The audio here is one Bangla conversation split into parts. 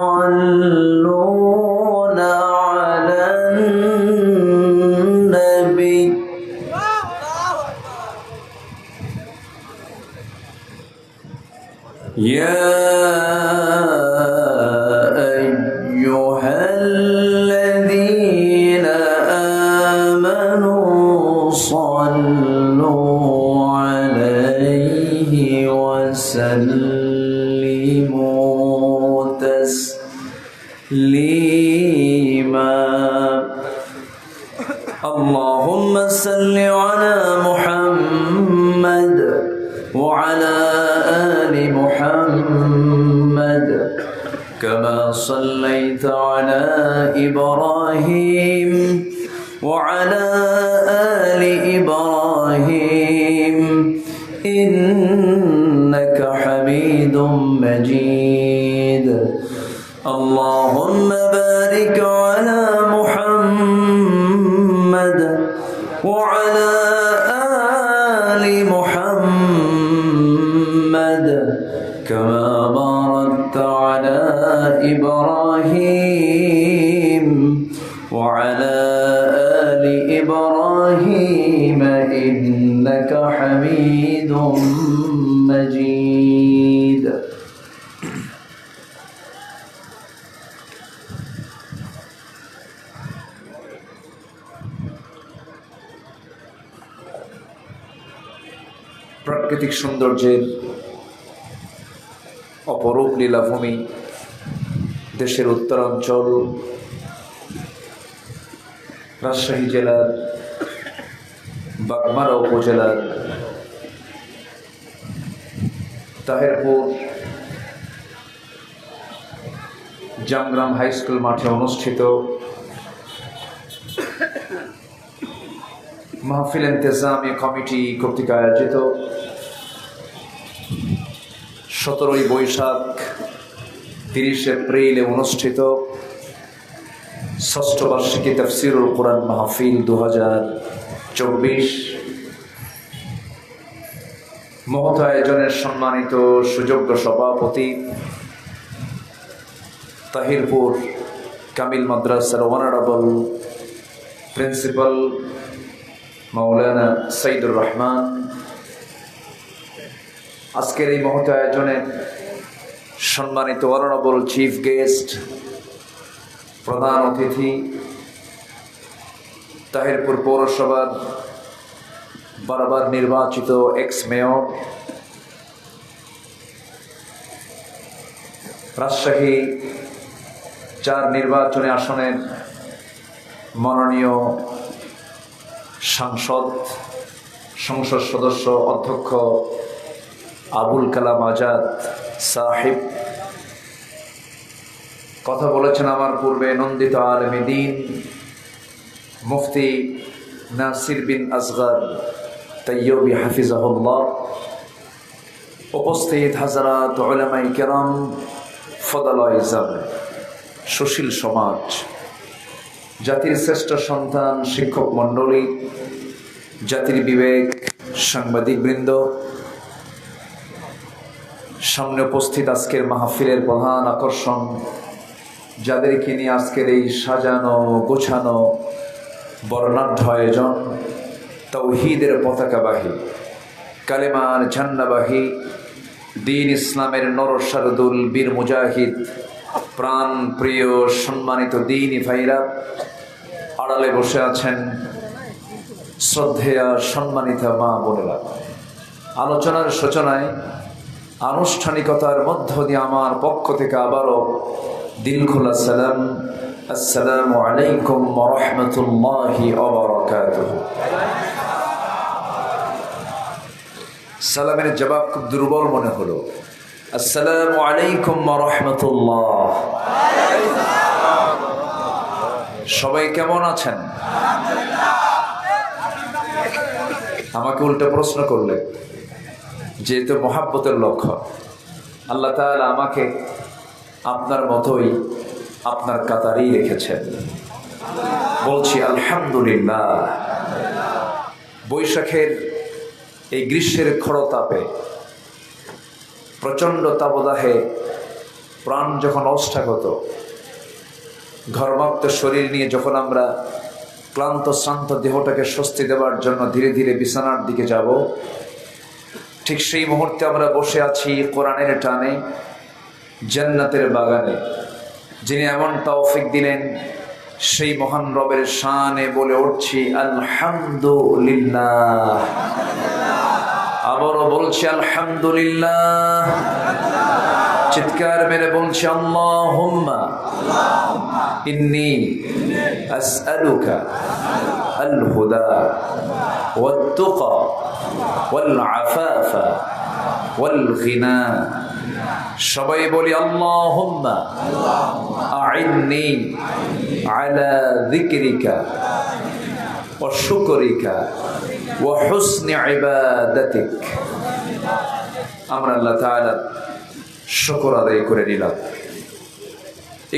يصلون على النبي يا أيها الذين آمنوا صلوا عليه وسلموا تسليما اللهم صل على محمد وعلى آل محمد كما صليت على إبراهيم وعلى آل إبراهيم إنك حميد مجيد اللهم بارك على محمد وعلى آل محمد كما باركت على إبراهيم وعلى آل إبراهيم إنك حميد مجيد প্রাকৃতিক সৌন্দর্যের অপরূপ লীলাভূমি দেশের উত্তরাঞ্চল রাজশাহী জেলার বাগমারা উপজেলার তাহেরপুর জামগ্রাম হাই স্কুল মাঠে অনুষ্ঠিত মাহফিল ইন্তেজামি কমিটি কর্তৃক আয়োজিত 17 বৈশাখ 30 এপ্রিলে অনুষ্ঠিত ষষ্ঠ বার্ষিকী তাফসীরুল কুরআন মাহফিল 2024 মহৎ আয়োজনের সম্মানিত সুযোগ্য সভাপতি তাহিরপুর কামিল মাদ্রাসার অনারেবল প্রিন্সিপাল মাওলানা সাইদুর রহমান, আজকের এই মহৎ আয়োজনের সম্মানিত অনারেবল চিফ গেস্ট, প্রধান অতিথি তাহিরপুর পৌরসভার বারবার নির্বাচিত এক্স মেয়র, রাজশাহী 4 নির্বাচনী আসনের মাননীয় সংসদ সদস্য অধ্যক্ষ আবুল কালাম আজাদ সাহেব কথা বলেছেন আমার পূর্বে নন্দিত আলেমে দ্বীন মুফতি নাসির বিন আসগর তাইয়্যুবী হাফিজাহুল্লাহ, উপস্থিত হাজারাত উলামায়ে কেরাম, ফদালায়ে ইজাম, সুশীল সমাজ, জাতির শ্রেষ্ঠ সন্তান, শিক্ষক মণ্ডলী, জাতির বিবেক, সাংবাদিকবৃন্দ, সামনে উপস্থিত আজকের মাহফিলের প্রধান আকর্ষণ, যাদেরকে নিয়ে আজকের এই সাজানো গোছানো বর্ণাঢ্য আয়োজন, তাওহীদের পতাকাবাহী, কালেমার ঝান্ডাবাহী, দ্বীন ইসলামের নরসারদুল বীর মুজাহিদ, প্রাণ প্রিয় সম্মানিত দ্বীনি ভাইরা, আড়ালে বসে আছেন শ্রদ্ধেয়া সম্মানিতা মা বোনেরা। আলোচনার সূচনায় আনুষ্ঠানিকতার মধ্য দিয়ে আমার পক্ষ থেকে আবারও দিলখোলা সালাম, আসসালামু আলাইকুম ওয়া রাহমাতুল্লাহি ওয়া বারাকাতুহু। সালামের জবাব খুব দুর্বল মনে হলো। আসসালামু আলাইকুম ওয়া রাহমাতুল্লাহ। সবাই কেমন আছেন? আমাকে উল্টো প্রশ্ন করলে, যেহেতু মহাব্বতের লক্ষ্য, আল্লাহ তাআলা আমাকে আপনার মতোই আপনার কাতারেই রেখেছেন। বলছি আলহামদুলিল্লাহ। বৈশাখের এই গ্রীষ্মের খড়তাপে, প্রচণ্ড তাপদাহে প্রাণ যখন অষ্টাগত, ঘর্মাক্ত শরীর নিয়ে যখন আমরা ক্লান্ত শ্রান্ত দেহটাকে স্বস্তি দেওয়ার জন্য ধীরে ধীরে বিছানার দিকে যাব, ঠিক সেই মুহূর্তে আমরা বসে আছি কোরআনের টানে জান্নাতের বাগানে। যিনি এমন তৌফিক দিলেন, সেই মহান রবের শানে বলে উঠছি আলহামদুলিল্লাহ। আবারও বলছি আলহামদুলিল্লাহ। চিৎকার মেরে বলছি আল্লাহুম্মা ইন্নী আসআলুকা আল হুদা ওয়াত তুকা ওয়াল আফাফা ওয়াল গিনা। সবাই বলি আল্লাহুম্মা আইন্নি আলা যিকরিকা ওয়া শুকরিকা ওয়া হুসনি ইবাদাতিক। আমরা আল্লাহ তাআলার শুকর আদায় করে নিলাম।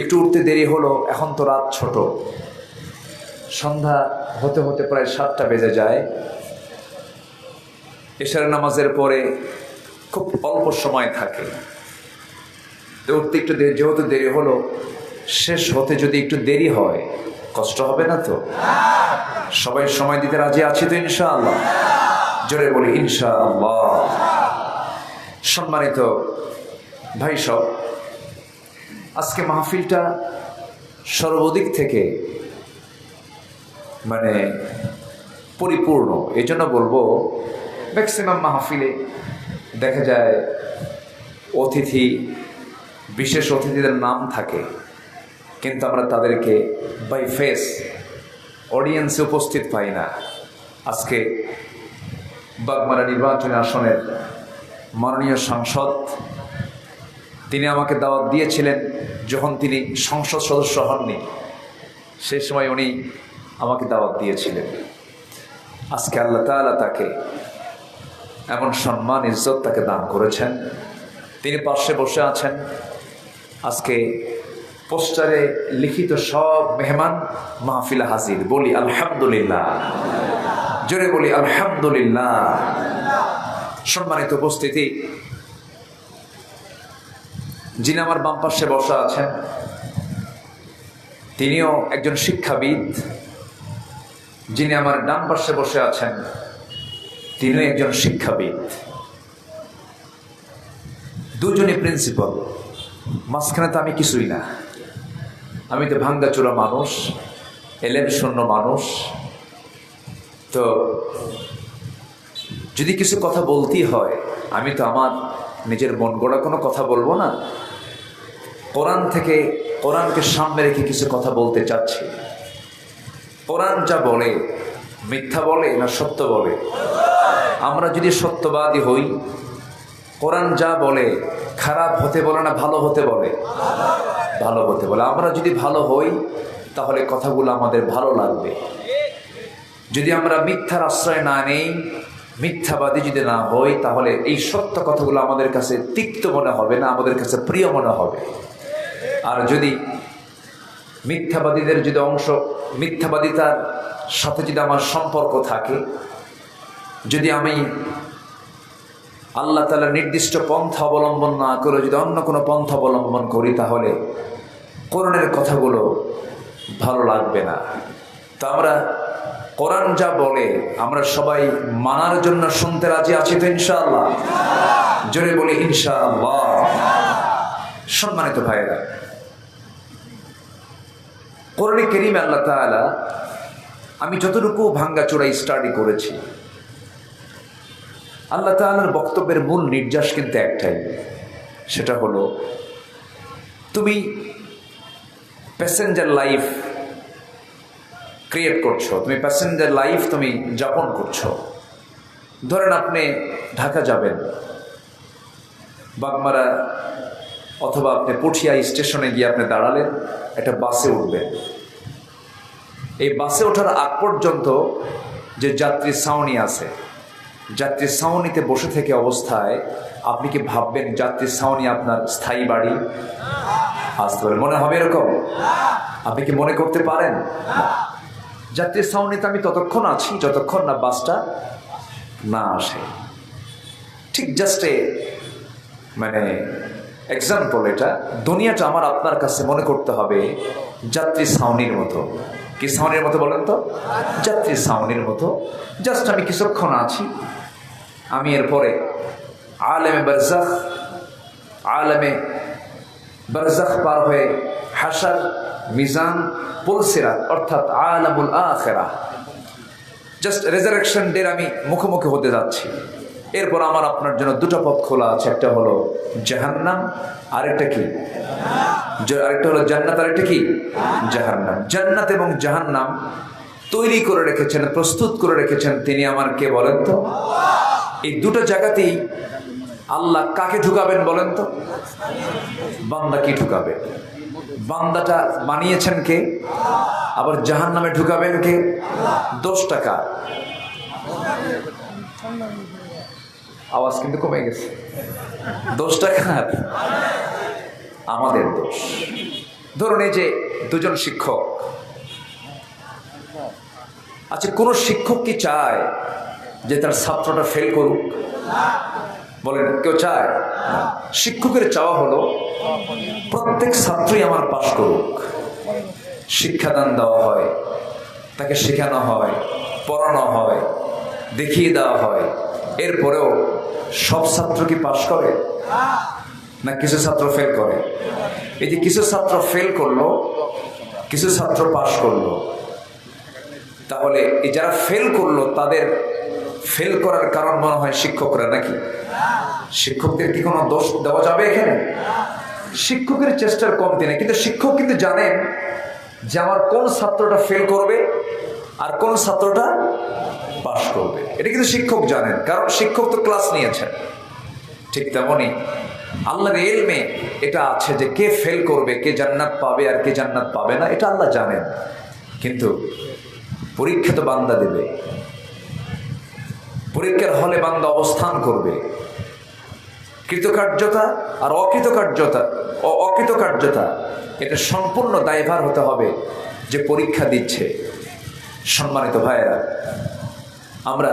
একটু উঠতে দেরি হলো, এখন তো রাত ছোট, সন্ধ্যা হতে হতে প্রায় 7টা বেজে যায়। এশার নামাজের পরে খুব অল্প সময় থাকে, উঠতে একটু দেরি, যেহেতু দেরি হলো, শেষ হতে যদি একটু দেরি হয় কষ্ট হবে না তো? সবাই সময় দিতে রাজি আছি তো ইনশাআল্লাহ? জোরে বলি ইনশাআল্লাহ। সম্মানিত ভাই সব, আজকে মাহফিলটা সর্বদিক থেকে পরিপূর্ণ। এই জন্য বলবো, ম্যাক্সিমাম মাহফিলে দেখা যায় অতিথি, বিশেষ অতিথিদের নাম থাকে, কিন্তু আমরা তাদেরকে বাই ফেস অডিয়েন্সে উপস্থিত পাই না। আজকে বাগমারা নির্বাচনী আসনের মাননীয় সাংসদ, তিনি আমাকে দাওয়াত দিয়েছিলেন যখন তিনি সংসদ সদস্য হননি, সেই সময় উনি আমাকে দাওয়াত দিয়েছিলেন। আজকে আল্লাহ তাআলা তাকে এমন সম্মান ইজ্জত তাকে দান করেছেন, তিনি পাশে বসে আছেন। আজকে পোস্টারে লিখিত সব মেহমান মাহফিলে হাজির। বলি আলহামদুলিল্লাহ, জোরে বলি আলহামদুলিল্লাহ। সম্মানিত উপস্থিতি, যিনি আমার বাম পাশে বসা আছেন তিনিও একজন শিক্ষাবিদ, যিনি আমার ডান পাশে বসে আছেন তিনিও একজন শিক্ষাবিদ। দুজনই প্রিন্সিপাল, মাঝখানে তো আমি কিছুই না। আমি তো ভাঙ্গাচোরা মানুষ, এলেম শূন্য মানুষ। তো যদি কিছু কথা বলতেই হয়, আমি তো আমার নিজের মন গড়া কোনো কথা বলবো না। কোরআন থেকে, কোরআনকে সামনে রেখে কিছু কথা বলতে চাচ্ছি। কোরআন যা বলে মিথ্যা বলে না সত্য বলে? আমরা যদি সত্যবাদী হই, কোরআন যা বলে খারাপ হতে বলে না ভালো হতে বলে? ভালো হতে বলে। আমরা যদি ভালো হই তাহলে কথাগুলো আমাদের ভালো লাগবে। যদি আমরা মিথ্যার আশ্রয় না নেই, মিথ্যাবাদী যদি না হই, তাহলে এই সত্য কথাগুলো আমাদের কাছে তিক্ত মনে হবে না, আমাদের কাছে প্রিয় মনে হবে। আর যদি মিথ্যাবাদীদের যদি মিথ্যাবাদিতার সাথে যদি আমার সম্পর্ক থাকে, যদি আমি আল্লাহ তাআলার নির্দিষ্ট পন্থা অবলম্বন না করে যদি অন্য কোনো পন্থা অবলম্বন করি, তাহলে কোরআনের কথাগুলো ভালো লাগবে না। তো আমরা কোরআন যা বলে আমরা সবাই মানার জন্য শুনতে রাজি আছি তো ইনশাআল্লাহ? জোরে বলি ইনশাআল্লাহ। সম্মানিত ভাইয়েরা, কোরআনে কারীমে আল্লাহ তাআলা, আমি যতটুকু ভাঙ্গাচোরা স্টাডি করেছি, আল্লাহ তাআলার বক্তব্যের মূল নির্যাস কিন্তু একটাই, সেটা হলো তুমি প্যাসেঞ্জার লাইফ ক্রিয়েট করছো, তুমি প্যাসেঞ্জার লাইফ তুমি যাপন করছো। ধরেন আপনি ঢাকা যাবেন, বাগমারা অথবা আপনি পুঠিয়া স্টেশনে গিয়ে আপনি দাঁড়ালেন, একটা বাসে উঠবেন। এই বাসে ওঠার আগ পর্যন্ত যে যাত্রী ছাউনি আছে, যাত্রী ছাউনিতে বসে থেকে অবস্থায় আপনি কি ভাববেন যাত্রী ছাউনি আপনার স্থায়ী বাড়ি? আসতে পারে মনে হবে এরকম? আপনি কি মনে করতে পারেন? যাত্রী ছাউনিতে আমি ততক্ষণ আছি যতক্ষণ না বাসটা না আসে। ঠিক জাস্ট এক্সাম্পল, এটা দুনিয়াটা আমার আপনার কাছে মনে করতে হবে যাত্রী ছাউনির মতো। কি ছাউনির মতো বলেন তো? যাত্রী ছাউনির মতো। জাস্ট আমি কিছুক্ষণ আছি, আমি এরপরে আলেমে বারজাখ পার হয়ে হাশর, মিজান, পুলসিরাত অর্থাৎ আলামুল আখিরাহ, জাস্ট রেজারেকশন ডের আমি মুখোমুখি হতে যাচ্ছি। এরপর আমার আপনার জন্য দুটো পথ খোলা আছে, একটা হলো জাহান্নাম, আরেকটা কি? আরেকটা হলো জান্নাত, আরেকটা কি? জাহান্নাম। জান্নাত এবং জাহান্নাম তৈরি করে রেখেছেন, প্রস্তুত করে রেখেছেন তিনি আমার কে বলেন তো? এই দুটো জায়গাতেই আল্লাহ কাকে ঢুকাবেন বলেন তো? বান্দা কি ঢুকাবে? বান্দাটা বানিয়েছেন কে? আবার জাহান্নামে ঢুকাবেন কে? 10 টাকা আওয়াজ কিন্তু কমে গেছে। 10 টাকা আমাদের দোষ। ধরুন এই যে দুজন শিক্ষক, আচ্ছা কোন শিক্ষক কি চায় যে তার ছাত্রটা ফেল করুক? বলেন, কেউ চায়? শিক্ষকের চাওয়া হলো প্রত্যেক ছাত্রই আমার পাশ করুক। শিক্ষাদান দেওয়া হয়, তাকে শেখানো হয়, পড়ানো হয়, দেখিয়ে দেওয়া হয়। এরপরেও সব ছাত্র কি পাশ করে? না কিছু ছাত্র ফেল করে। এই যে কিছু ছাত্র ফেল করলো, কিছু ছাত্র পাশ করলো, তাহলে এই যারা ফেল করলো তাদের ফেল করার কারণ মনে হয় শিক্ষকরা নাকি? শিক্ষকদের কি কোনো দোষ দেওয়া যাবে এখানে? শিক্ষকের চেষ্টার কমতি নেই, কিন্তু শিক্ষক কিন্তু জানেন যে আমার কোন ছাত্রটা ফেল করবে আর কোন ছাত্রটা পাশ করবে। এটা কিন্তু শিক্ষক জানেন, কারণ শিক্ষক তো ক্লাস নিয়েছেন। ঠিক তেমনই আল্লাহর ইলমে এটা আছে যে কে ফেল করবে, কে জান্নাত পাবে আর কে জান্নাত পাবে না, এটা আল্লাহ জানেন। কিন্তু পরীক্ষা তো বান্দা দেবে, পরীক্ষার হলে বান্দা অবস্থান করবে। কৃতকার্যতা আর অকৃতকার্যতা এটা সম্পূর্ণ দায়ভার হতে হবে যে পরীক্ষা দিচ্ছে। সম্মানিত ভাইয়েরা, আমরা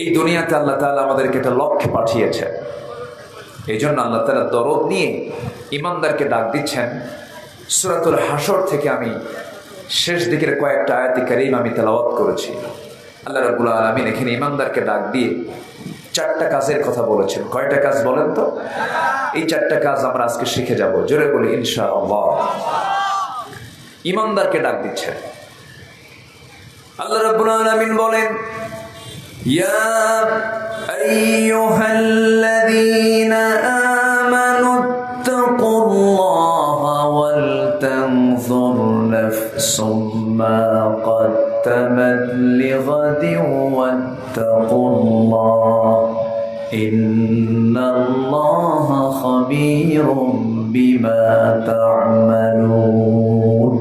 এই দুনিয়াতে আল্লাহ তাআলা আমাদেরকে একটা লক্ষ্যে পাঠিয়েছেন। এই জন্য আল্লাহ তাআলা দরদ নিয়ে ইমানদারকে ডাক দিচ্ছেন। সূরাতুল হাশর থেকে আমি শেষ দিকের কয়েকটা আয়াতে কারীম আমি তেলাওয়াত করেছি। আল্লাহ রাব্বুল আলামিন এখানে ইমানদারকে ডাক দিয়ে 4টা কাজের কথা বলেছেন। কয়টা কাজ বলেন তো? এই 4টা কাজ আমরা আজকে শিখে যাব। জোরে বলি ইনশাআল্লাহ। ইমানদারকে ডাক দিচ্ছেন আল্লাহ রাব্বুল আলামিন বলেন, ইয়া আইয়ুহাল্লাযীনা আমানু তাকুল্লাহা ওয়াল তানজুর নাফসুম মা قدمت لغد واتقوا الله إن الله خبير بما تعملون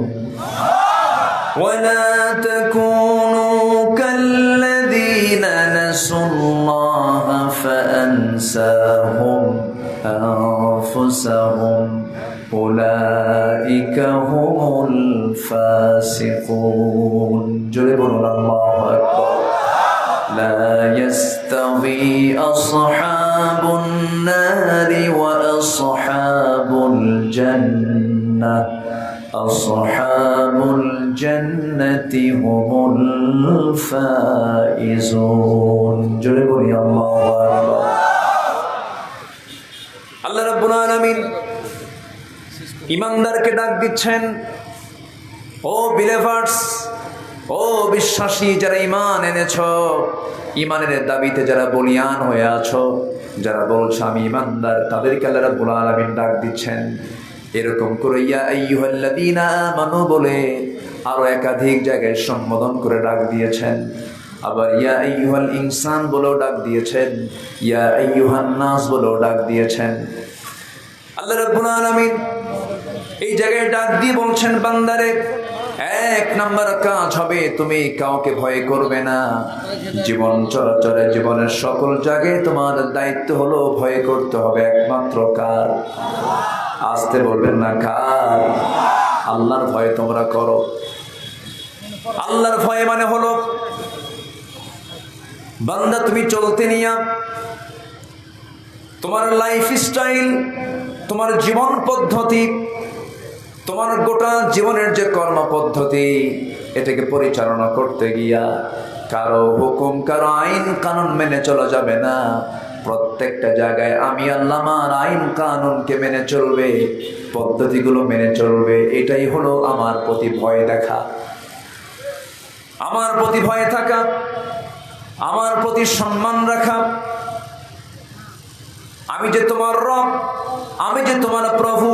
ولا تكونوا كالذين نسوا الله فأنساهم أنفسهم أولئك هم الفاسقون جربوا الله أكبر لا يستوي أصحاب النار وأصحاب الجنة أصحاب الجنة هم الفائزون جربوا الله أكبر الله رب العالمين ইমানদারকে ডাক দিচ্ছেন, ও বিলিভার্স, ও বিশ্বাসী যারা ঈমান এনেছো, ঈমানের দাবিতে যারা বলিয়ান হয়ে আছো, যারা বলছো আমি ঈমানদার, তাদেরকে আল্লাহ রাব্বুল আলামিন ডাক দিচ্ছেন। এরকম করে ইয়া আইয়ুহাল্লাযীনা আমানু বলে আরো একাধিক জায়গায় সম্বোধন করে ডাক দিয়েছেন। আবার ইয়া আইয়ুহাল ইনসান বলেও ডাক দিয়েছেন, ইয়া আইয়ুহান নাস বলেও ডাক দিয়েছেন। আল্লাহ রাব্বুল আলামিন এই জায়গায় ডাক দিয়ে বলছেন, বান্দারে 1 নাম্বার কাজ হবে তুমি কাউকে ভয় করবে না। জীবন চলাচলে জীবনের সকল জায়গায় তোমার দায়িত্ব হলো ভয় করতে হবে একমাত্র কার? আসতে বলবেন না, কার? আল্লাহর ভয় তোমরা করো। আল্লাহর ভয় মানে হলো বান্দা তুমি চলতে নিয়া তোমার লাইফ স্টাইল, তোমার জীবন পদ্ধতি, তোমার গোটা জীবনের যে কর্ম পদ্ধতি, এটাকে পরিচালনা করতে গিয়া কারো হুকুম, কারো আইন কানুন মেনে চলা যাবে না। প্রত্যেকটা জায়গায় আমি আল্লাহ আমার আইন কানুনকে মেনে চলবে, পদ্ধতিগুলো মেনে চলবে। এটাই হলো আমার প্রতি ভয় দেখা, আমার প্রতি ভয় থাকা, আমার প্রতি সম্মান রাখা। আমি যে তোমার রব, আমি যে তোমার প্রভু,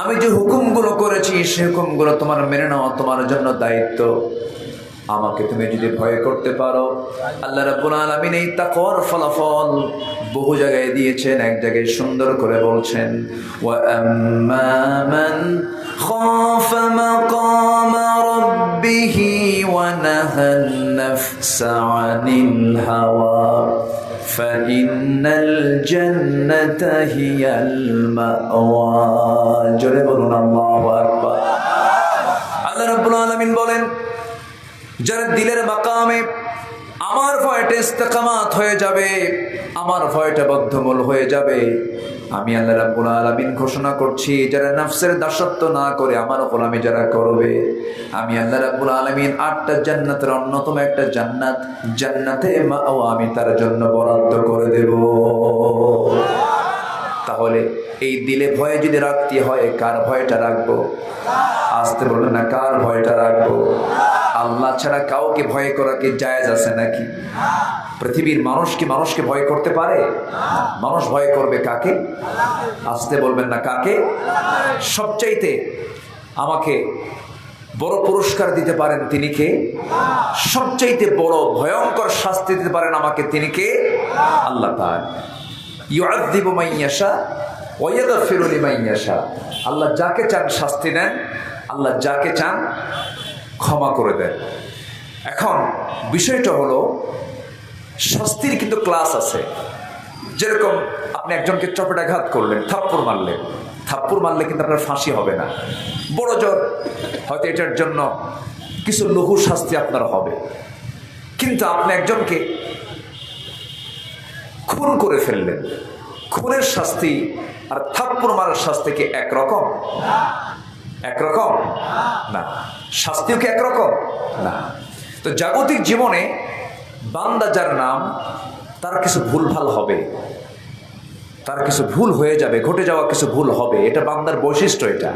আমি যে হুকুমগুলো করেছি সে হুকুমগুলো তোমার মেনে নেওয়া তোমার জন্য দায়িত্ব। আমাকে তুমি যদি ভয় করতে পারো, আল্লাহ রাব্বুল আলামিন এই তাকওয়ার ফলাফল বহু জায়গায় দিয়েছেন। এক জায়গায় সুন্দর করে বলছেন, ওয়া আম্মা মান খাফা মাকামা রাব্বিহি ওয়া নাহান নাফসা আনিল হাওয়া ফাইন্নাল জান্নাতা হিয়াল মাওয়া। জোরে বলুন আল্লাহু আকবার। আল্লাহ রাব্বুল আলামিন বলেন, যারা দিলের মাকামে আমার ভয়টা ইস্তেকামাত হয়ে যাবে, আমার ভয়টা বদ্ধমূল হয়ে যাবে, আমি আল্লাহ রাব্বুল আলামিন ঘোষণা করছি, যারা নফসের দাসত্ব না করে আমার গোলামি যারা করবে, আমি আল্লাহ রাব্বুল আলামিন 8টা জান্নাতের অন্যতম একটা জান্নাত, জান্নাতে মাওয়া, আমি তার জন্য বরাদ্দ করে দেব। তাহলে এই দিলে ভয় যদি রাখতে হয়, কার ভয়টা রাখবো? আসতে বলবেন না, কার ভয়টা রাখবো? আল্লাহ ছাড়া কাউকে ভয় করা কি জায়েজ আছে নাকি? পৃথিবীর মানুষ কি মানুষকে ভয় করতে পারে? মানুষ ভয় করবে কাকে? আসতে বলবেন না, কাকে? সবচাইতে আমাকে বড় পুরস্কার দিতে পারেন তিনি কে? সবচাইতে বড় ভয়ঙ্কর শাস্তি দিতে পারেন আমাকে তিনি কে? আল্লাহ তাআলা। ইউআযযিবু মান ইয়াশা ওয়া ইয়াগফিরু লিমান ইয়াশা। আল্লাহ যাকে চান শাস্তি দেন, আল্লাহ যাকে চান ক্ষমা করে দেন। এখন বিষয়টা হলো, শাস্তির কিন্তু ক্লাস আছে। যেরকম আপনি একজনকে চপেটাঘাত করলেন, থাপ্পড় মারলেন, থাপ্পড় মারলে কিন্তু আপনার ফাঁসি হবে না, বড় জোর হয়তো এটার জন্য কিছু লঘু শাস্তি আপনার হবে। কিন্তু আপনি একজনকে খুন করে ফেললেন, খুনের শাস্তি আর থাপ্পড় মারার শাস্তি কি একরকম? একরকম না। শাস্তিও কি একরকম না? তো জাগতিক জীবনে বান্দা যার নাম, তার কিছু ভুলভাল হবে, তার কিছু ভুল হয়ে যাবে, ঘটে যাওয়া কিছু ভুল হবে। এটা বান্দার বৈশিষ্ট্য। এটা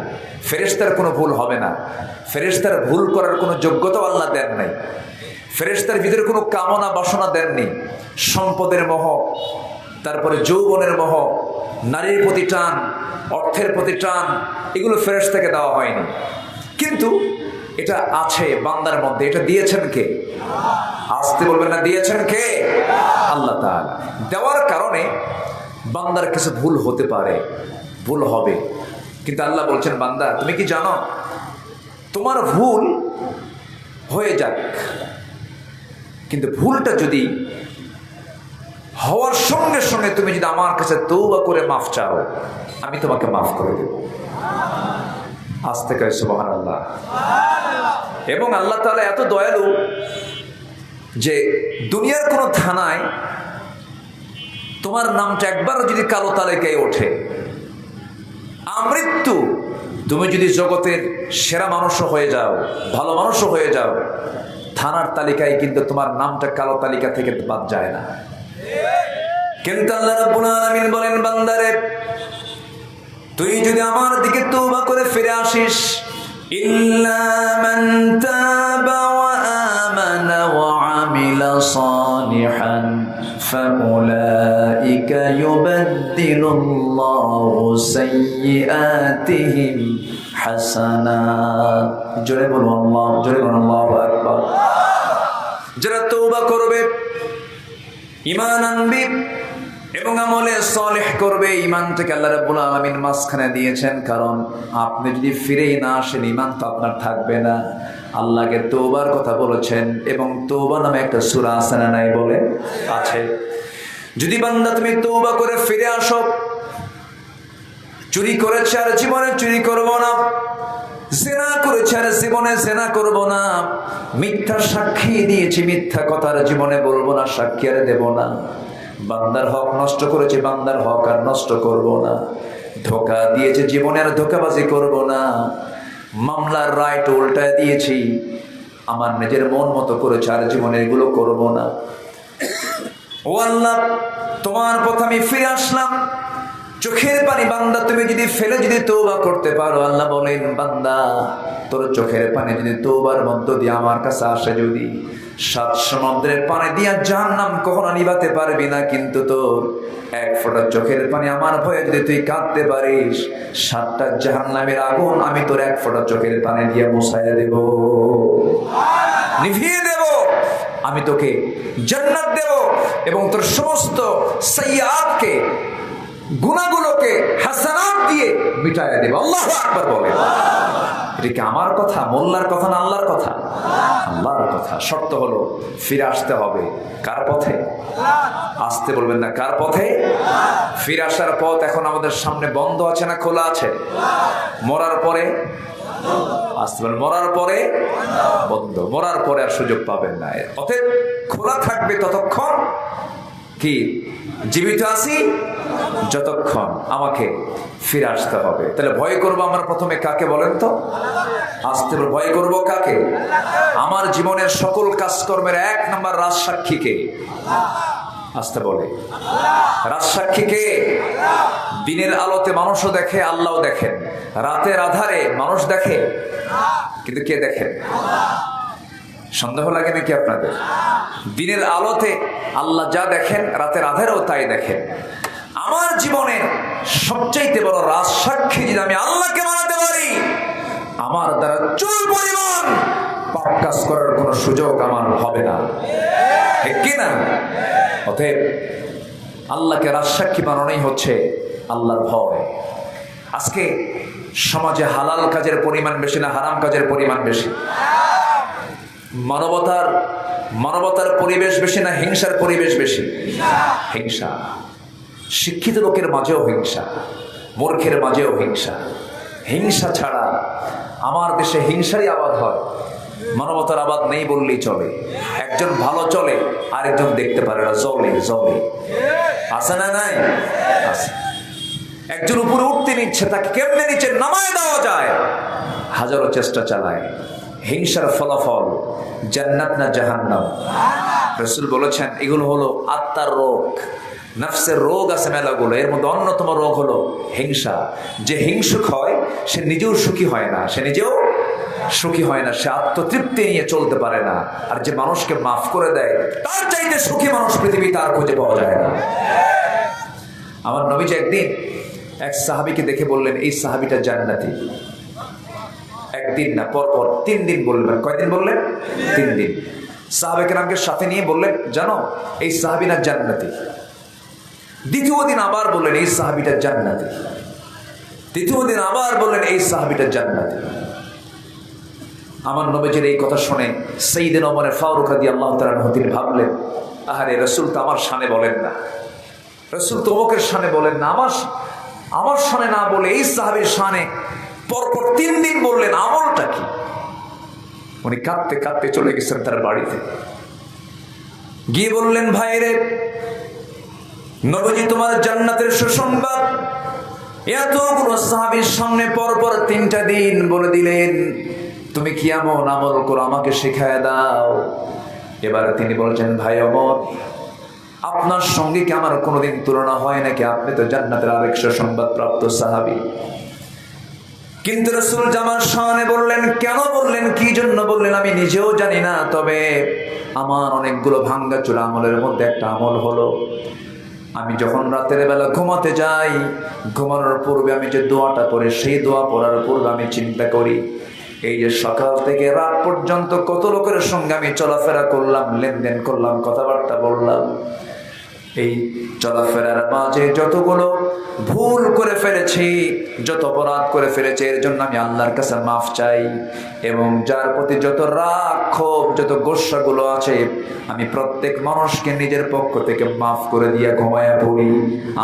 ফেরেশতার কোনো ভুল হবে না। ফেরেশতার ভুল করার কোনো যোগ্যতা আল্লাহ দেন নাই। ফেরেশতার ভিতরে কোনো কামনা বাসনা দেননি। সম্পদের মোহ, তারপরে যৌবনের মোহ, নারীর প্রতি টান, অর্থের প্রতি টান, এগুলো ফেরেশতাকে দেওয়া হয়নি। কিন্তু এটা আছে বান্দার মধ্যে। এটা দিয়েছেন কে? আসতে বলবেন না, দিয়েছেন কে? আল্লাহ তাআলা। দেওয়ার কারণে বান্দার কিছু ভুল হতে পারে, ভুল হবে। কিন্তু আল্লাহ বলছেন, বান্দা তুমি কি জানো, তোমার ভুল হয়ে যাক, কিন্তু ভুলটা যদি হওয়ার সঙ্গে সঙ্গে তুমি যদি আমার কাছে তওবা করে মাফ চাও, আমি তোমাকে মাফ করে দেব। আজ থেকে সুবহানাল্লাহ। এবং আল্লাহ তাআলা এত দয়ালু যে দুনিয়ার কোন থানায় তোমার নামটা একবার যদি কালো তালিকায় ওঠে, আমৃত্যু তুমি যদি জগতের সেরা মানুষও হয়ে যাও, ভালো মানুষও হয়ে যাও, থানার তালিকায় কিন্তু তোমার নামটা কালো তালিকা থেকে বাদ যায় না। কিন্তু আল্লাহ রাব্বুল আলামিন বলেন, বান্দারে তুই যদি আমার দিকে তওবা করে ফিরে আসিস, ইল্লা মান তাবা ওয়া আমানা ওয়া আমিলা সালিহান ফাউলাইকা ইউবাদদিলুল্লাহু সাইয়্যাতিহিম হাসানাত। জোরে বলুন আল্লাহ, জোরে বলুন আল্লাহু আকবার। যারা তওবা করবে, ঈমান আনবে এবং আমলে সালেহ করবে, ঈমানটাকে আল্লাহ রাব্বুল আলামিন মাঝখানে দিয়েছেন। কারণ আপনি যদি ফিরেই না আসেন, ঈমান তো আপনার থাকবে না। আল্লাহকে তওবার কথা বলেছেন, এবং তওবা নামে একটা সূরা আছে না নাই? বলে আছে। যদি বান্দা তুমি তওবা করে ফিরে আসো, চুরি করেছে আর জীবনে চুরি করব না, জিনা করেছে আর জীবনে জিনা করব না, মিথ্যা সাক্ষী দিয়েছি, মিথ্যা কথা আর জীবনে বলবো না, সাক্ষী আর দেব না, বান্দার হক নষ্ট করেছে, বান্দার হক আর নষ্ট করব না। ধোকা দিয়েছে জীবনে, আর ধোকাবাজি করব না। মামলার রায়টা উল্টায় দিয়েছি, আমার নিজের মন মতো করেছে, আর জীবনে এগুলো করব না। ও আল্লাহ, তোমার পথে আমি ফিরে আসলাম। চোখের পানি বান্দা তুমি যদি ফেলে যদি তওবা করতে পারো, আল্লাহ বলেন বান্দা তোর চোখের পানি যদি তওবার মধ্য দিয়ে আমার কাছে আসে, যদি 7 সমুদ্রের পানি দিয়া জাহান্নাম কখনো নিভাতে পারবি না, কিন্তু তোর 1 ফোঁটা চোখের পানি আমার ভয়ে যদি তুই কাঁদতে পারিস, 7টা জাহান্নামের আগুন আমি তোর 1 ফোঁটা চোখের পানি দিয়ে মুছাইয়া দেব, নিভিয়ে দেব। আমি তোকে জান্নাত দেব এবং তোর সমস্ত সাইয়্যাতকে, গুনাহগুলোকে হাসানাত দিয়ে মিটাইয়া দেব। আল্লাহু আকবার বলে। এটা কি আমার কথা, মোল্লার কথা না আল্লাহর কথা? আল্লাহর কথা। শর্ত হলো ফিরে আসতে হবে কার পথে? আসতে বলবেন না, কার পথে? ফিরে আসার পথ এখন আমাদের সামনে বন্ধ আছে না খোলা আছে? মরার পরে আসতে বলেন, মরার পরে বন্ধ, মরার পরে আর সুযোগ পাবেন না। অতএব খোলা থাকবে ততক্ষণ কি জীবিত আছি, যতক্ষণ আমাকে ফিরে আসতে হবে। তাহলে ভয় করবো আমরা প্রথমে কাকে বলেন তো? আসতে ভয় করবো কাকে? আমার জীবনের সকল কাজকর্মের 1 নম্বর রাজসাক্ষীকে। আসতে বলে রাজসাক্ষীকে। দিনের আলোতে মানুষও দেখে, আল্লাহও দেখেন। রাতের আধারে মানুষ দেখে, কিন্তু কে দেখেন? সন্দেহ লাগে নাকি আপনাদের? দিনের আলোতে আল্লাহ যা দেখেন, রাতের আধারেও তাই দেখেন। আমার জীবনের সবচাইতে বড় রাজসাক্ষী যদি আমি আল্লাহকে মানাতে পারি, আমার দ্বারা চুল পরিমাণ পাপ কাজ করার কোনো সুযোগ আমার হবে না, ঠিক কি না? অতএব আল্লাহকে রাজসাক্ষী বানানোই হচ্ছে আল্লাহর ভয়। আজকে সমাজে হালাল কাজের পরিমাণ বেশি না হারাম কাজের পরিমাণ বেশি? মানবতার পরিবেশ বেশি না হিংসার পরিবেশ বেশি? হিংসা। শিক্ষিত লোকের মাঝেও হিংসা, মূর্খের মাঝেও হিংসা। হিংসা ছাড়া আমার দেশে হিংসারই আবাদ হয়, মানবতার আবাদ নেই বললেই চলে। একজন ভালো চলে, আরেকজন দেখতে পারে না, জলে জলে। আছে না নাই? আছে। একজন উপরে উঠতে নিচ্ছে, তাকে কেমনে নিচে নামায় দেওয়া যায়, হাজারো চেষ্টা চালায়। হিংসার ফলাফল জান্নাত না জাহান্নাম? রাসূল বলেছেন এগুলো হলো আত্মার রোগ, নফসের রোগ আছে মেলাগুলো। এর মধ্যে অন্যতম রোগ হলো হিংসা। যে হিংসুক হয় সে নিজেও সুখী হয় না, সে আত্মতৃপ্তি নিয়ে চলতে পারে না। আর যে মানুষকে মাফ করে দেয়, তার চাইতে সুখী মানুষ পৃথিবীতে আর খুঁজে পাওয়া যায় না। আমার নবীজি একদিন এক সাহাবীকে দেখে বললেন, এই সাহাবীটা জান্নাতি। একদিন না, পরপর 3 দিন বললেন। কয়দিন বললেন? 3 দিন। সাহাবে কেরামকে সাথে নিয়ে বললেন, জানো এই সাহাবী না জান্নাতি। দ্বিতীয় দিন আবার বললেন, এই সাহাবীটা জান্নাতি। তৃতীয় দিন আবার বললেন, এই সাহাবীটা জান্নাতি। আমার নবীজির এই কথা শুনে সাইয়েদনা ওমর ফারুক রাদিয়াল্লাহু তাআলা আনহু তিনি ভাবলেন, আহারে রাসূল তো আমার শানে বলেন না, রাসূল তো অমুকের শানে বলেন না, আমার শানে না বলে এই সাহাবীর শানে পরপর 3 দিন বললেন, আমলটা কি? উনি কাঁদতে কাঁদতে চলে গেছেন তার বাড়িতে। গিয়ে বললেন, ভাইরে নবীজি তোমার জান্নাতের সুসংবাদ এতগুলো সাহাবীর সামনে পরপর 3টা দিন বলে দিলেন, তুমি কি এমন আমল করো আমাকে শেখায় দাও। এবার তিনি বলছেন, ভাই ওমর আপনার সঙ্গে কি আমার কোনোদিন তুলনা হয় নাকি? আপনি তো জান্নাতের আরেক সুসংবাদ প্রাপ্ত সাহাবী। কিন্তু রাসূল জামার শানে বললেন, কেন বললেন, কি জন্য বললেন আমি নিজেও জানি না, তবে আমার অনেকগুলো ভাঙ্গা চূড়া আমলের মধ্যে একটা আমল হলো, আমি যখন রাতের বেলা ঘুমাতে যাই, ঘুমানোর পূর্বে আমি যে দোয়াটা করি, সেই দোয়া পড়ার পূর্বে আমি চিন্তা করি, এই যে সকাল থেকে রাত পর্যন্ত কত লোকের সঙ্গে আমি চলাফেরা করলাম, লেনদেন করলাম, কথাবার্তা বললাম, এই চলাফেরার মাঝে যতগুলো ভুল করে ফেলেছি, যত অপরাধ করে ফেলেছি, এর জন্য আমি আল্লাহর কাছে মাফ চাই। এবং যার প্রতি যত রাগ, ক্ষোভ, যত গোস্বাগুলো আছে, আমি প্রত্যেক মানুষকে নিজের পক্ষ থেকে মাফ করে দিয়ে ঘুমায়া পড়ি।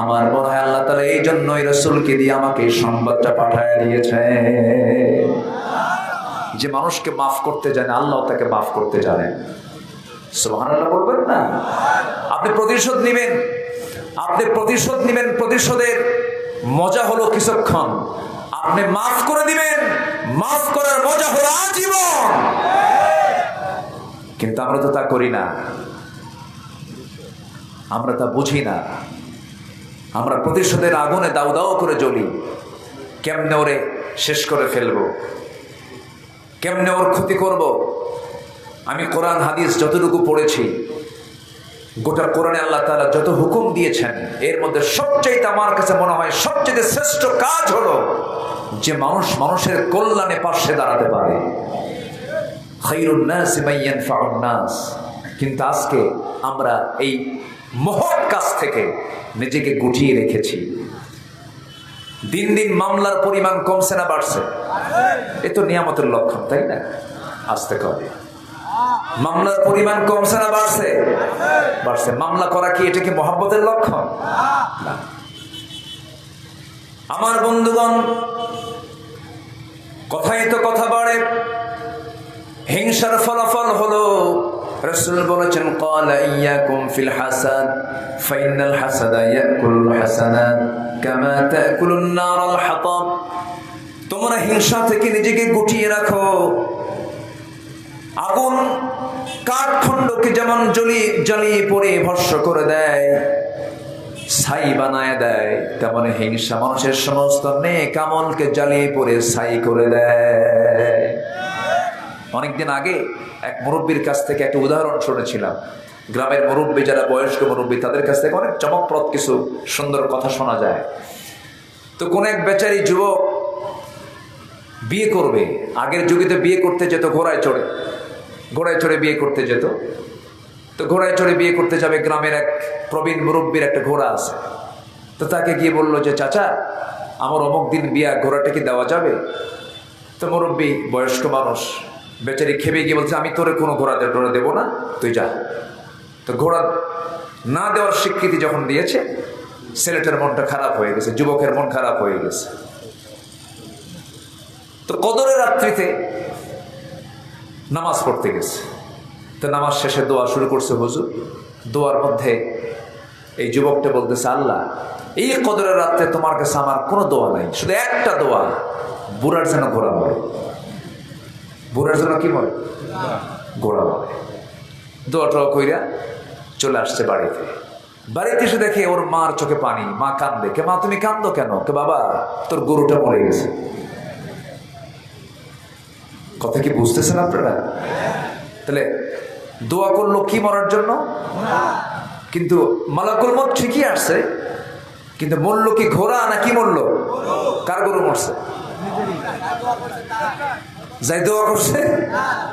আমার মনে হয় আল্লাহ তাআলা এই জন্যই রাসূলকে দিয়ে আমাকে এই সংবাদটা পাঠায় দিয়েছে। যে মানুষকে মাফ করতে জানে, আল্লাহ তাকে মাফ করতে জানে। সুবহানাল্লাহ বলবেন না? আপনি প্রতিশোধ নেবেন, আপনি প্রতিশোধ নেবেন, প্রতিশোধের মজা হলো কিছুক্ষণ। আপনি মাফ করে দিবেন, মাফ করার মজা হলো আজীবন। কিন্তু আমরা তো তা করি না, আমরা তা বুঝি না। আমরা প্রতিশোধের আগুনে দাউ দাউ করে জ্বলি। কেমনে ওরে শেষ করে ফেলবো, কেমনে ওর ক্ষতি করব। আমি কোরআন হাদিস যতটুকু পড়েছি, গোটা কোরআনে আল্লাহ তাআলা যত হুকুম দিয়েছেন, এর মধ্যে সবচেয়ে আমার কাছে মনে হয় সবচেয়ে শ্রেষ্ঠ কাজ হলো যে মানুষ মানুষের কল্যাণে পাশে দাঁড়াতে পারে। খায়রুন নাসি মান ইয়ানফাউন নাস। কিন্তু আজকে আমরা এই মহৎ কাজ থেকে নিজেকে গুটিয়ে রেখেছি। দিন দিন মামলার পরিমাণ কমছে না বাড়ছে? এ তো নিয়ামতের লক্ষণ, তাই না? আসতে কবে মামলার পরিমাণ কমছে না বাড়ছে? বাড়ছে। মামলা করা কি এটা কি মহব্বতের লক্ষণ? না। আমার বন্ধুগণ, কথাই তো কথা বাড়ে, হিংসার ফলাফল হলো রাসূল বলেছেন, ক্বালা ইয়াকুম ফিল হাসাদ ফাইনাল হাসাদা ইয়াকুলুল হাসানাত কামা তাকুলুন নারুল হাতাব। তোমরা হিংসা থেকে নিজেকে গুটিয়ে রাখো। আগুন কাঠখণ্ডকে যেমন জ্বালিয়ে পড়ে ভস্ম করে দেয়, ছাই বানায় দেয়, তেমন হিংসা মানুষের সমস্ত নেক আমলকে জ্বালিয়ে পড়ে ছাই করে দেয়। অনেকদিন আগে এক মুরব্বীর কাছ থেকে একটা উদাহরণ শুনেছিলাম। গ্রামের মুরব্বী, যারা বয়স্ক মুরব্বী, তাদের কাছ থেকে অনেক চমকপ্রদ কিছু সুন্দর কথা শোনা যায়। তো কোন এক বেচারি যুবক বিয়ে করবে। আগের যুগে তো বিয়ে করতে যেত ঘোড়ায় চড়ে বিয়ে করতে যেত। তো ঘোড়ায় চড়ে বিয়ে করতে যাবে, গ্রামের এক প্রবীণ মুরব্বীর একটা ঘোড়া আছে। তো তাকে গিয়ে বললো যে, চাচা আমার অমুক দিন বিয়া, ঘোড়াটা কি দেওয়া যাবে? তো মুরব্বী বয়স্ক মানুষ, বেচারি খেপে গিয়ে বলছে, আমি তোরে কোনো ঘোড়া দেবো না, তুই যা। তো ঘোড়া না দেওয়ার স্বীকৃতি যখন দিয়েছে, ছেলেটার মনটা খারাপ হয়ে গেছে, যুবকের মন খারাপ হয়ে গেছে। তো কদরের রাত্রিতে নামাজ পড়তে গেছে। তো নামাজ শেষে দোয়া শুরু করছে হুজুর। দোয়ার মধ্যে এই যুবকটা বলতেছে, আল্লাহ, এই কদরের রাত্রে তোমার কাছে আমার কোনো দোয়া নাই, শুধু একটা দোয়া, বুড়ার যেন ঘোড়া মরে। বুড়ার জন্য কি বলে? ঘোড়া বলে। দোয়াটা কইরা চলে আসছে বাড়িতে। বাড়িতে এসে দেখে ওর মার চোখে পানি। মা কান্দে। কে মা, তুমি কান্দো কেন? কে বাবা, তোর গরুটা মরে গেছে। কথা কি বুঝতেছেন আপনারা? তাহলে দোয়া করলো কি মরার জন্য? কিন্তু মালাকুল মউত ঠিকই আসছে, কিন্তু মরল কি ঘোড়া নাকি মরল? কার গরু মরছে? যাই দোয়া করছে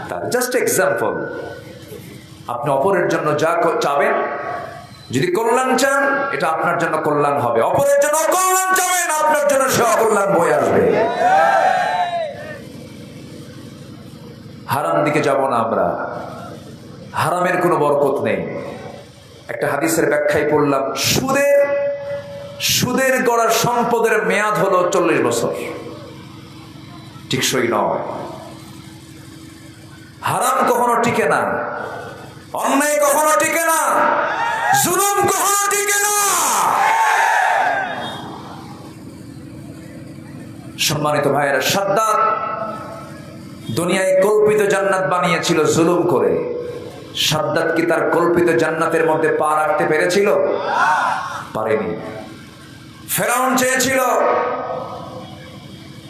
তার। Just example. আপনি অপরের জন্য যা চাবেন, যদি কল্যাণ চান, এটা আপনার জন্য কল্যাণ হবে। অপরের জন্য অকল্যাণ চাবেন, আপনার জন্য সে অকল্যাণ বয়ে আসবে। হারাম দিকে যাব না আমরা। হারামের কোনো বরকত নেই। একটা হাদিসের ব্যাখ্যায় পড়লাম, সুদের গড়া সম্পদের মেয়াদ হলো 40 বছর। টিকসই নয়। হারাম কখনো টিকে না, অন্যায় কখনো টিকে না, জুলুম কখনো টিকে না। সম্মানিত ভাইয়েরা, সাদ্দাত দুনিয়ায় কল্পিত জান্নাত বানিয়েছিল জুলুম করে। সাদ্দাত কি তার কল্পিত জান্নাতের মধ্যে পা রাখতে পেরেছিল? পারেনি। ফেরাউন চেয়েছিল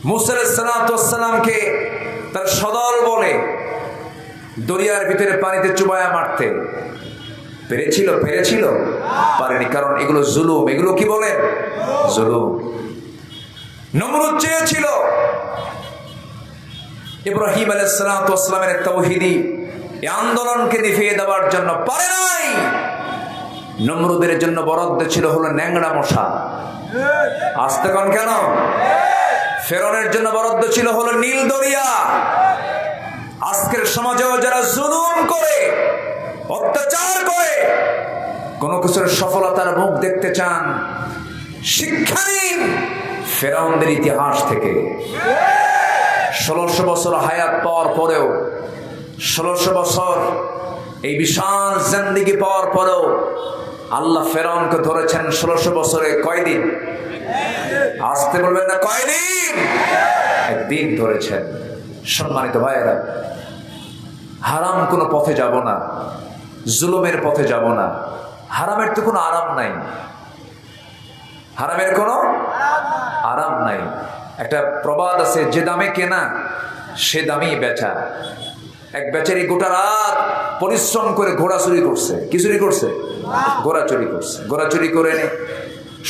মুসা আলাইহিস সালামকে তার সদল বলে দরিয়ার ভিতরে পানিতে চুবায়া মারতে। পেরেছিল? পারেনি। কারণ এগুলো জুলুম। এগুলো কি বলেন? জুলুম। নমরুদ চেয়েছিল ইব্রাহিম আলাইহিস সালামের তাওহীদি এই আন্দোলনকে নিভিয়ে দেওয়ার জন্য, পারে নাই। নমরুদের জন্য বরাদ্দ ছিল হলো ন্যাংরা মশা। আসতে কোন কেন? ফেরাউনের জন্য বরাদ্দ ছিল হলো নীল দরিয়া। আজকের সমাজেও যারা জুলুম করে, অত্যাচার করে, কোন কিছুর সফলতার মুখ দেখতে চান, শিক্ষা নিন ফেরাউনদের ইতিহাস থেকে। 1600 বছর হায়াত পাওয়ার পরেও, 1600 বছর এই বিশাল জিন্দেগি পাওয়ার পরেও আল্লাহ ফেরাউনকে ধরেছেন 1600 বছরে কয়দিন? আসতে বলবেন না, কয়দিন? একদিন ধরেছেন। সম্মানিত ভাইয়েরা, হারাম কোনো পথে যাব না, জুলুমের পথে যাব না। হারামের তো কোনো আরাম নাই, হারামের কোনো আরাম নাই। একটা প্রবাদ আছে, যে দামে কেনা সে দামেই বেচা। এক বেচারি গোটা রাত পরিশ্রম করে ঘোড়া চুরি করছে। কি চুরি করছে? ঘোড়া চুরি করছে। ঘোড়া চুরি করে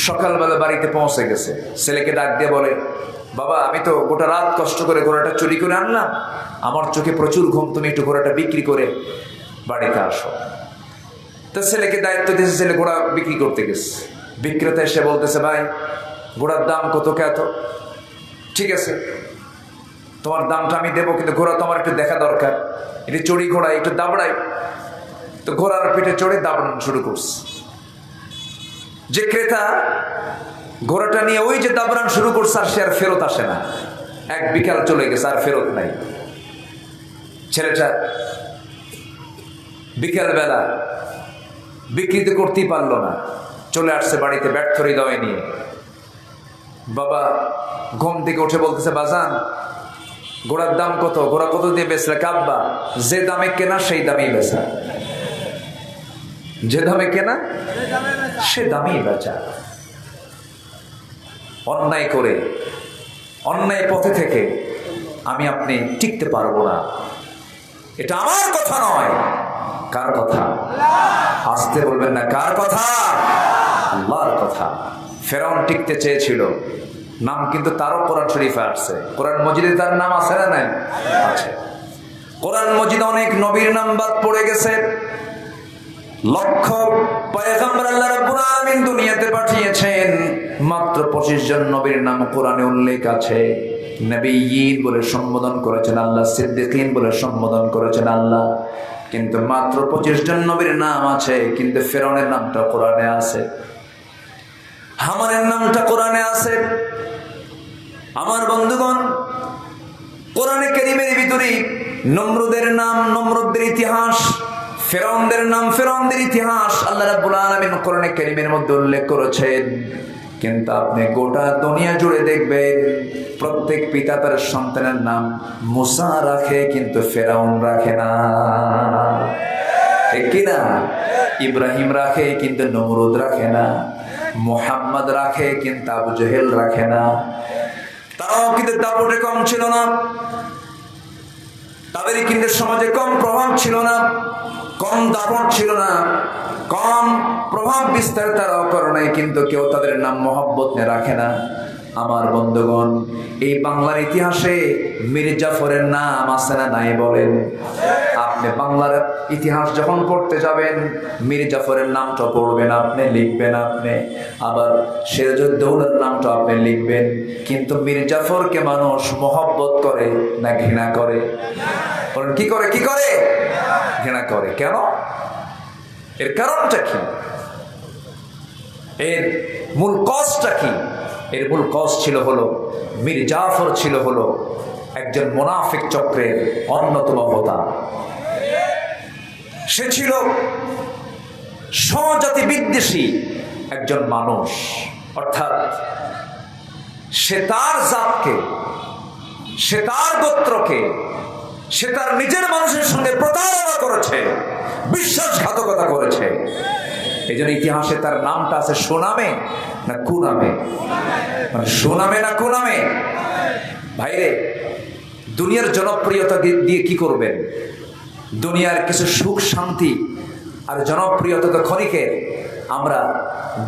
সকালবেলা বাড়িতে পৌঁছে গেছে। ছেলেকে ডাক দিয়ে বলে, বাবা আমি তো গোটা রাত কষ্ট করে ঘোড়াটা চুরি করে আনলাম, আমার চোখে প্রচুর ঘুম, তুমি একটু ঘোড়াটা বিক্রি করে বাড়িতে আসো। তো ছেলেকে দায়িত্ব দিয়েছে, ছেলে ঘোড়া বিক্রি করতে গেছে। বিক্রেতা এসে বলতেছে, ভাই ঘোড়ার দাম কত? কত? ঠিক আছে, তোমার দামটা আমি দেবো, কিন্তু ঘোড়া তোমার একটু দেখা দরকার। এটি চড়ি ঘোড়া, একটু দাবড়াই। তো ঘোড়ার পিঠে চড়ে দাবড়ানো শুরু করছে। যে ক্রেতা ঘোড়াটা নিয়ে ওই যে দাবড়ান শুরু করছে, আর সে আর ফেরত আসে না। এক বিকাল চলে গেছে, আর ফেরত নাই। ছেলেটা বিকেল বেলা বিক্রি তো করতেই পারলো না, চলে আসছে বাড়িতে ব্যর্থ হৃদয় নিয়ে। বাবা ঘুম থেকে উঠে বলতেছে, বাজান ঘোড়ার দাম কত? ঘোড়া কত দিয়ে বেচলে? কাব্বা যে দামে কেনা সেই দামেই বেচা। যে দামে কেনা সে দামেই বেচা। অন্যায় করে, অন্যায় পথে থেকে আমি আপনি টিকতে পারবো না। এটা আমার কথা নয়। কার কথা? আসতে বলবেন না, কার কথা? আল্লাহর কথা। ফেরাউন টিকতে চেয়েছিল, নাম কিন্তু তারও কোরআন শরীফে আসছে। কোরআন মজিদে তার নাম আছে না? নাই? আছে। কোরআন মজিদে অনেক নবীর নাম বাদ পড়ে গেছে। লক্ষ পয়গম্বর আল্লাহ রাব্বুল আলামিন দুনিয়াতে পাঠিয়েছেন, মাত্র 25 জন নবীর নাম কোরআনে উল্লেখ আছে। নবীয়িন বলে সম্বোধন করেছেন আল্লাহ, সিদ্দিকিন বলে সম্বোধন করেছেন আল্লাহ। কিন্তু মাত্র 25 জন নবীর নাম আছে, কিন্তু ফেরাউনের নামটা কোরআনে আছে, হামানের নামটা কোরআনে আছে। আমার বন্ধুগণ, কোরআনে কারীমের ভিতরে নমরুদের নাম, নমরুদের ইতিহাস, ফেরাউনদের নাম, ফেরাউনদের ইতিহাস আল্লাহ রাব্বুল আলামিন কোরআনে কারীমের মধ্যে উল্লেখ করেছেন। কিন্তু আপনি গোটা দুনিয়া জুড়ে দেখবেন, প্রত্যেক পিতা তার সন্তানের নাম মুসা রাখে, কিন্তু ফেরাউন রাখে না। ঠিক কিনা? ইব্রাহিম রাখে, কিন্তু নমরুদ রাখে না। মুহাম্মদ রাখে, কিন্তু আবু জেহেল রাখে না। তারাও কিন্তু দাপটে কম ছিল না, তাদের কিন্তু সমাজে কম প্রভাব ছিল না, কম দাপট ছিল না, কম প্রভাব বিস্তার তারাও করে নাই, কিন্তু কেউ তাদের নাম মহব্বত নিয়ে রাখে না। আমার বন্ধুগণ, এই বাংলার ইতিহাসে মীর জাফরের নাম আছে না নাই? বলেন। আপনি বাংলার ইতিহাস যখন পড়তে যাবেন, মীর জাফরের নামটা পড়বেন, আপনি লিখবেন, আপনি আবার সিরাজউদ্দৌলার নামটা আপনি লিখবেন। কিন্তু মীর জাফরকে মানুষ মহব্বত করে না ঘৃণা করে? বলেন, কি করে? কি করে? ঘৃণা করে। কেন? এর কারণটা কি? এর মূল কজটা কি? এর মূল কজ ছিল হলো, মীর জাফর ছিল হলো একজন মুনাফিক চক্রের অন্যতম হোতা। সে ছিল স্বজাতি বিদ্বেষী একজন মানুষ। অর্থাৎ সে তার জাতকে, সে তার গোত্রকে, সে তার নিজের মানুষের সঙ্গে প্রতারণা করেছে, বিশ্বাসঘাতকতা করেছে। এই জন্য ইতিহাসে তার নামটা আছে সুনামে না কুনামে? মানে সুনামে না কুনামে? ভাইরে, দুনিয়ার জনপ্রিয়তা দিয়ে কি করবেন? দুনিয়ার কিছু সুখ শান্তি আর জনপ্রিয়তা তো ক্ষণিকের। আমরা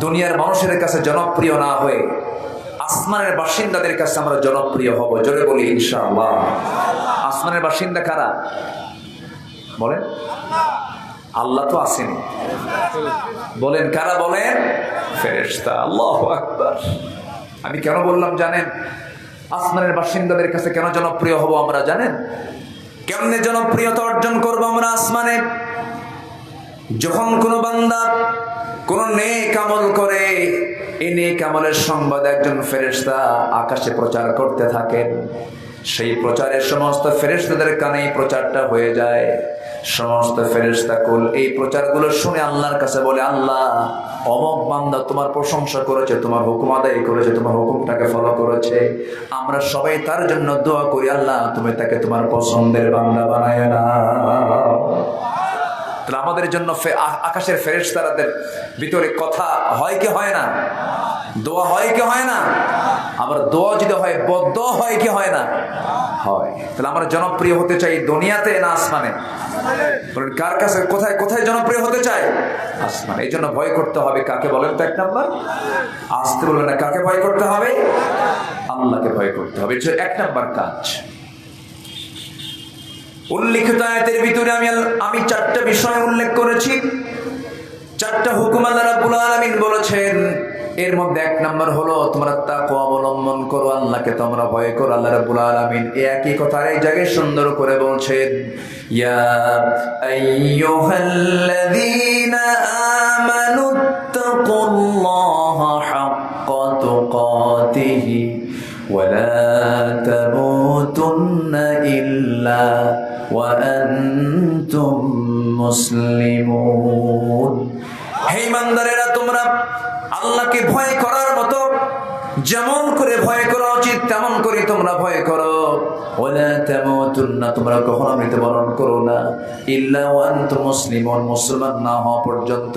দুনিয়ার মানুষের কাছে জনপ্রিয় না হয়ে আসমানের বাসিন্দাদের কাছে আমরা জনপ্রিয় হব। জোরে বলি ইনশাআল্লাহ। আসমানের বাসিন্দা কারা? বলেন। আল্লাহ তো আসেনি, বলেন কারা? বলেন ফেরেশতা। আল্লাহু আকবার। আমি কেন বললাম জানেন? আসমানের বাসিন্দাদের কাছে কেন জনপ্রিয় হব আমরা জানেন? কেমনে জনপ্রিয়তা অর্জন করব আমরা আসমানে? যখন কোনো বান্দা কোন নেক আমল করে, এই নেক আমলের সংবাদ একজন ফেরেশতা আকাশে প্রচার করতে থাকেন, সেই প্রচারের সমস্ত ফেরেশতাদের কানে প্রচারটা হয়ে যায়। সমস্ত ফেরেশতা কুল এই প্রচারগুলো শুনে আল্লাহর কাছে বলে, আল্লাহ অমুক বান্দা তোমার প্রশংসা করেছে, তোমার হুকুম আদায় করেছে, তোমার হুকুমটাকে ফলো করেছে, আমরা সবাই তার জন্য দোয়া করি, আল্লাহ তুমি তাকে তোমার পছন্দের বান্দা বানায় না। তাহলে আমাদের জন্য আকাশের ফেরেশতাদের ভিতরে কথা হয় কি হয় না? দোয়া হয় কি হয় না? আবার দোয়া যদি হয়, বদদোয়া হয় কি হয় না? হয়। তাহলে আমরা জনপ্রিয় হতে চাই দুনিয়াতে না আসমানে? কার কাছে, কোথায় কোথায় জনপ্রিয় হতে চাই? আসমানে। এই জন্য ভয় করতে হবে কাকে বলেন তো? এক নাম্বার, আসতে বলবেন না, কাকে ভয় করতে হবে? আল্লাহকে ভয় করতে হবে। এটা এক নাম্বার কাজ। উল্লিখিত আয়াতের ভিতরে আমি চারটা বিষয় উল্লেখ করেছি, চারটা হুকুম আল্লাহ রাব্বুল আলামিন বলেছেন। এর মধ্যে এক নাম্বার হলো তোমরা তাকওয়া অবলম্বন করো, আল্লাহকে তোমরা ভয় করো। আল্লাহ রাব্বুল আলামিন একই কথা এই জায়গায় সুন্দর করে বলছেন, ইয়া আইয়ুহাল্লাযীনা আমানুত্তাকুল্লাহা হাক্কা তুকাতিহি ওয়া লা তামুতুন্না ইল্লা ওয়া আনতুম মুসলিমুন। হে ঈমানদারেরা, তোমরা আল্লাহকে ভয় করার মতো যেমন করে ভয় করা উচিত তেমন করে তোমরা ভয় করো। ওয়ালা তামুতুন্না, তোমরা কখনো মৃত্যুবরণ করো না, ইল্লা ওয়া আনতুম মুসলিমুন, মুসলমান না হওয়া পর্যন্ত।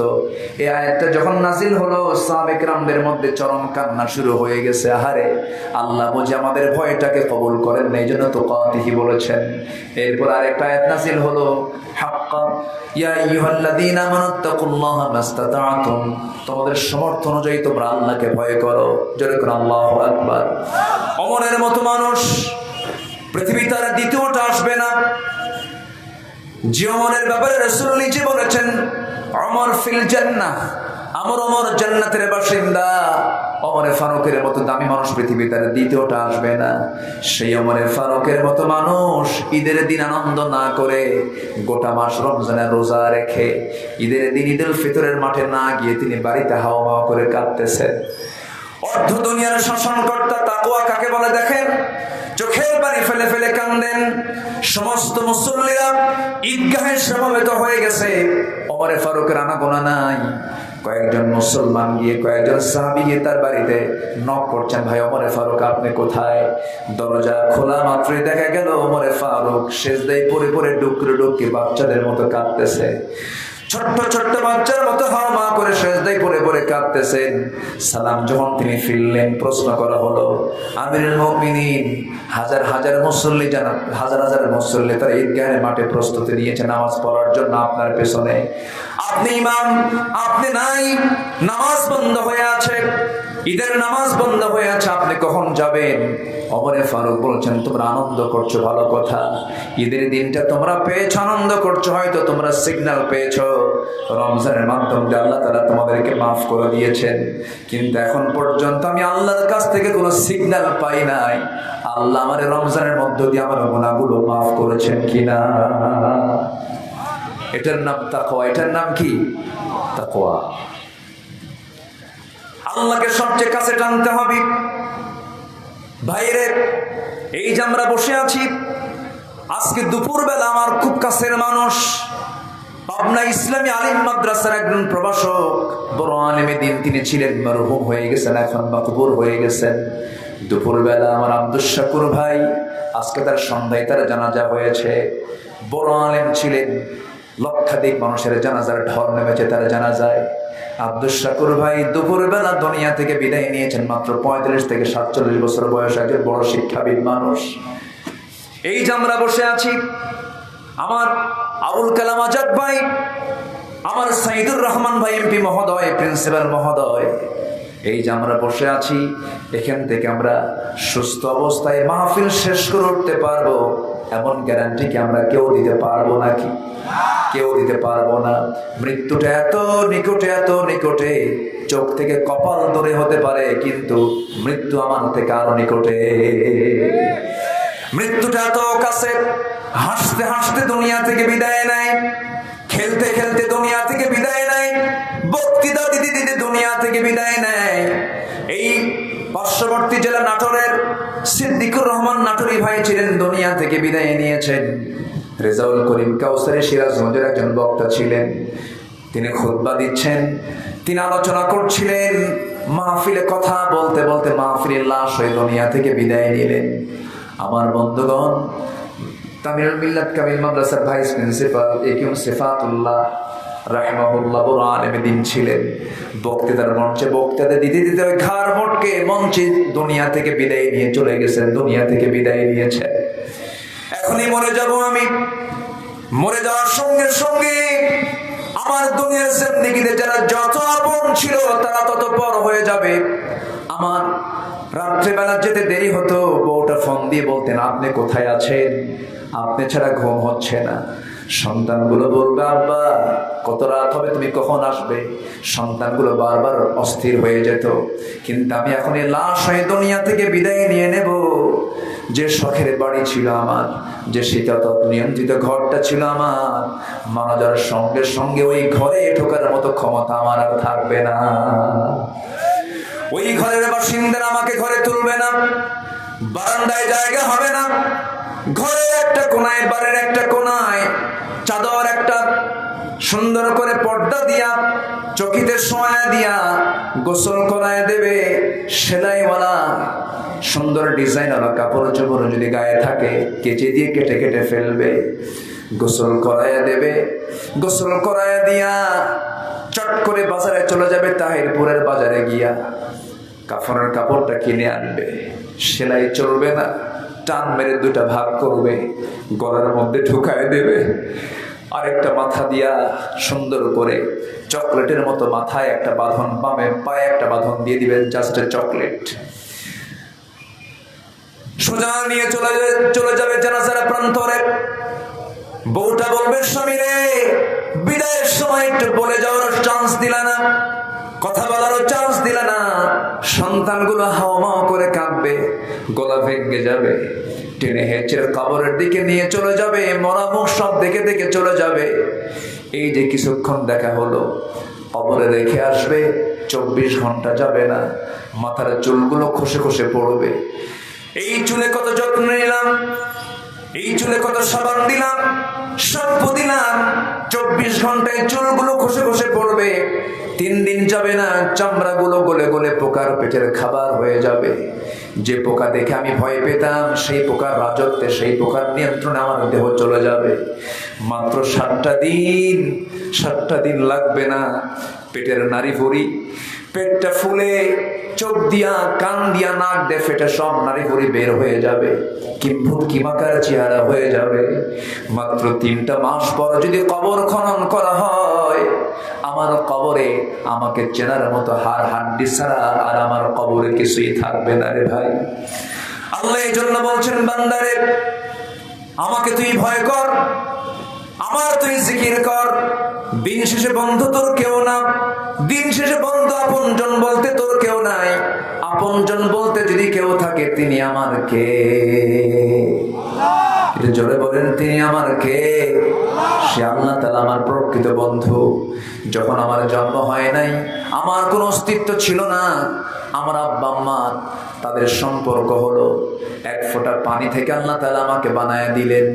এই আয়াতটা যখন নাজিল হলো, সাহাবায়ে কেরামদের মধ্যে চরম কান্না শুরু হয়ে গেছে। আহারে, আল্লাহ বুঝে আমাদের ভয়টাকে কবুল করেন না, এই জন্য তুকাতিহি বলেছেন। এরপর আরেকটা আয়াত নাজিল হলো, হাক্কা ইয়া আইয়ুহাল্লাযীনা আমানুত্তাকুল্লাহা মাসতাতা'তুম, তোমাদের সামর্থ্য অনুযায়ী তোমরা আল্লাহকে ভয় করো। জোরে করে আল্লাহু আকবার। ওমরের মতো মানুষ পৃথিবীতে আর দ্বিতীয়টা আসবে না, যে ওমরের ব্যাপারে রাসূল নিজে বলেছেন, ওমর ফিল জান্নাহ, ওমর জান্নাতের বাসিন্দা। ওমরে ফারুকের মতো দামি মানুষ পৃথিবীতে আর দ্বিতীয়টা আসবে না। সেই ওমরে ফারুকের মতো মানুষ ঈদের দিন আনন্দ না করে গোটা মাস রমজানের রোজা রেখে ঈদের দিন ঈদুল ফিতরের মাঠে না গিয়ে তিনি বাড়িতে হাওয়া করে কাঁদতেছেন। অর্ধ দুনিয়ার শাসনকর্তা তাকওয়া কাকে বলে দেখেন, চোখের পানি ফেলে ফেলে কান্দেন। সমস্ত মুসল্লিরা ঈদগাহে সমবেত হয়ে গেছে, ওমরে ফারুকের আনাগোনা নাই। কয়েকজন মুসলমান গিয়ে, কয়েকজন সাহাবী গিয়ে তার বাড়িতে নক করছেন, ভাই ওমরে ফারুক আপনি কোথায়? দরজা খোলা মাত্রই দেখা গেল ওমরে ফারুক সেজদায় পড়ে পড়ে ডুকরে ডুকরে বাচ্চাদের মতো কাঁদতেছে। ছোট্ট ছোট্ট বাচ্চার মতো হাওয়া করে সেজদায় পড়ে পড়ে কাঁদতেছেন। সালাম যখন তিনি ফিরলেন, প্রশ্ন করা হলো, আমিরুল মুমিনিন, হাজার হাজার মুসল্লি জানান, হাজার হাজার মুসল্লি তার ঈদগাহের মাঠে প্রস্তুতি নিয়েছে নামাজ পড়ার জন্য আপনার পেছনে, আপনি ইমাম, আপনি নাই, নামাজ বন্ধ হয়ে আছে, ঈদের নামাজ বন্ধ হয়ে আছে, আপনি কখন যাবেন? ওমরে ফারুক বলছেন, তোমরা আনন্দ করছো ভালো কথা, ঈদের দিনটা তোমরা পেয়েছো, আনন্দ করছো, হয়তো তোমরা সিগন্যাল পেয়েছো রমজানের মাধ্যমে আল্লাহ তাআলা তোমাদেরকে মাফ করে দিয়েছেন, কিন্তু এখন পর্যন্ত আমি আল্লাহর কাছ থেকে কোনো সিগন্যাল পাই নাই আল্লাহ আমার রমজানের মধ্য দিয়ে আমার গুনাহগুলো মাফ করেছেন কিনা। এটার নাম তাকওয়া। এটার নাম কি? তাকওয়া। আল্লাহকে সবচেয়ে কাছে টানতে হবে। ভাইরে, এই যে আমরা বসে আছি, আজকে দুপুরবেলা আমার খুব কাছের মানুষ, পাবনা ইসলামী আলিম মাদ্রাসার একজন প্রভাষক, বড় আলেমে দিন তিনি ছিলেন, মরহুম হয়ে গেছেন, এখন মাকবুর হয়ে গেছেন। দুপুরবেলা আমার আব্দুস শাকুর ভাই, আজকে তার সন্ধ্যায় তার জানাজা হয়েছে। বড় আলেম ছিলেন, লক্ষাধিক মানুষের জানাজার ঢল নেমেছে তার জানাজায়। আব্দুস শাকুর ভাই দুপুরবেলা দুনিয়া থেকে বিদায় নিয়েছেন, মাত্র 35 থেকে 47 বছর বয়স, একজন বড় শিক্ষাবিদ মানুষ। এই যে আমরা বসে আছি, আমার আবুল কালাম আজাদ ভাই, আমার সাইদুর রহমান ভাই এমপি মহোদয়, প্রিন্সিপাল মহোদয়, এই যে আমরা বসে আছি, এখান থেকে আমরা সুস্থ অবস্থায় মাহফিল শেষ করে উঠতে পারবো এমন গ্যারান্টি কি আমরা কেউ দিতে পারবো নাকি? কেউ দিতে পারবো না। মৃত্যুটা এত নিকটে, এত নিকটে, চোখ থেকে কপাল দূরে হতে পারে, কিন্তু মৃত্যু আমার থেকে আরো নিকটে। মৃত্যুটা এত কাছে, হাসতে হাসতে দুনিয়া থেকে বিদায় নেয়, খেলতে খেলতে দুনিয়া থেকে বিদায় নেয়, বক্তৃতা দিতে দিতে দুনিয়া থেকে বিদায় নেয়। এই পার্শ্ববর্তী জেলা নাটোরের সিদ্দিকুর রহমান নাটোরি ভাই ছিলেন, দুনিয়া থেকে বিদায় নিয়েছেন। রেজাউল করিম কাউসারি সিরাজগঞ্জের একজন বক্তা ছিলেন। তিনি খুতবা দিচ্ছেন, তিনি আলোচনা করছিলেন। মাহফিলে কথা বলতে বলতে মাহফিলের লাশ হয়ে দুনিয়া থেকে বিদায় নিলেন। আমার বন্ধুগণ, তামিলুল মিল্লাত কামিল মাদ্রাসার ভাইস প্রিন্সিপাল একিউম সিফাতুল্লাহ রাহিমাহুল্লাহ বড় আলেমে দিন ছিলেন। বক্তৃতার মঞ্চে বক্তৃতা দিতে দিতে ওই ঘাড় মোটকে মঞ্চে দুনিয়া থেকে বিদায় নিয়ে চলে গেছেন, দুনিয়া থেকে বিদায় নিয়েছে। এখনই মরে যাব আমি, মরে যাওয়ার সঙ্গে সঙ্গে আমার দুনিয়ার জিন্দেগিতে যারা যত আপন ছিল তারা তত পর হয়ে যাবে। আমার রাত্রেবেলা যেতে দেরি হতো, বউটা ফোন দিয়ে বলতেন, আপনি কোথায় আছেন? আপনি ছাড়া ঘুম হচ্ছে না। সন্তানগুলো বলবে, আব্বা কত রাত হবে, তুমি কখন আসবে? সন্তানগুলো বারবার অস্থির হয়ে যেত। কিন্তু আমি এখন এই লাশ হয়ে দুনিয়া থেকে বিদায় নিয়ে নেব। যে শখের বাড়ি ছিল আমার, যে শীতাতপ নিয়ন্ত্রিত ঘরটা ছিল আমার, মারা যাওয়ার সঙ্গে সঙ্গে ওই ঘরে ঢোকার মতো ক্ষমতা আমার আর থাকবে না। ওই ঘরের বাসিন্দারা আমাকে ঘরে তুলবে না, বারান্দায় জায়গা হবে না। ঘরের একটা কোনায়, বাড়ির একটা কোনায় চাদর একটা সুন্দর করে পর্দা দিয়া, চকিতে শোয়া দিয়া গোসল করায় দেবে। সেলাইওয়ালা সুন্দর ডিজাইনার কাপড় চোপড় যদি গায়ে থাকে কেচে দিয়ে কেটে কেটে ফেলবে, গোসল করাইয়া দেবে। গোসল করাইয়া দিয়া চট করে বাজারে চলে যাবে, তাহিরপুরের বাজারে গিয়া কাফনের কাপড়টা কিনে আনবে। সেলাই চলবে না, টান মেরে দুটা ভাগ করবে, গলার মধ্যে ঢুকায় দেবে। আরেকটা মাথা দিয়া সুন্দর করে চকলেটের মতো মাথায় একটা বাঁধন, বামে পায়ে একটা বাঁধন দিয়ে দিবেন, জাস্ট চকলেট। সোজা নিয়ে চলে যাবে জানাজার প্রান্তরে। বউটা বলবে, স্বামী রে, বিদায়ের সময় একটু বলে যাওয়ার চান্স দিলা না, কথা বলারও চান্স দিলা না। সন্তানগুলো হাওমাও করে কাঁদবে, গলা ভেঙে যাবে, টেনে হেঁচে কবরের দিকে নিয়ে চলে যাবে। মরা মুখ সব দেখে দেখে চলে যাবে। এই যে কিছুক্ষণ দেখা হলো, কবরে রেখে আসবে, 24 ঘন্টা যাবে না, মাথার চুলগুলো খসে খসে পড়বে। এই চুলে কত যত্ন নিলাম, এই চুলে কত সাবান দিলাম, শ্যাম্পু দিলাম, 24 ঘন্টায় চুলগুলো খসে খসে পড়বে। 3 দিন যাবে না, চামড়াগুলো গলে গলে পোকার পেটের খাবার হয়ে যাবে। যে পোকা দেখে আমি ভয় পেতাম, সেই পোকার রাজত্বে, সেই পোকার নিয়ন্ত্রণে আমার দেহ চলে যাবে। মাত্র 7টা দিন লাগবে না, পেটের নাড়ি ভুঁড়ি, পেটটা ফুলে, চোখ দিয়া, কান দিয়া, নাক দিয়ে ফেটে সব নাড়ি ভুঁড়ি বের হয়ে যাবে, কিম্ভূত কিমাকার চেহারা হয়ে যাবে। মাত্র 3টা মাস পর যদি কবর খনন করা হয়, আমার কবরে আমাকে চেনার মতো হাড় হাড্ডি ছাড়া আর আমার কবরে কিছুই থাকবে না রে ভাই। আল্লাহ এই জন্য বলছেন, বান্দারে আমাকে তুই ভয় কর, আমার তুই জিকির কর। দিন শেষে বন্ধু তোর কেউ না, দিন শেষে বন্ধু আপনজন বলতে তোর কেউ নাই। আপনজন বলতে যদি কেউ থাকে, তিনি আমার কে? এটা জোরে বলেন, তিনি আমার কে? সে আল্লাহ তাআলা আমার প্রকৃত বন্ধু। যখন আমার জন্ম হয় নাই, আমার কোনো অস্তিত্ব ছিল না, আমার আব্বা আম্মা তাদের সম্পর্ক হলো, এক ফোঁটা পানি থেকে আল্লাহ তাআলা আমাকে বানায় দিলেন।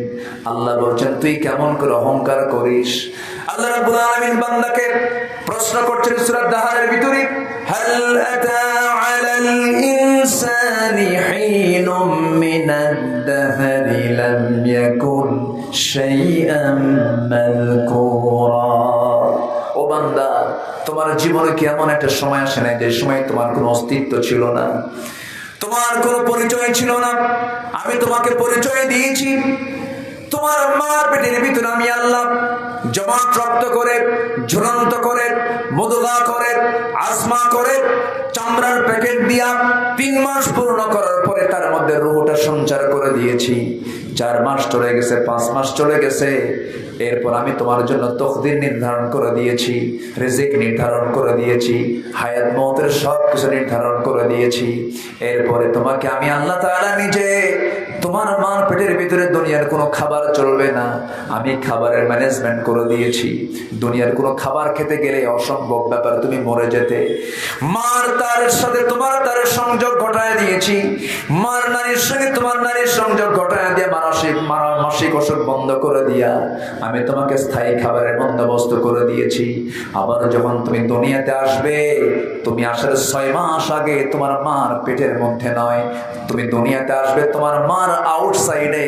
আল্লাহ বলছেন, তুই কেমন করে অহংকার করিস? আল্লাহ রাব্বুল আলামিন বান্দাকে প্রশ্ন করছেন সূরা দাহারের ভিতরে, হাল আতা আলাল ইনসানি হিনুম মিনাদ দাহরি লাম ইয়াকুন শাইআম মাযকুরা। ও বান্দা, তোমার জীবনে কি এমন একটা সময় আসে না যে সময় তোমার কোনো অস্তিত্ব ছিল না, তোমার কোনো পরিচয় ছিল না? আমি তোমাকে পরিচয় দিয়েছি। তোমার মার পেটের ভিতরে আমি আল্লাহ জমাট রক্ত করে, ঝুলন্ত করে, মুদগা করে, আসমা করে, চামড়ার প্যাকেট দিয়া 3 মাস পূর্ণ করার পরে তার মধ্যে রূহটা সঞ্চার করে দিয়েছি। 4 মাস চলে গেছে, 5 মাস চলে গেছে, এরপর আমি তোমার জন্য তকদির নির্ধারণ করে দিয়েছি, রিজিক নির্ধারণ করে দিয়েছি, হায়াত মওতের সব কিছু নির্ধারণ করে দিয়েছি। এরপরে তোমাকে আমি আল্লাহ তাআলা নিজে তোমার মার পেটের ভিতরে দুনিয়ার কোনো খাবার চলবে না, আমি খাবারের ম্যানেজমেন্ট করে দিয়েছি। দুনিয়ার কোনো খাবার খেতে গেলে অসম্ভব ব্যাপার, তুমি মরে যেতে। মার তার সাথে তোমার তার সংযোগ ঘটায় দিয়েছি, মার নারীর সঙ্গে তোমার নারীর সংযোগ ঘটায় দিয়ে মাসিক অসুখ বন্ধ করে দিয়া আমি তোমাকে স্থায়ী খাবারের বন্দোবস্ত করে দিয়েছি। আবার যখন তুমি দুনিয়াতে আসবে, তুমি আসার 6 মাস আগে তোমার মার পেটের মধ্যে নয়, তুমি দুনিয়াতে আসবে তোমার মার আউটসাইডে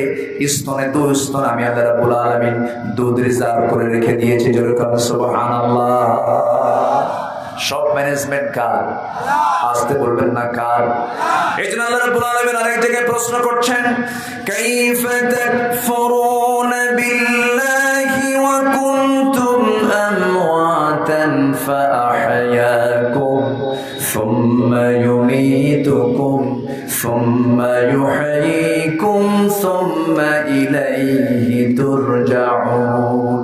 স্তনে 2 স্তন আমি আল্লাহ রাব্বুল আলামিন দুধ রিজার্ভ করে রেখে দিয়েছি। জোরে বলুন সুবহানাল্লাহ। সব ম্যানেজমেন্ট কার? আসতে বলবেন না কার? এই জন্য আল্লাহ রাব্বুল আলামিন আরেক জায়গায় প্রশ্ন করছেন, কাইফা তাকফুরুনা বিল্লাহি ওয়া কুনতুম আমওয়াতান ফাআহয়াকুম সুম্মা ইউমীতুকুম সুম্মা ইউহয়ীকুম সুম্মা ইলাইহি তুরজাউন।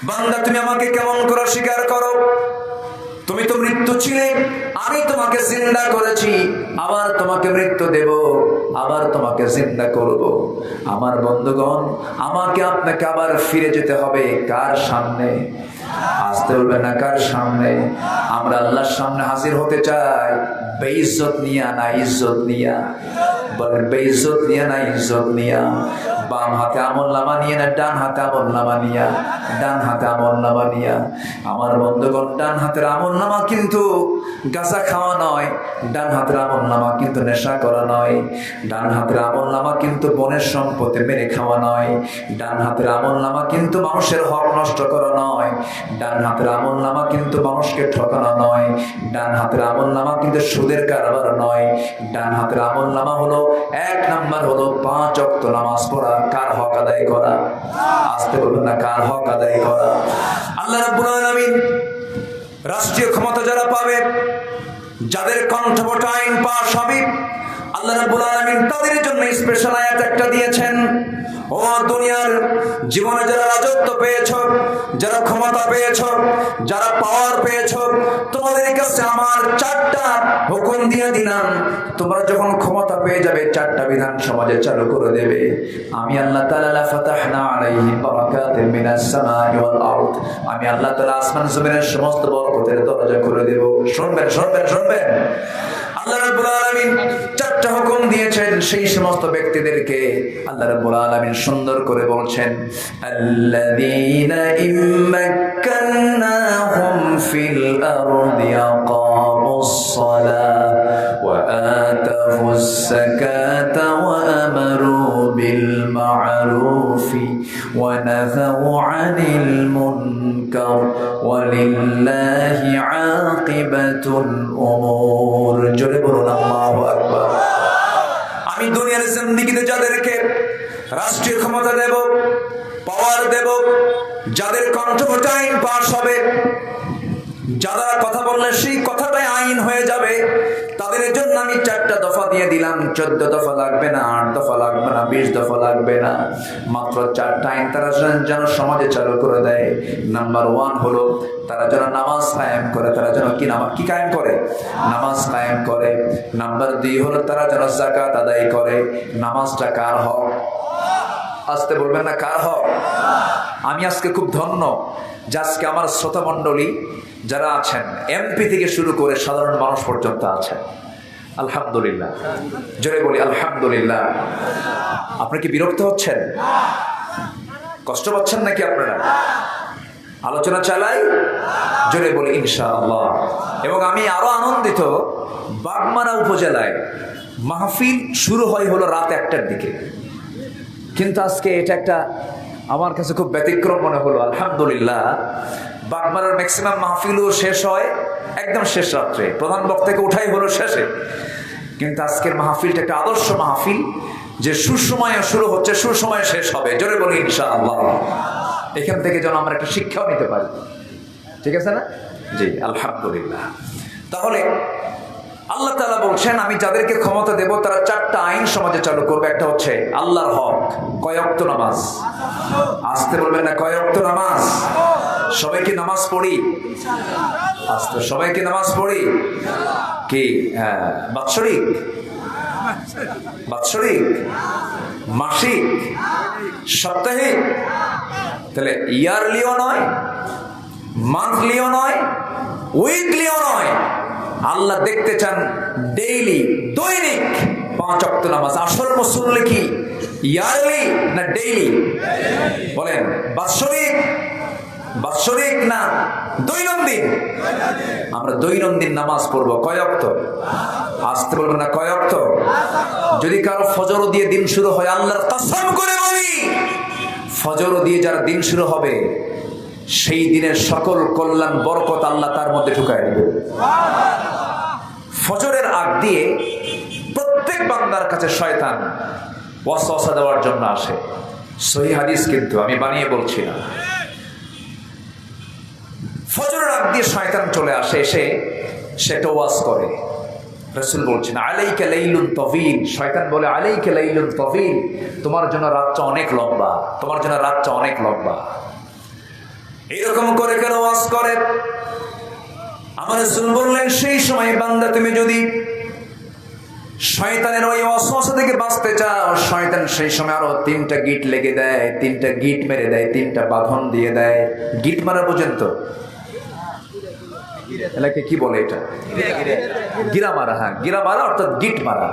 বান্দা, তুমি আমাকে কেমন করে স্বীকার করো? তুমি তো মৃত্যু ছিলে, আমি তোমাকে জিন্দা করেছি, আবার তোমাকে মৃত্যু দেব, আবার তোমাকে জিন্দা করব। আমার বন্ধুগণ, আমাকে আপনাকে আবার ফিরে যেতে হবে কার সামনে? আসতে বলবে না কার সামনে? আমরা আল্লাহর সামনে হাজির হতে চাই বেইজ্জত নিয়া না ইজ্জত নিয়া। বলেন বেইজ্জত নিয়া না ইজ্জত নিয়া। বাম হাতে আমলনামা নিয়ে না ডান হাতে আমলনামা নিয়া, ডান হাতে আমলনামা নিয়া। আমার বন্ধুগণ, ডান হাতের আমলনামা কিন্তু গাঁজা খাওয়া নয়, ডান হাতের আমলনামা কিন্তু নেশা করা নয়, ডান হাতের আমলনামা কিন্তু বনের সম্পত্তি মেরে খাওয়া নয়, ডান হাতের আমলনামা কিন্তু মানুষের হক নষ্ট করা নয়, ডান হাতের আমলনামা কিন্তু মানুষকে ঠকানো নয়, ডান হাতের আমলনামা কিন্তু সুদের কারবার নয়। ডান হাতের আমলনামা হলো 1 নাম্বার হলো 5 ওয়াক্ত নামাজ পড়া, কার হক আদায় করা। আসতে বলবেন না কার হক আদায় করা। আল্লাহ রাব্বুল আলামিন রাষ্ট্রীয় ক্ষমতা যারা পাবে, যাদের কণ্ঠবট আইন পাস হবে, আল্লাহ রাব্বুল আলামিন তাদের জন্য স্পেশাল আয়াত একটা দিয়েছেন। ও দুনিয়ার জীবনে যারা রাজত্ব পেয়েছো, যারা ক্ষমতা পেয়েছো, যারা পাওয়ার পেয়েছো, তোমাদের কাছে আমার 4টা হুকুম দিয়ে দিলাম। তোমরা যখন ক্ষমতা পেয়ে যাবে 4টা বিধান সমাজে চালু করে দেবে। আমি আল্লাহ তাআলা লা ফাতাহনা আলাইহিম বারাকাতিন মিনাস সামাই ওয়াল আরদ, আমি আল্লাহ তাআলা আসমান জমিনের সমস্ত বরকতের দরজা খুলে দেব। শুনবেন শুনবেন শুনবেন। আল্লাহ রাব্বুল আলামিন 4টা হুকুম দিয়েছেন, সেই সমস্ত ব্যক্তিদেরকে আল্লাহ রাব্বুল আলামিন সুন্দর করে বলছেন, আল্লাযীনা ইম্মাক্কান্নাহুম ফিল আরদি আকামুস সালাহ ওয়া আতাউস যাকাতা ওয়া আমারু বিল মা'রুফি ওয়া নাহাউ আনিল মুনকার ওয়া লিল্লাহি আকিবাতুল উমুর। জোরে বলুন আল্লাহু আকবার। আমি দুনিয়ার জিন্দেগিতে যাদেরকে রাষ্ট্রীয় ক্ষমতা দেব, পাওয়ার দেব, যাদের কণ্ঠবট আইন পাস হবে, যারা কথা বললে সেই কথাটাই আইন হয়ে যাবে, তাদের জন্য আমি 4টা দফা দিয়ে দিলাম। 14 দফা লাগবে না, 8 দফা লাগবে না, 20 দফা লাগবে না, মাত্র 4টা আইন তারা যেন সমাজে চালু করে দেয়। নাম্বার 1 হলো তারা যেন নামাজ কায়েম করে। তারা যেন কি কায়েম করে? নামাজ কায়েম করে। নাম্বার 2 হলো তারা যেন যাকাত আদায় করে। নামাজটা কার হক? আসতে বলবেন না কার হক? আমি আজকে খুব ধন্য যে আজকে আমার শ্রোতা মণ্ডলী যারা আছেন, এমপি থেকে শুরু করে সাধারণ মানুষ পর্যন্ত আছেন। আলহামদুলিল্লাহ, জোরে বলি আলহামদুলিল্লাহ। আপনি কি বিরক্ত হচ্ছেন? কষ্ট পাচ্ছেন নাকি আপনারা? আলোচনা চালাই, জোরে বলি ইনশাআল্লাহ। এবং আমি আরো আনন্দিত, বাগমারা উপজেলায় মাহফিল শুরু হলো রাত 1টার দিকে, কিন্তু আজকে এটা একটা আমার কাছে খুব ব্যতিক্রম মনে হলো। আলহামদুলিল্লাহ, বাগমারার ম্যাক্সিমাম মাহফিলও শেষ হয় একদম শেষ রাত্রে, প্রধান বক্তাকে উঠাই হলো শেষে, কিন্তু আজকের মাহফিলটা একটা আদর্শ মাহফিল, যে সুসময়ে শুরু হচ্ছে, সুসময়ে শেষ হবে। জোরে বলি ইনশাআল্লাহ। এখান থেকে যেন আমরা একটা শিক্ষাও নিতে পারি, ঠিক আছে না? জি আলহামদুলিল্লাহ। তাহলে আল্লাহ তাআলা বলছেন, আমি যাদেরকে ক্ষমতা দেব তারা 4টা আইন সমাজে চালু করবে। একটা হচ্ছে আল্লাহর হক, কয় ওয়াক্ত নামাজ। আসতে বলবেন না কয় ওয়াক্ত নামাজ। সবাই কি নামাজ পড়ি? আসতে সবাই কি নামাজ পড়ি? কি বাৎসরিক? বাৎসরিক মাসিক, সাপ্তাহিক, তাহলে ইয়ারলিও নয়, মান্থলিও নয়, উইকলিও নয়। আল্লাহ দেখতে চান ডেইলি, দৈনিক 5 ওয়াক্ত নামাজ। আসল মুসল্লি কি ইয়ারলি না ডেইলি? বলেন, বাৎসরিক না দৈনন্দিন? আমরা দৈনন্দিন নামাজ পড়বো। কয় ওয়াক্ত? আসতে বলবো না, কয় ওয়াক্ত? যদি কারো ফজর দিয়ে দিন শুরু হয়, আল্লাহর কসম করে বলি, ফজর দিয়ে যার দিন শুরু হবে, সেই দিনের সকল কল্যাণ বরকত আল্লাহ তার মধ্যে ঢুকায় দিবে। ফজরের আগ দিয়ে প্রত্যেক বান্দার কাছে শয়তান ওয়াসওয়াসা দেওয়ার জন্য আসে। সহিহ হাদিস, কিন্তু আমি বানিয়ে বলছি না। ফজরের আগ দিয়ে শয়তান চলে আসে, এসে সেটা ওয়াজ করে। রাসূল বলছেন, আলাইকা লাইলুন তাওয়িল। শয়তান বলে, আলাইকা লাইলুন তাওয়িল, তোমার জন্য রাতটা অনেক লম্বা, তোমার জন্য রাতটা অনেক লম্বা। এরকম করে কেন ওয়াজ করে? আমার রাসূল বললেন, সেই সময় বান্দা তুমি যদি শয়তানের ওই ওয়াসওয়াসা থেকে বাঁচতে চাও, শয়তান সেই সময় আরো 3টা গিট লেগে দেয়, 3টা গিট মেরে দেয়, 3টা বাঁধন দিয়ে দেয়। গিট মারা পর্যন্ত এলাকে কি বলে এটা? গিরা মারা। হ্যাঁ, গিরা মারা অর্থাৎ গিট মারা।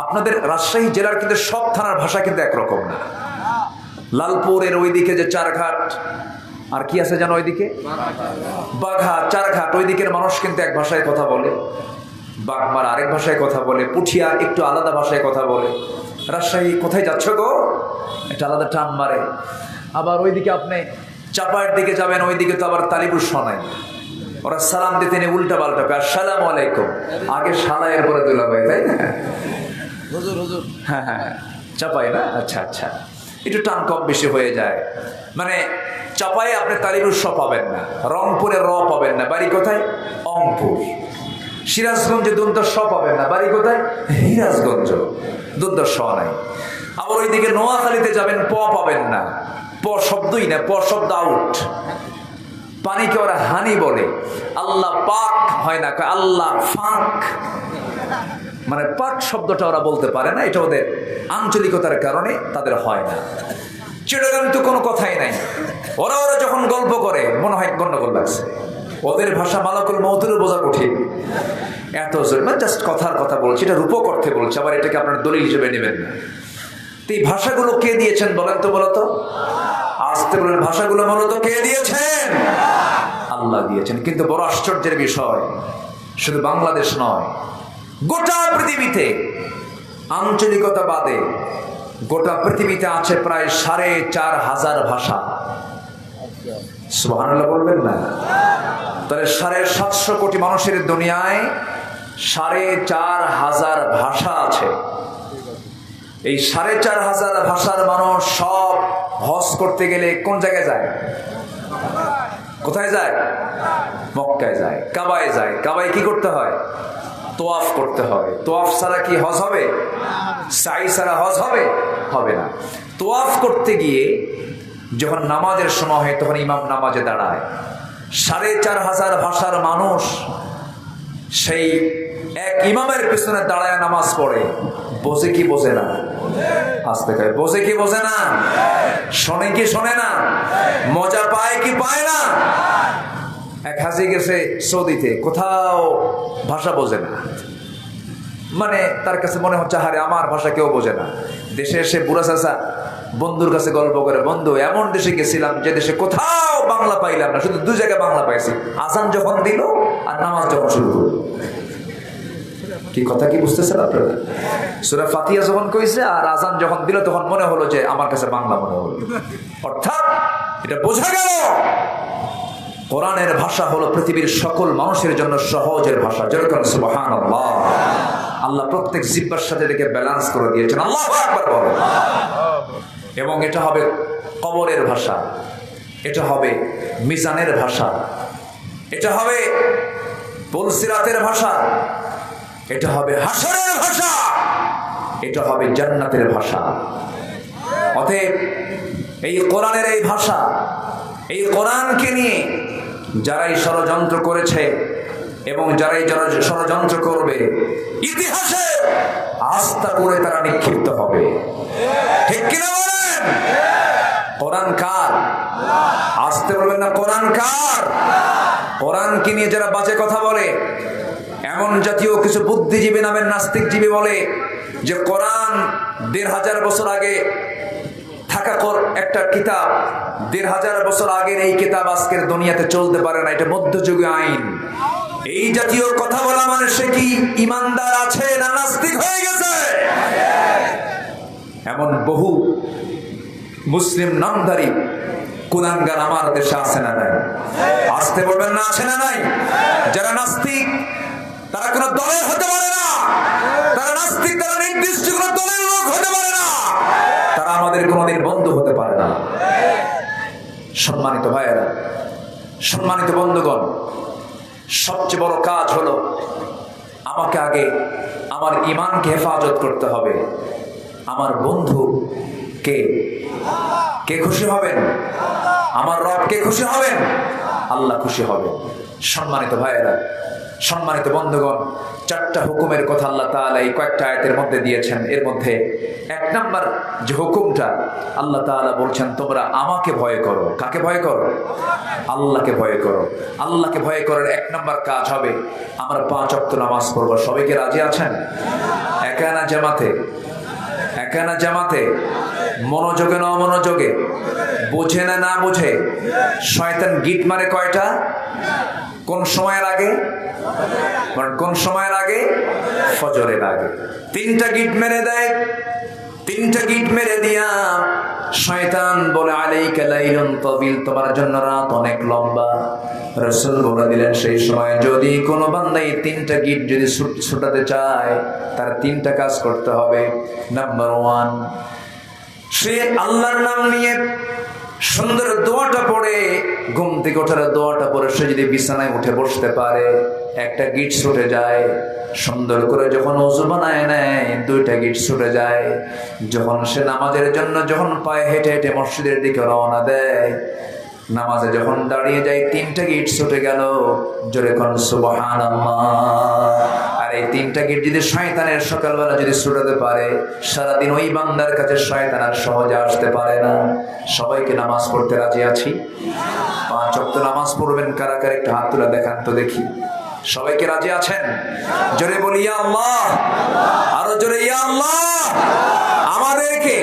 আপনাদের রাজশাহী জেলার কিন্তু সব থানার ভাষা কিন্তু একরকম না। লালপুরের ওইদিকে যে চারঘাট, আর কি আছে যেন ওইদিকে বাঘা, চারঘাট, ওই দিকের মানুষ কিন্তু এক ভাষায় কথা বলে। বাগমার আরেক ভাষায় কথা বলে। পুঠিয়া একটু আলাদা ভাষায় কথা বলে। রাজশাহী কোথায় যাচ্ছ গো, একটা আলাদা টান মারে। আবার ওইদিকে আপনি চাপায়ের দিকে যাবেন, ওইদিকে তো আবার তালিবুর শোনায়। ওরা সালাম দিতে নিয়ে উল্টা পাল্টা, আসসালামু আলাইকুম, আগে শালা এরপরে দুলাভাই, তাই না? হ্যাঁ হ্যাঁ, চাপাই না? আচ্ছা আচ্ছা, একটু টান কম বেশি হয়ে যায়। মানে চাপায়ে আপনি তালিবুর স পাবেন না, রংপুরে র পাবেন না, বাড়ি কোথায়? অংপুর। সিরাজগঞ্জে দুন্ত স পাবেন না, বাড়ি কোথায়? হিরাজগঞ্জ, দুন্ত স নাই। আবার ওইদিকে নোয়াখালীতে যাবেন, প পাবেন না, প শব্দই না, প শব্দ আউট। পানিকে ওরা হানি বলে। আল্লাহ পাক হয় না, আল্লাহ ফাঁক। মানে পাক শব্দটা ওরা বলতে পারে না, এটা ওদের আঞ্চলিকতার কারণে তাদের হয় না। চিটাগাং তো কোনো কথাই নাই। ওরা যখন গল্প করে মনে হয় গন্ডগোল লাগছে। ওদের ভাষা মালাকুল মউতেরও বোঝা কঠিন, এত জোর। মানে জাস্ট কথার কথা বলছি, এটা রূপক অর্থে বলছে, আবার এটাকে আপনার দলিল হিসেবে নেবেন না। তো এই ভাষাগুলো কে দিয়েছেন বলেন তো? বলতো আসতে বলেন, ভাষাগুলো মূলত কে দিয়েছেন? আল্লাহ দিয়েছেন। কিন্তু বড় আশ্চর্যের বিষয়, শুধু বাংলাদেশ নয়, গোটা পৃথিবীতে, আঞ্চলিকতা বাদে গোটা পৃথিবীতে আছে প্রায় 4,500 ভাষা। সুবহানাল্লাহ বলবেন না? তাহলে 750 কোটি মানুষের দুনিয়ায় 4,500 ভাষা আছে। এই 4,500 ভাষার মানুষ সব হজ করতে গেলে কোন জায়গায় যায়? কোথায় যায়? মক্কায় যায়, কাবায় যায়। কাবায় কি করতে হয়? তোয়াফ করতে হয়। তোয়াফ ছাড়া কি হজ হবে? সাই ছাড়া হজ হবে? হবে না। তোয়াফ করতে গিয়ে যখন নামাজের সময় হয়, তখন ইমাম নামাজে দাঁড়ায়। 4,500 ভাষার মানুষ সেই এক ইমামের পেছনে দাঁড়ায় নামাজ পড়ে। বোঝে কি বোঝে না? আসতে খায়, বোঝে কি বোঝে না? শোনে কি শোনে না? মজা পায় কি পায় না? এক হাজি গেছে সৌদিতে, কোথাও ভাষা বোঝে না। মানে তার কাছে মনে হচ্ছে, হারে আমার ভাষা কেউ বোঝে না। দেশে এসে বুড়া চাচা বন্ধুর কাছে গল্প করে, বন্ধু এমন দেশে গেছিলাম যে দেশে কোথাও বাংলা পাইলাম না, শুধু 2 জায়গায় বাংলা পাইছি, আজান যখন দিল আর নামাজ যখন শুরু করলো। কি কথা কি বুঝতেছেন আপনারা? সূরা ফাতিহা যখন কইছে আর আজান যখন দিল, তখন মনে হলো যে আমার কাছে বাংলা মনে হলো। অর্থাৎ এটা বোঝা গেল, কোরআনের ভাষা হলো পৃথিবীর সকল মানুষের জন্য সহজের ভাষা। যেরকম সুবহানাল্লাহ, আল্লাহ প্রত্যেক জিহ্বার সাথে এটাকে ব্যালেন্স করে দিয়েছেন। আল্লাহু আকবার বলো। এবং এটা হবে কবরের ভাষা, এটা হবে মিজানের ভাষা, এটা হবে পুলসিরাতের ভাষা, এটা হবে হাসরের ভাষা, এটা হবে জান্নাতের ভাষা। অতএব এই কোরআনের এই ভাষা, এই কোরআনকে নিয়ে যারাই ষড়যন্ত্র করেছে, এবং যারা এই ষড়যন্ত্র করবে ইতিহাসে আস্থা করে তারা নিক্ষিপ্ত হবে। ঠিক কিনা বলেন? কোরআন কার? আসতে বলবেন না, কোরআন কার? কোরআনকে নিয়ে যারা বাজে কথা বলে, এমন জাতীয় কিছু বুদ্ধিজীবী নামের নাস্তিকজীবী বলে যে কোরআন ১৫০০ বছর আগে থাকা একটা কিতাব, ১৫০০ বছর আগের এই কিতাব আজকের দুনিয়াতে চলতে পারে না, এটা মধ্যযুগীয় আইন। এই জাতীয় কথা বলা মানে সে কি ইমানদার আছে না নাস্তিক হয়ে গেছে? এমন বহু মুসলিম নামধারী কুলাঙ্গার আমার দেশে আছে না নাই? আসতে বলবেন না, আছে না নাই? যারা নাস্তিক তারা কোন দলের হতে পারে না, তারা নাস্তিক, তারা নির্দিষ্ট কোন দলের লোক হতে পারে না, তারা আমাদের কোনদিন বন্ধু হতে পারে না। সম্মানিত ভাইয়েরা, সম্মানিত বন্ধুগণ, সবচেয়ে বড় কাজ হলো আমাকে আগে আমার ঈমানকে হেফাজত করতে হবে। আমার বন্ধু কে? কে খুশি হবেন? আমার রব কে খুশি হবেন? আল্লাহ খুশি হবে। সম্মানিত ভাইয়েরা, সম্মানিত বন্ধুগণ, 4টা হুকুমের কথা আল্লাহ তাআলা এই কয়েকটা আয়াতের মধ্যে দিয়েছেন। এর মধ্যে 1 নাম্বার যে হুকুমটা, আল্লাহ তাআলা বলছেন তোমরা আমাকে ভয় করো। কাকে ভয় করো? আল্লাহকে ভয় করো। আল্লাহকে ভয় করার 1 নাম্বার কাজ হবে আমরা 5 ওয়াক্ত নামাজ পড়ব। সবাইকে রাজি আছেন? একানা জামাতে, একানা জামাতে, মনোযোগে না অমনোযোগে, বোঝে না না বোঝে, শয়তান গিট মারে কয়টা? কোন সময়ের আগে? কোন সময়ের আগে? ফজরের আগে 3টা গিট মেরে দেয়। 3টা গিট মেরে দিয়া শয়তান বলে আলাইকা লাইলুন তাবিল, তোমার জন্য রাত অনেক লম্বা। রাসূল বলে দিলেন সেই সময় যদি কোনো বান্দা এই 3টা গিট যদি ছুটাতে চায়, তার 3টা কাজ করতে হবে। নাম্বার 1, সে আল্লাহর নাম নিয়ে সুন্দর দোয়াটা পড়ে, ঘুম থেকে ওঠার দোয়াটা পড়ে সে যদি বিছানায় উঠে বসতে পারে, 1টা গিট ছুটে যায়। সুন্দর করে যখন ওযু বানায় নেয়, 2টা গিট ছুটে যায়। যখন সে নামাজের জন্য যখন পায়ে হেঁটে হেঁটে মসজিদের দিকে রওনা দেয়, নামাজে যখন দাঁড়িয়ে যায়, 3টা গিট ছুটে গেল। জোরে কোন সুবহানাল্লাহ। আর এই 3টা গিট যদি শয়তানের সকালবেলা যদি ছুটাতে পারে, সারাদিন ওই বান্দার কাছে শয়তান আর সহজে আসতে পারে না। সবাইকে নামাজ পড়তে রাজি আছি? 5 ওয়াক্ত নামাজ পড়বেন কারা কারা? একটু হাত তুলে দেখান তো দেখি। সবাইকে রাজি আছেন? জোরে বলি ইয়া আল্লাহ, আরো জোরে ইয়া আল্লাহ। আমাদেরকে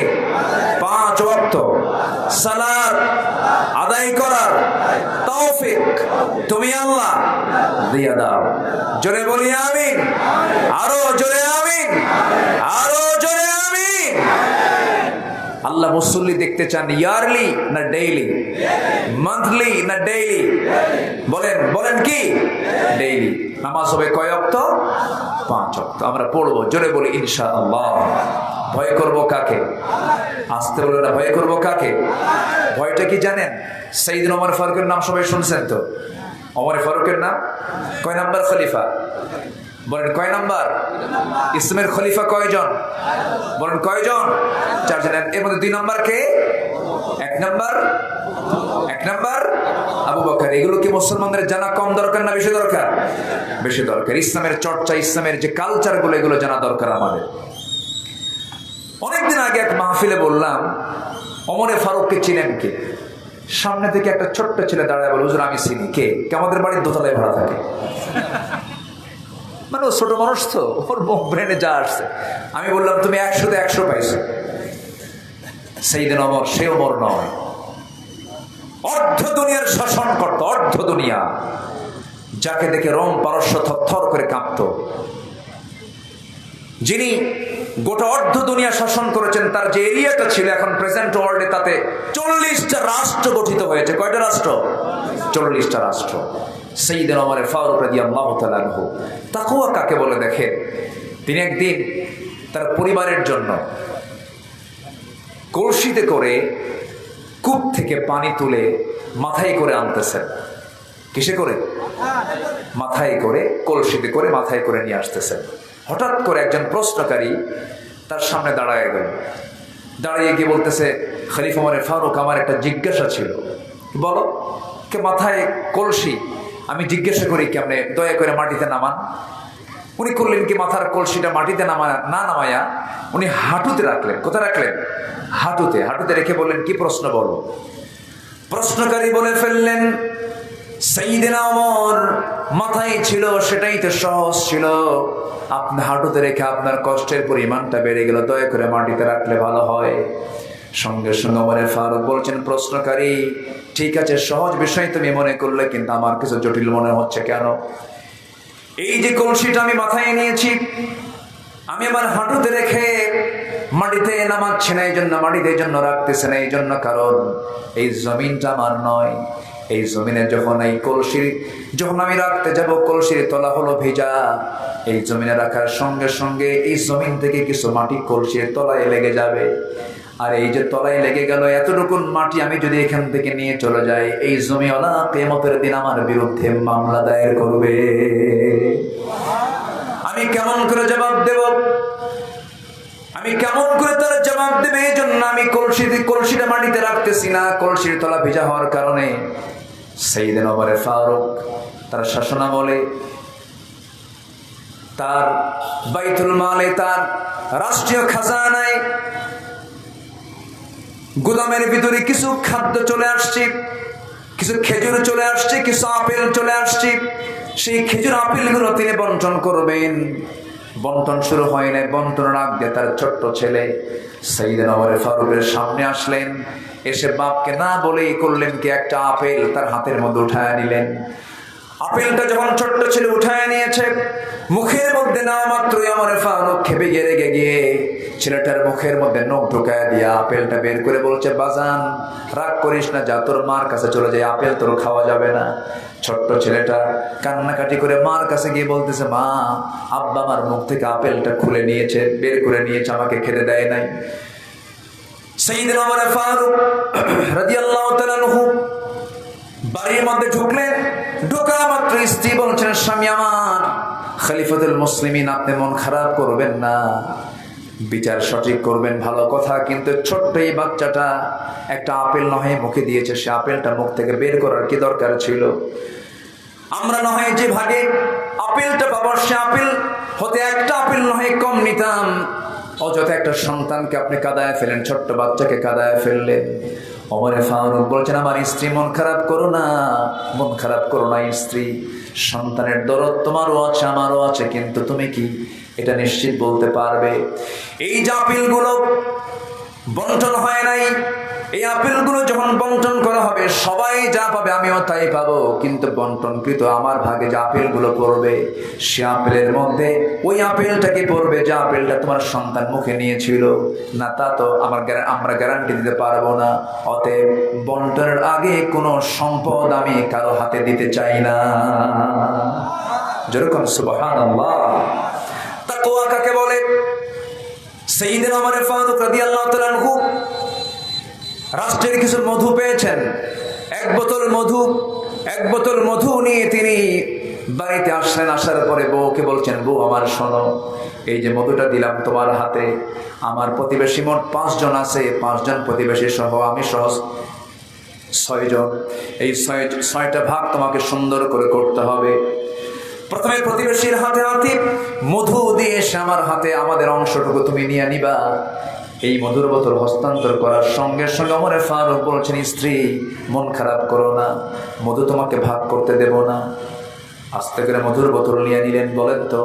5 ওয়াক্ত সালাত আদায় করার তৌফিক তুমি আল্লাহ দিয়ে দাও। জোরে বলি আমিন, আরো জোরে আমিন, আরো জোরে আমিন। আল্লাহ মুসল্লি দেখতে চান ইয়ারলি না ডেইলি? মান্থলি না ডেইলি? বলেন, বলেন কি? ডেইলি। নামাজ হবে কয় ওয়াক্ত? 5 ওয়াক্ত। আমরা পড়বো, জোরে বলি ইনশাআল্লাহ। ভয় করব কাকে? আসতে বলে না, ভয় করব কাকে? ভয়টা কি জানেন? সাইয়েদনা ওমর ফারুকের নাম সবাই শুনছেন তো? ওমর ফারুকের নাম কয় নাম্বার খলিফা? বলেন কয় নাম্বার? ইসলামের খলিফা কয়জন? বলেন কয়জন? 4 জন। এর মধ্যে 2 নাম্বার কে? 1 নাম্বার আবু বকর। এগুলো কি মুসলমানদের জানা কম দরকার না বেশি দরকার? বেশি দরকার। ইসলামের চর্চা, ইসলামের যে কালচার গুলো, এগুলো জানা দরকার আমাদের। অনেকদিন আগে এক মাহফিলে বললাম, ওমরে ফারুককে চিনেন কে? সামনে থেকে একটা ছোট্ট ছেলে দাঁড়ায় বলে, হুজুর আমি চিনি। কে? আমাদের বাড়ির দোতলায় ভাড়া থাকে। মানে ও ছোট মানুষ তো, ওর ব্রেনে যা আসছে। আমি বললাম তুমি 100-তে 100 পাইছো। সাইয়েদনা ওমর সে ওমর নয়, অর্ধ দুনিয়ার শাসন করত, অর্ধ দুনিয়া। যাকে দেখে রোম পারস্য থরথর করে কাঁপত, যিনি গোটা অর্ধ দুনিয়া শাসন করেছেন, তার যে এরিয়াটা ছিল এখন প্রেজেন্ট ওয়ার্ল্ডে, তাতে 40টা রাষ্ট্র গঠিত হয়েছে। কয়টা রাষ্ট্র? 40টা রাষ্ট্র। সাইয়েদনা ওমর ফারুক রাদিয়াল্লাহু তাআলা আনহু। তাকওয়া কাকে বলে দেখেন। তিনি একদিন তার পরিবারের জন্য কলসিতে করে কূপ থেকে পানি তুলে মাথায় করে আনতেছেন। কিসে করে? মাথায় করে, কলসিতে করে মাথায় করে নিয়ে আসতেছেন। হঠাৎ করে একজন প্রশ্নকারী তার সামনে দাঁড়ায় গেল। দাঁড়িয়ে গিয়ে বলতেছে, খলিফা ওমর ফারুক, আমার একটা জিজ্ঞাসা ছিল। বলো। কে? মাথায় কলসি আমি জিজ্ঞাসা করি কেমনে, দয়া করে মাটিতে নামান। উনি করলেন কি, মাথার কলসিটা মাটিতে নামায়া উনি হাঁটুতে রাখলেন। কোথায় রাখলেন? হাঁটুতে। হাঁটুতে রেখে বললেন, কি প্রশ্ন বলো। প্রশ্নকারী বলে ফেললেন, সাইয়েদনা ওমর মাথায় ছিল, সেটাই তো সহজ ছিল, আপনি হাঁটুতে রেখে আপনার কষ্টের পরিমাণটা বেড়ে গেল, দয়া করে মাটিতে রাখলে ভালো হয়। সঙ্গে সঙ্গে ওমরে ফারুক বলছেন, প্রশ্নকারী ঠিক আছে, সহজ বিষয় তুমি মনে করলে, কিন্তু আমার কিছু জটিল মনে হচ্ছে। কেন? এই যে কলসিটা আমি মাথায় নিয়েছি, আমি আমার হাঁটুতে রেখে মাটিতে নামাচ্ছি না, এই জন্য মাটিতে এই জন্য রাখতেছে না, এই জন্য কারণ এই জমিনটা আমার নয়। এই জমিনে যখন এই কলসি যখন আমি রাখতে যাব, কলসির তলা হলো ভেজা, এই জমিনে রাখার সঙ্গে সঙ্গে এই জমিন থেকে কিছু মাটি কলসির তলায় লেগে যাবে। আর এই যে তলায় লেগে গেল, এতটুকু মাটি আমি যদি এখান থেকে নিয়ে চলে যাই, এই জমিওয়ালা কিয়ামতের দিন আমার বিরুদ্ধে মামলা দায়ের করবে। আমি কেমন করে জবাব দেব? আমি কেমন করে তার জবাব দেবে? এই জন্য আমি কলসিটা মাটিতে রাখতেছি না, কলসির তলা ভেজা হওয়ার কারণে সাইয়েদনা ওমর ফারুক তার শাসনামলে, তার বাইতুল মালে, তার রাষ্ট্রীয় খাজানায় গুদামের ভিতরে কিছু খাদ্য চলে আসছে, কিছু খেজুর চলে আসছে, কিছু আপেল চলে আসছে। সেই খেজুর আপেলগুলো তিনি বন্টন করবেন। বন্টন শুরু হয় না, বন্টনের আগে তার ছোট্ট ছেলে সাইয়েদনা ওমর ফারুকের সামনে আসলেন। এসে বাপকে না বলেই করলেন কি, একটা আপেল তার হাতের মধ্যে উঠায় নিলেন। আপেলটা যখন ছোট্ট ছেলে উঠায় নিয়েছে, মুখের মধ্যে নেওয়া মাত্রই ওমর ফারুক খেপে রেগে গিয়ে ছেলেটার মুখের মধ্যে নখ ঢুকায় দিয়া আপেলটা বের করে বলছে, বাজান রাগ করিস না, যা তোর মার কাছে চলে যায়, আপেল তোর খাওয়া যাবে না। ছোট্ট ছেলেটা কান্নাকাটি করে মার কাছে গিয়ে বলতেছে, মা, আব্বা আমার মুখ থেকে আপেলটা খুলে নিয়েছে, বের করে নিয়েছে, আমাকে খেতে দেয় নাই। সাইয়েদনা ওমর ফারুক রাদিয়াল্লাহু তাআলা আনহু বাড়ির মধ্যে ঢুকলেন। ঢোকা মাত্র স্ত্রী বলছেন, স্বামী আমার, খলিফাতুল মুসলিমিন, আপনি মন খারাপ করবেন না, বিচার সঠিক করবেন, ভালো কথা, কিন্তু ছোট্ট এই বাচ্চাটা একটা আপেল নহে মুখে দিয়েছে, সে আপেলটা মুখ থেকে বের করার কি দরকার ছিল? আমরা নহে যে ভাগে আপেলটা পাবো, সে আপেল হতে একটা আপেল নহে কম নিতাম। অযথা একটা সন্তানকে আপনি কাঁদায় ফেলেন, ছোট্ট বাচ্চাকে কাঁদায় ফেললেন। ওমর ফারুক বলছেন, আমার স্ত্রী, মন খারাপ করো না, মন খারাপ করো না স্ত্রী, সন্তানের দরদ তোমারও আছে, আমারও আছে, কিন্তু তুমি কি এটা নিশ্চিত বলতে পারবে এই যে আপেলগুলো বন্টন হয় নাই, এই আপেলগুলো যখন বন্টন করা হবে, সবাই যা পাবে আমিও তাই পাবো, কিন্তু বন্টনকৃত আমার ভাগে যে আপেলগুলো পড়বে, সে আপেলের মধ্যে ওই আপেলটাকে পড়বে যে আপেলটা তোমার সন্তান মুখে নিয়েছিল না, তা তো আমরা গ্যারান্টি দিতে পারবো না। অতএব বন্টনের আগে কোনো সম্পদ আমি কারো হাতে দিতে চাই না। যেরকম সুবহানাল্লাহ। তাকওয়া কাকে বলে? সাইয়েদনা ওমর ফারুক রাদিয়াল্লাহু তাআলা আনহু রাষ্ট্রের কিছু মধু পেয়েছেন, এক বোতল মধু নিয়ে তিনি বাড়িতে আসলেন। আসার পরে বউকে বলছেন, বউ আমার শোনো, এই যে মধুটা দিলাম তোমার হাতে, আমার প্রতিবেশী মোট 5 জন আছে, 5 জন প্রতিবেশী সহ আমি সহ 6 জন, এই 6টা ভাগ তোমাকে সুন্দর করে করতে হবে। প্রথমে প্রতিবেশীর হাতে হাতে মধু দিয়ে এসে আমার হাতে আমাদের অংশটুকু তুমি নিয়ে নিবা। এই মধুর বোতল হস্তান্তর করার সঙ্গে সঙ্গে ওমর ফারুক বলছেন, স্ত্রী মন খারাপ করো না, মধু তোমাকে ভাগ করতে দেব না। আস্তে করে মধুর বোতল নিয়ে নিলেন। বলেন তো,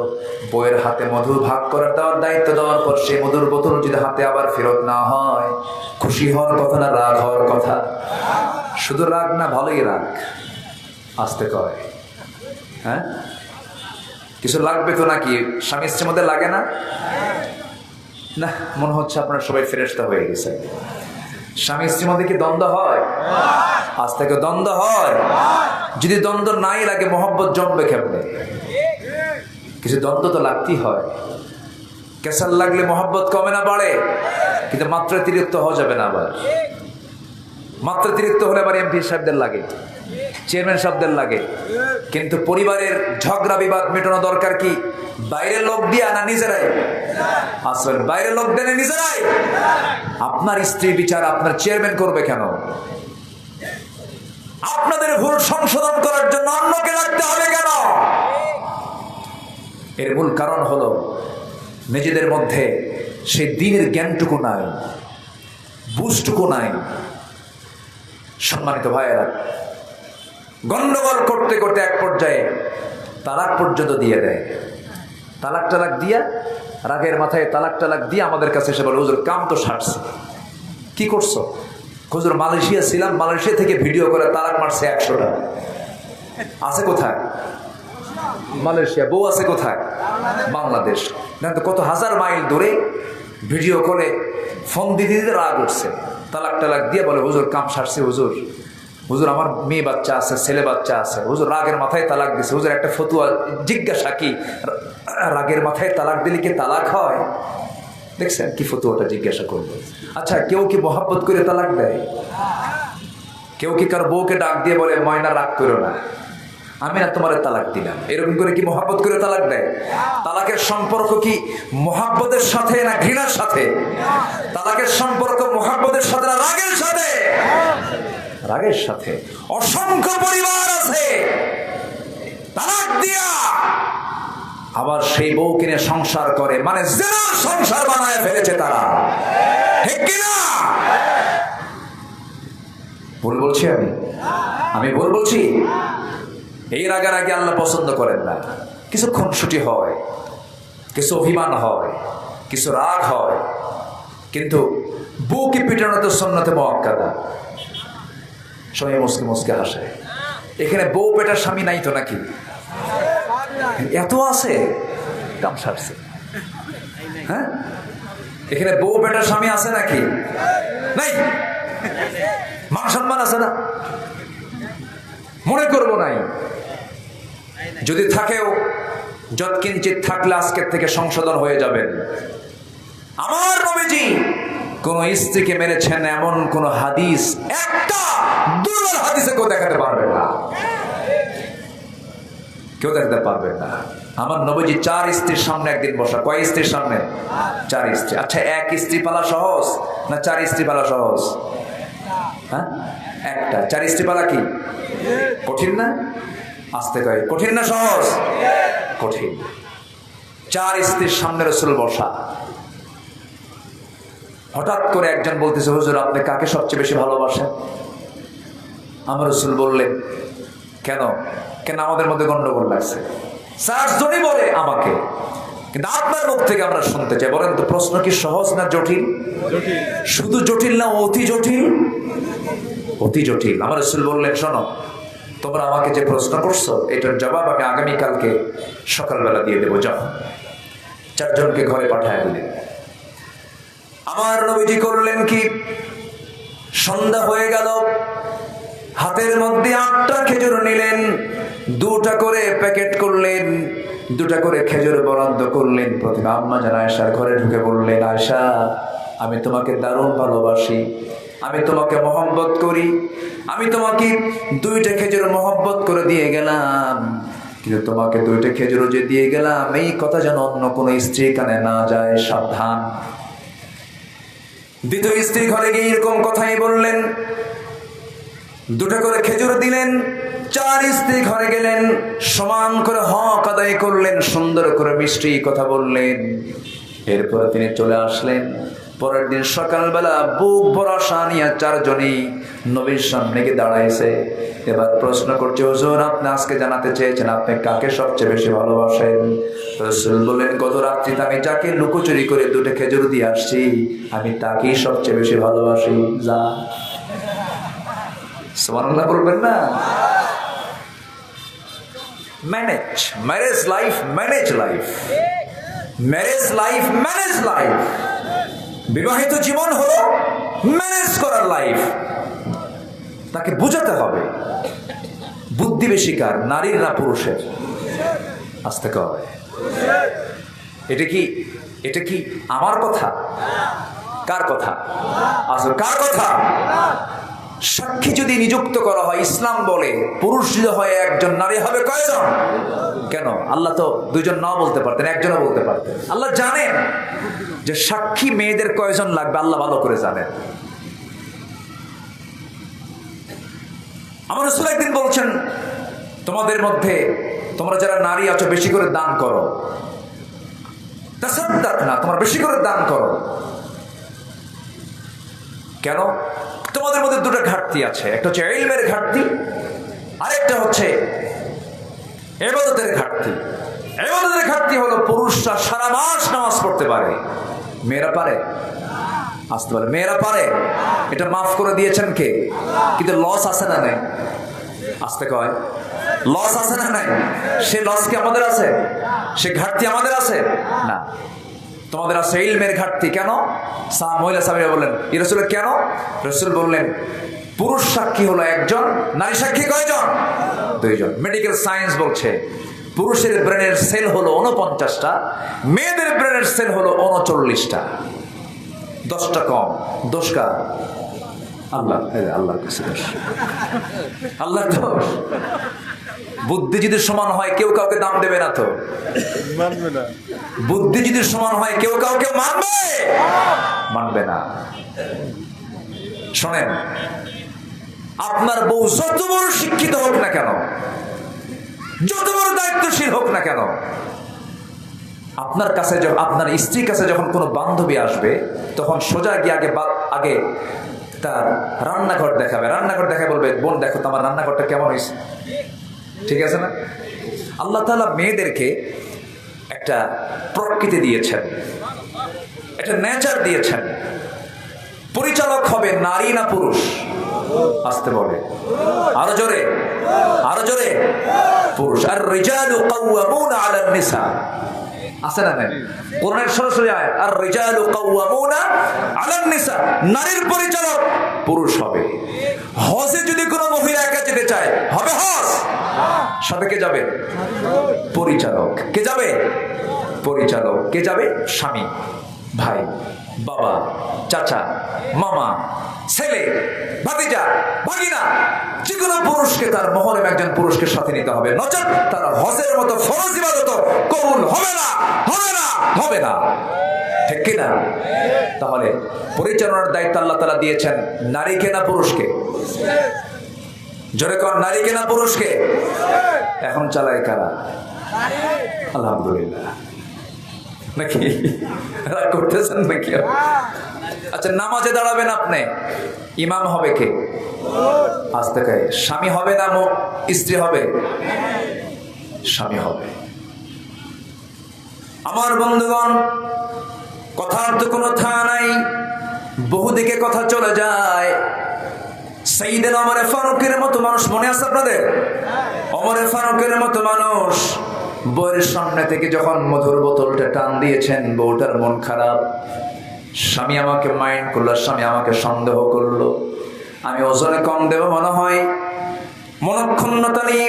বউয়ের হাতে মধু ভাগ করার দেওয়ার দায়িত্ব দেওয়ার পর সেই মধুর বোতল যদি হাতে আবার ফেরত না হয়, খুশি হওয়ার কথা না রাগ হওয়ার কথা? শুধু রাগ না, ভালোই রাগ। আস্তে কয়, হ্যাঁ কিছু লাগবে তো নাকি? স্বামী স্ত্রীর মধ্যে লাগে না? না, মনে হচ্ছে আপনারা সবাই ফেরেশতা হয়ে গেছে। স্বামী স্ত্রীর মধ্যে কি দ্বন্দ্ব হয়? আজ থেকে দ্বন্দ্ব হয়। যদি দ্বন্দ্ব নাই লাগে, মহব্বত জমবে কেমনে? কিছু দ্বন্দ্ব তো লাগতেই হয়। কেসার লাগলে মহব্বত কমে না বাড়ে? কিন্তু মাত্রাতিরিক্ত হওয়া যাবে না। আবার মাত্রাতিরিক্ত হলে আবার এমপি সাহেবদের লাগে, চেয়ারম্যান সাহেবদের লাগে। কিন্তু পরিবারের ঝগড়া বিবাদ মেটানো দরকার কি বাইরের লোক দিয়া না নিজেরাই? আসলে বাইরের লোক দেনে নিজেরাই। আপনার স্ত্রী বিচার আপনার চেয়ারম্যান করবে কেন? আপনাদের ভুল সংশোধন করার জন্য অন্যকে রাখতে হবে কেন? এর মূল কারণ হলো নিজেদের মধ্যে সেই দ্বীনের জ্ঞানটুকু নাই, বুঝটুকু নাই। সম্মানিত ভাইয়েরা, গন্ডগোল করতে করতে এক পর্যায়ে তালাক পর্যন্ত দিয়ে দেয়। তালাক দিয়া রাগের মাথায় তালাক দিয়ে আমাদের কাছে এসে বলে, হুজুর কাম তো সারছে। কি করছো? হুজুর মালয়েশিয়া ছিলাম, মালয়েশিয়া থেকে ভিডিও করে তালাক মারছে 100টা। আছে কোথায়? মালয়েশিয়া। বউ আছে কোথায়? বাংলাদেশ। তো কত হাজার মাইল দূরে ভিডিও করে ফোন দিতে দিতে রাগ উঠছে, তালাক দিয়ে বলে, হুজুর কাম সারছে হুজুর, হুজুর আমার মেয়ে বাচ্চা আছে, ছেলে বাচ্চা আছে, হুজুর রাগের মাথায় তালাক দিছে। হুজুর একটা ফতুয়া জিজ্ঞাসা, কি রাগের মাথায় তালাক দিলে কি তালাক হয়? দেখছেন কি ফতুয়াটা জিজ্ঞাসা করবো। আচ্ছা, কেউ কি মহাব্বত করে তালাক দেয়? কেউ কি কার বউকে ডাক দিয়ে বলে, ময়না রাগ করো না, আমি না তোমার তালাক দিলাম, এরকম করে কি মহাব্বত করে তালাক দেয়? তালাকের সম্পর্ক কি মহাব্বতের সাথে না ঘৃণার সাথে? তালাকের সম্পর্ক মহাব্বতের সাথে না রাগের সাথে? রাগের সাথে। অসংখ্য পরিবার আছে তালাক দিয়া আবার সেই বউ কিনে সংসার করে, মানে জেনার সংসার বানায় ফেলেছে তারা। ঠিক কিনা? ভুল বলছি আমি ভুল বলছি? এই রাগারাগি আল্লাহ পছন্দ করেন না। কিছু খুনসুটি হয়, কিছু অভিমান হয়, কিছু রাগ হয়, কিন্তু বউকে পিটানো তো সুন্নতে মুআক্কাদা। সবাই মুসকে মুসকে হাসে। এখানে বউ পেটার স্বামী নাই তো নাকি? এত আছে, কাম সারছে। হ্যাঁ, এখানে বউ পেটার স্বামী আছে নাকি? নাই। মান সম্মান আছে না? মনে করবো নাই। যদি থাকেও যৎকিঞ্চিত থাকলে আজকের থেকে সংশোধন হয়ে যাবেন। আমার নবীজি কোন স্ত্রীকে মেরেছেন এমন কোন হাদিস, একটা দুর্বল হাদিসে কেউ দেখাতে পারবেন না, কেউ দেখাতে পারবেন না। আমার নবীজি 4 স্ত্রীর সামনে একদিন বসা। কয় স্ত্রীর সামনে? 4 স্ত্রী। আচ্ছা, এক স্ত্রী পালা সহজ না 4 স্ত্রী পালা সহজ? হ্যাঁ, একটা। 4 স্ত্রী পালা কি কঠিন না? আসতে কয় কঠিন না সহজ? কঠিন। 4 স্ত্রীর সামনে রাসূল বসা। হঠাৎ করে একজন বলতেছে, হুজুর আপনি কাকে সবচেয়ে বেশি ভালোবাসেন? আমার রাসূল বললেন, কেন আমাদের মধ্যে গন্ডগোল লাগছে? 4 জনই বলে আমাকে, কিন্তু আপনার মুখ থেকে আমরা শুনতে চাই। বলেন তো, প্রশ্ন কি সহজ না জটিল? শুধু জটিল না অতি জটিল? অতি জটিল। আমার রাসূল বললেন, শোনো, তোমরা আমাকে যে প্রশ্ন করছো এটার জবাব আমি আগামীকালকে সকালবেলা দিয়ে দেবো। যাও। 4 জনকে ঘরে পাঠায় দিলেন। আমার নবীজি করলেন কি, সন্ধ্যা হয়ে গেল, হাতের মধ্যে 8টা খেজুর নিলেন, 2টা করে প্যাকেট করলেন, 2টা করে খেজুর বরাদ্দ করলেন। প্রতিমা আম্মা জান আয়েশার ঘরে ঢুকে বললেন, আয়েশা আমি তোমাকে দারুণ ভালোবাসি, আমি তোমাকে মহব্বত করি, আমি তোমাকে 2টা খেজুর মহব্বত করে দিয়ে গেলাম, কিন্তু তোমাকে 2টা খেজুর যে দিয়ে গেলাম এই কথা যেন অন্য কোনো স্ত্রী কানে না যায়, সাবধান। দ্বিতীয় স্ত্রী ঘরে গিয়ে এরকম কথাই বললেন, 2টা করে খেজুর দিলেন। 4 স্ত্রী ঘরে গেলেন, সমান করে হক আদায় করলেন, সুন্দর করে মিষ্টি কথা বললেন। এরপরে তিনি চলে আসলেন। পরের দিন সকালবেলা বুক ভরা আশা নিয়ে 4 জনই নবীর সামনে গিয়ে দাঁড়াইছে। এবার প্রশ্ন করছে, হুজুর আপনি আজকে জানাতে চেয়েছেন আপনি কাকে সবচেয়ে বেশি ভালোবাসেন? রাসূল বলেন, গত রাত্রিতে আমি যাকে লুকোচুরি করে 2টা খেজুর দিয়ে আসছি আমি তাকেই সবচেয়ে বেশি ভালোবাসি। যা, সুবহানাল্লাহ বলবেন না? Manage marriage life, manage life, marriage life, manage life. বিবাহিত জীবন হলো ম্যানেজ করার লাইফ। তাকে বুঝাতে হবে। বুদ্ধি বেশি কার, নারীর না পুরুষের? আসতে কয়। এটা কি আমার কথা? কার কথা? আসলে কার কথা? সাক্ষী যদি নিযুক্ত করা হয়, ইসলাম বলে পুরুষ যদি হয় 1 জন, নারী হবে কয়জন? কেন? আল্লাহ তো 2 জন নাও বলতে পারতেন, 1 জনও বলতে পারতেন। আল্লাহ জানেন যে সাক্ষী মেয়েদের কয়জন লাগবে, আল্লাহ ভালো করে জানেন। আমার রাসূল একদিন বলছেন, তোমাদের মধ্যে তোমরা যারা নারী আছো বেশি করে দান করো, তাসাদ্দাক না, তোমরা বেশি করে দান করো। কেন? তোমাদের মধ্যে দুটো ঘাটতি আছে, একটা হচ্ছে ইলমের ঘাটতি, আরেকটা হচ্ছে ইবাদতের ঘাটতি। ইবাদতের ঘাটতি হলো পুরুষরা সারা মাস নামাজ পড়তে পারে, মেয়েরা পারে? আসতে পারে, মেয়েরা পারে। এটা মাফ করে দিয়েছেন কে? কিন্তু লস আছে না নাই? আসতে কয় লস আছে না নাই? সে লস কি আমাদের আছে? সে ঘাটতি আমাদের আছে না? তোমাদের আছে ইলমের ঘাটতি। কেন? মহিলা সাহাবীরা বললেন, ইয়া রাসূলুল্লাহ কেন? রাসূল বললেন, পুরুষ সাক্ষী হলো একজন, নারী সাক্ষী কয়জন? দুইজন। মেডিকেল সায়েন্স বলছে পুরুষের ব্রেনের সেল হলো 49টা, মেয়েদের ব্রেনের সেল হলো 39টা। 10টা কম। দোষ কার? আল্লাহ। আল্লাহর কাছে দোষ, আল্লাহর দোষ। বুদ্ধি যদি সমান হয় কেউ কাউকে দাম দেবে না তো, মানবে না। বুদ্ধি যদি সমান হয় কেউ কাউকে মানবে না। শোনেন, আপনার বউ যত বড় শিক্ষিত হোক না কেন, যত বড় দায়িত্বশীল হোক না কেন, আপনার কাছে আপনার স্ত্রীর কাছে যখন কোনো বান্ধবী আসবে তখন সোজা গিয়ে আগে তার রান্নাঘর দেখাবে। রান্নাঘর দেখায় বলবে, বোন দেখো তো আমার রান্নাঘরটা কেমন হয়েছে। ঠিক আছে না? আল্লাহ তাআলা মেয়েদেরকে একটা প্রকৃতি দিয়েছেন, একটা নেচার দিয়েছেন। পরিচালক হবে নারী না পুরুষ? আসতে বলে, আরো জোরে, আরো জোরে। পুরুষ। আর রিজালু কাওয়ামুনা আলান নিসা, আছে না নাই? কোরআনের সরাসরি আয়াত, আর রিজালু কাওয়ামুনা আলান নিসা, নারীর পরিচালক পুরুষ হবে। হজে যদি কোনো মহিলা একা যেতে চায়, হবে হজ? সাথে কে যাবে? পরিচালক। কে যাবে? পরিচালক। কে যাবে? স্বামী, ভাই, বাবা, চাচা, মামা, ছেলে, ভাতিজা, ভাগিনা, যে কোনো পুরুষকে তার মহরম একজন পুরুষকে সাথে নিতে হবে, নচেত তার হজের মতো ফরজ ইবাদত কবুল হবে না, হবে না, হবে না। ঠিক কি না? তাহলে পরিচালনার দায়িত্ব আল্লাহ তাআলা দিয়েছেন নারীকে না পুরুষকে? জোরে কোন, নারীকে না পুরুষকে? এখন চালায় কারা? আলহামদুলিল্লাহ। নাকি রাগ করতেছেন নাকি? আচ্ছা, নামাজে দাঁড়াবেন আপনি, ইমাম হবে কে? আস্তে কে? স্বামী হবে না স্ত্রী হবে? স্বামী হবে। আমার বন্ধুগণ, কথার তো কোনো থা নাই, বহুদিকে কথা চলে যায়। সাইয়েদনা ওমর ফারুকের মতো মানুষ মনে আছে আপনাদের? ওমর ফারুকের মতো মানুষ বউয়ের সামনে থেকে যখন মধুর বোতলটা টান দিয়েছেন, বউটার মন খারাপ। স্বামী আমাকে মাইন্ড করলো, স্বামী আমাকে সন্দেহ করলো, আমি ওজনে কম দেব মনে হয়, মনক্ষুণ্ণতা নিয়ে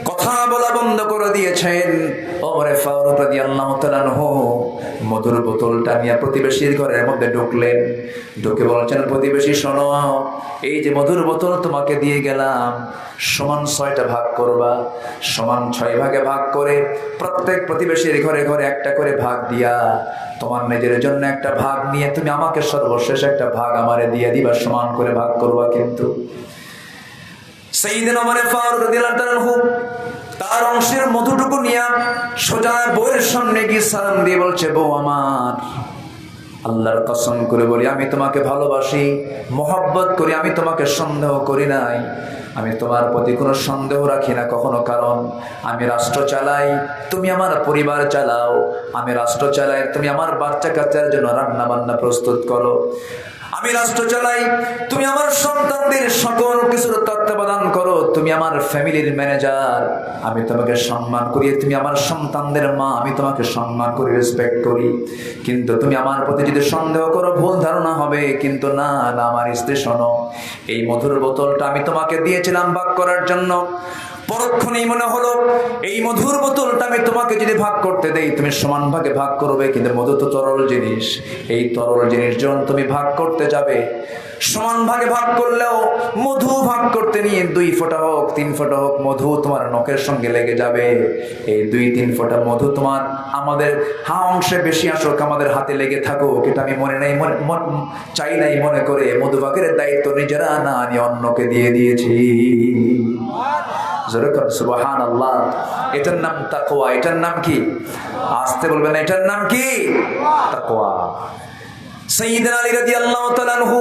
কথা বলা বন্ধ করে দিয়েছেন। ওমর ফারুক রাদিয়াল্লাহু তাআলা আনহু মধুর বোতলটা নিয়ে প্রতিবেশীর ঘরের মধ্যে ঢুকলেন। ঢুকে বলছেন, প্রতিবেশী শোনো, এই যে মধুর বোতল তোমাকে দিয়ে গেলাম, সমান 6টা ভাগ করবা। সমান 6 ভাগে ভাগ করে প্রত্যেক প্রতিবেশীর ঘরে ঘরে একটা করে ভাগ দিয়া তোমার নিজের জন্য একটা ভাগ নিয়ে তুমি আমাকে সর্বশেষ একটা ভাগ আমারে দিয়ে দিবা, সমান করে ভাগ করবা। কিন্তু সাইয়েদনা ওমর ফারুক রাদিয়াল্লাহু তাআলা আনহু তার অংশের মধুটুকু নিয়ে সোজা বউয়ের সামনে গিয়ে সালাম দিয়ে বলছে, বউ আমার, আল্লাহর কসম করে বলি আমি তোমাকে ভালোবাসি, মহব্বত করি, আমি তোমাকে সন্দেহ করি নাই, আমি তোমার প্রতি কোনো সন্দেহ রাখি না কখনো। কারণ আমি রাষ্ট্র চালাই, তুমি আমার পরিবার চালাও। আমি রাষ্ট্র চালাই, তুমি আমার বাচ্চা কাচ্চার জন্য রান্না বান্না প্রস্তুত করো। আমি রাষ্ট্র চালাই, তুমি আমার সন্তানদের সকল কিছুর তত্ত্বাবধান করো। তুমি আমার ফ্যামিলির ম্যানেজার, আমি তোমাকে সম্মান করি। তুমি আমার সন্তানদের মা, আমি তোমাকে সম্মান করি, রেসপেক্ট করি। কিন্তু তুমি আমার প্রতি যদি সন্দেহ করো, ভুল ধারণা হবে। কিন্তু না না, আমার স্ত্রী শোনো, এই মধুর বোতলটা আমি তোমাকে দিয়েছিলাম ভাগ করার জন্য। পরক্ষণেই মনে হলো এই মধুর বোতলটা আমি তোমাকে যদি ভাগ করতে দেই, তুমি সমান ভাগে ভাগ করবে। কিন্তু মধু তো তরল জিনিস, এই তরল জিনিস যখন তুমি ভাগ করতে যাবে, সমান ভাগে ভাগ করলেও মধু ভাগ করতে নিয়ে 2 ফোঁটা হোক 3 ফোঁটা হোক মধু তোমার নখের সঙ্গে লেগে যাবে। এই 2-3 ফোঁটা মধু তোমার আমাদের অংশে বেশি আসুক, আমাদের হাতে লেগে থাকুক, এটা আমি চাই নাই মনে করে মধু ভাগের দায়িত্ব নিজেরা না নিয়ে অন্যকে দিয়ে দিয়েছি। সুবহানাল্লাহ। এটার নাম তাকওয়া। এটার নাম কি? আসতে বলবেন, এটার নাম কি? তাকওয়া। সাইয়্যিদনা আলী রাদিয়াল্লাহু তাআলা আনহু,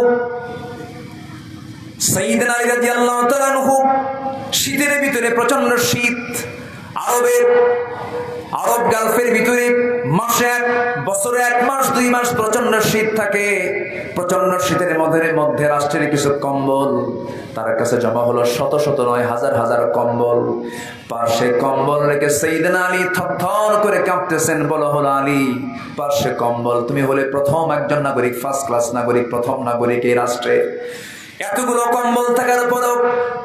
সাইয়্যিদনা আলী রাদিয়াল্লাহু তাআলা আনহু শীতের ভিতরে, প্রচন্ড শীত, আরব গালফের ভিতরে বছরে 1 মাস 2 মাস প্রচন্ড শীত থাকে। প্রচন্ড শীতের মধ্যে রাষ্ট্রের কিছু কম্বল তার কাছে জমা হলো, শত শত নয় হাজার হাজার কম্বল। পার্শ্বে কম্বল রেখে সাইয়্যিদনা আলী থরথর করে কাঁপতেছেন। বলা হলো, আলী পার্শ্বে কম্বল, তুমি হলে প্রথম একজন নাগরিক, ফার্স্ট ক্লাস নাগরিক, প্রথম নাগরিক এই রাষ্ট্রে। এতগুলো কম্বল থাকার পরেও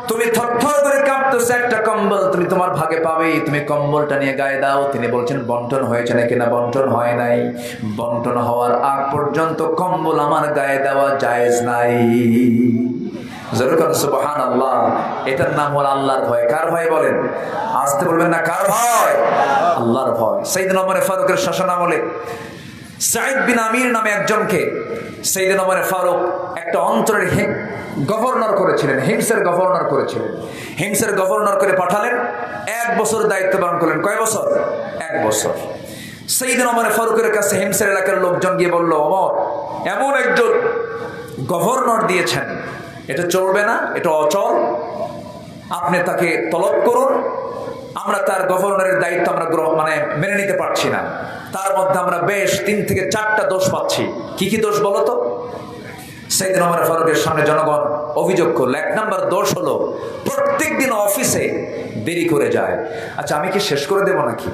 তুমি থরথর করে কাঁপতেছো, একটা কম্বল তুমি তোমার ভাগে পাবে, তুমি কম্বলটা নিয়ে গায়ে দাও। তিনি বলছেন, বন্টন হয়েছে নাকি? না, বন্টন হয় নাই। বন্টন হওয়ার আগ পর্যন্ত কম্বল আমার গায়ে দেওয়া জায়েজ নাই। সুবহানাল্লাহ। এটার নাম হলো আল্লাহর ভয়। কার ভয় বলেন? আসতে বলবেন না, কার ভয়? আল্লাহর ভয়। সাইয়্যিদনা ওমর ফারুকের শাসনামলে সাঈদ বিন আমির নামে একজনকে সাইয়্যিদনা ওমর ফারুক একটা অঞ্চলের গভর্নর করেছিলেন, হিমসের গভর্নর করেছিলেন। হিমসের গভর্নর করে পাঠালেন, 1 বছর দায়িত্ব পালন করলেন। কয় বছর? 1 বছর। সাইয়্যিদনা ওমর ফারুকের কাছে হিমসের এলাকার লোকজন গিয়ে বলল, ওমর এমন একজন গভর্নর দিয়েছেন, এটা চলবে না, এটা অচল, আপনি তাকে তলব করুন। আমরা তার গভর্নরের দায়িত্ব আমরা মেনে নিতে পারছি না। তার মধ্যে আমরা বেশ 3 থেকে 4টা দোষ পাচ্ছি। কি কি দোষ বলো তো? সাইয়্যিদনা ওমর ফারুকের সামনে জনগণ অভিযোগ করলো। 1 নম্বর দোষ হলো প্রত্যেক দিন অফিসে দেরি করে যায়। আচ্ছা, আমি কি শেষ করে দেব নাকি?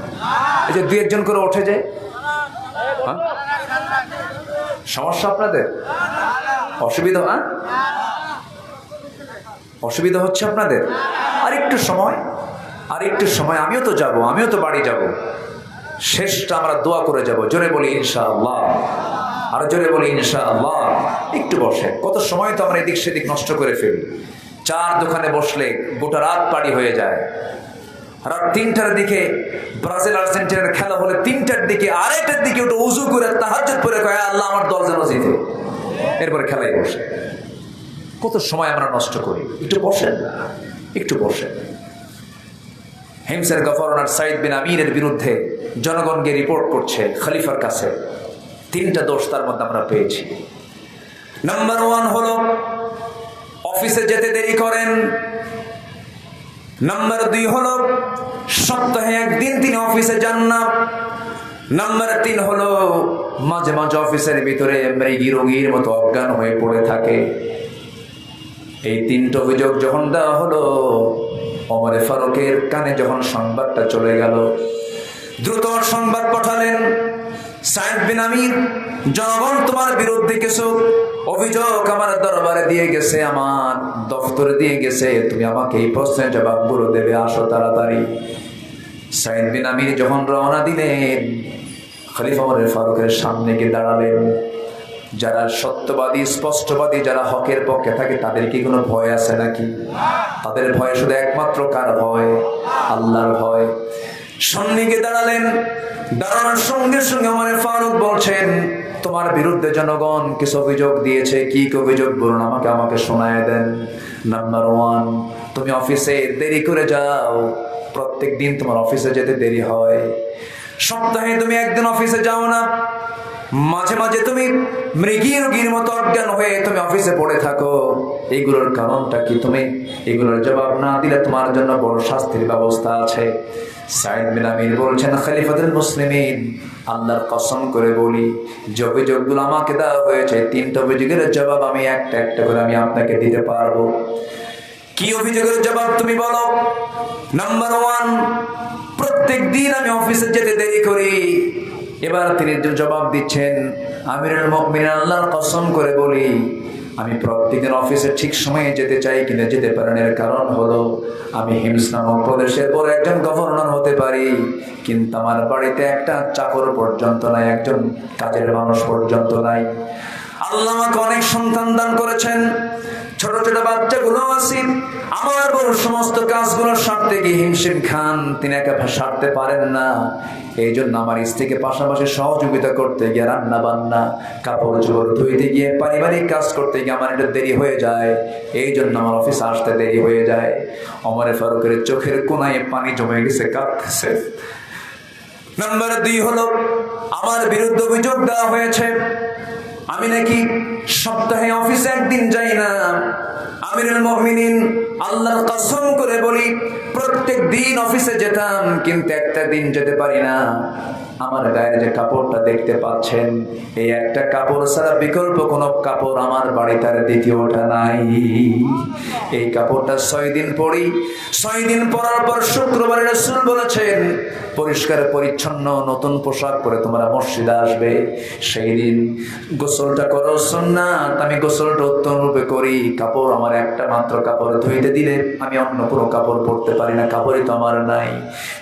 এই যে 2 একজন করে উঠে যায়, সমস্যা আপনাদের? অসুবিধা? অসুবিধা হচ্ছে আপনাদের? আর একটু সময় আমিও তো যাব, আমিও তো বাড়ি যাব। শেষটা আমরা দোয়া করে যাব। জোরে বলি ইনশাআল্লাহ, আর জোরে বলি ইনশাআল্লাহ। একটু বসে, কত সময় তো আমরা এদিক সেদিক নষ্ট করে ফেলি। 4 দোকানে বসলে গোটা রাত পাড়ি হয়ে যায়। রাত 3টার দিকে ব্রাজিল আর্জেন্টিনার খেলা হলে 3টার দিকে, আড়াইটার দিকে ওটা উজু করে তাহাজ্জুদ পড়ে কয়, আল্লাহ আমার দল যেন জিতে, এরপরে খেলায় বসে। কত সময় আমরা নষ্ট করি। একটু বসেন না, একটু বসেন। হিমসের গভর্নর সাঈদ বিন আমিরের বিরুদ্ধে জনগণ গিয়ে রিপোর্ট করছে খলিফার কাছে। 3টা দোষ তার মধ্যে আমরা পেয়েছি। নাম্বার 1 হলো অফিসে যেতে দেরি করেন। নাম্বার 2 হলো সপ্তাহে 1 দিন তিনি অফিসে যান না। নাম্বার 3 হলো মাঝে মাঝে অফিসের ভিতরে মৃগী রোগীর মতো অজ্ঞান হয়ে পড়ে থাকে। এই 3টা অভিযোগ যখন দেওয়া হলো, ওমর ফারুকের কানে যখন সংবাদটা চলে গেল, দ্রুত সংবাদ পাঠালেন, সাঈদ বিন আমির, জনগণ তোমার বিরুদ্ধে কিছু অভিযোগ আমার দরবারে দিয়ে গেছে, আমার দফতরে দিয়ে গেছে, তুমি আমাকে এই প্রশ্নের জবাবগুলো দেবে, আসো তাড়াতাড়ি। সাঈদ বিন আমির যখন রওনা দিলেন, খলিফা ওমর ফারুকের সামনে গিয়ে দাঁড়ালেন। যারা সত্যবাদী, স্পষ্টবাদী, যারা হকের পক্ষে থাকে, তাদের কি কোনো ভয় আছে নাকি? তাদের ভয় শুধু একমাত্র কার ভয়? আল্লাহর ভয়। সামনে গিয়ে দাঁড়ালেন। দাঁড়ানোর সঙ্গে সঙ্গে ওমর ফারুক বলছেন, তোমার বিরুদ্ধে জনগণ কিছু অভিযোগ দিয়েছে। কি অভিযোগ বলুন, আমাকে শোনায় দেন। নাম্বার 1, তুমি অফিসে দেরি করে যাও। প্রত্যেক দিন তোমার অফিসে যেতে দেরি হয়। সপ্তাহে তুমি 1 দিন অফিসে যাও না। মাঝে মাঝে তুমি মৃগী রোগীর মতো অজ্ঞান হয়ে তুমি অফিসে পড়ে থাকো। এইগুলোর কারণটা কি? তুমি এগুলোর জবাব না দিলে তোমার জন্য বড় শাস্তির ব্যবস্থা আছে। সাঈদ বিন আমির বলছেন, খলিফাতুল মুসলিমিন, আল্লাহর কসম করে বলি, যে অভিযোগগুলো আমাকে দেওয়া হয়েছে, 3টা অভিযোগের জবাব আমি একটা করে আমি আপনাকে দিতে পারবো। কি অভিযোগের জবাব তুমি বলো? নাম্বার 1, প্রত্যেক দিন আমি অফিসে যেতে দেরি করি। এবার তিনি জবাব দিচ্ছেন, আমিরুল মুমিনিন, আল্লাহর কসম করে বলি, আমি প্রত্যেকদিন অফিসে ঠিক সময়ে যেতে চাই, কিন্তু যেতে পারেন। এর কারণ হলো আমি হিমস নামক প্রদেশের বড় একজন গভর্নর হতে পারি, কিন্তু আমার বাড়িতে একটা চাকর পর্যন্ত নাই, একজন কাজের মানুষ পর্যন্ত নাই। আল্লাহ আমাকে অনেক সন্তান দান করেছেন, ছোট ছোট বাচ্চাগুলো আছে, আমার বড় সমস্ত কাজগুলো সারতে গিয়ে হিমশিম খান, তিনি একা সারতে পারেন না। এই জন্য আমার স্ত্রীকে পাশাপাশি সহযোগিতা করতে গিয়ে, রান্না বান্না, কাপড় চোপড় ধুইতে গিয়ে, পারিবারিক কাজ করতে গিয়ে আমার একটু দেরি হয়ে যায়। এই জন্য আমার অফিসে আসতে দেরি হয়ে যায়। ওমর ফারুকের চোখের কোনায় পানি জমে গেছে, কাঁদতেছে। নাম্বার 2 হলো, আমার বিরুদ্ধে অভিযোগ দেওয়া হয়েছে আমি নাকি সপ্তাহে অফিসে একদিন যাই না। আমিরুল মুমিনিন, আল্লাহর কসম করে বলি, প্রত্যেক দিন অফিসে যেতাম, কিন্তু একটা দিন যেতে পারি না। আমার গায়ের যে কাপড়টা দেখতে পাচ্ছেন, এই একটা কাপড় ছাড়া বিকল্প কোনো কাপড় আমার বাড়িতে আর দ্বিতীয়টা নাই। এই কাপড়টা 6 দিন পরি, 6 দিন পরার পর শুক্রবারে রাসূল বলেছেন, পরিষ্কার পরিচ্ছন্ন নতুন পোশাক পরে তোমরা মসজিদে আসবে। সেই দিন গোসলটা করো সুন্নাত, আমি গোসলটা উত্তম রূপে করি। কাপড় আমার একটা মাত্র কাপড় ধুইতে দিলে আমি অন্য কোনো কাপড় পরতে পারি না, কাপড়ই তো আমার নাই।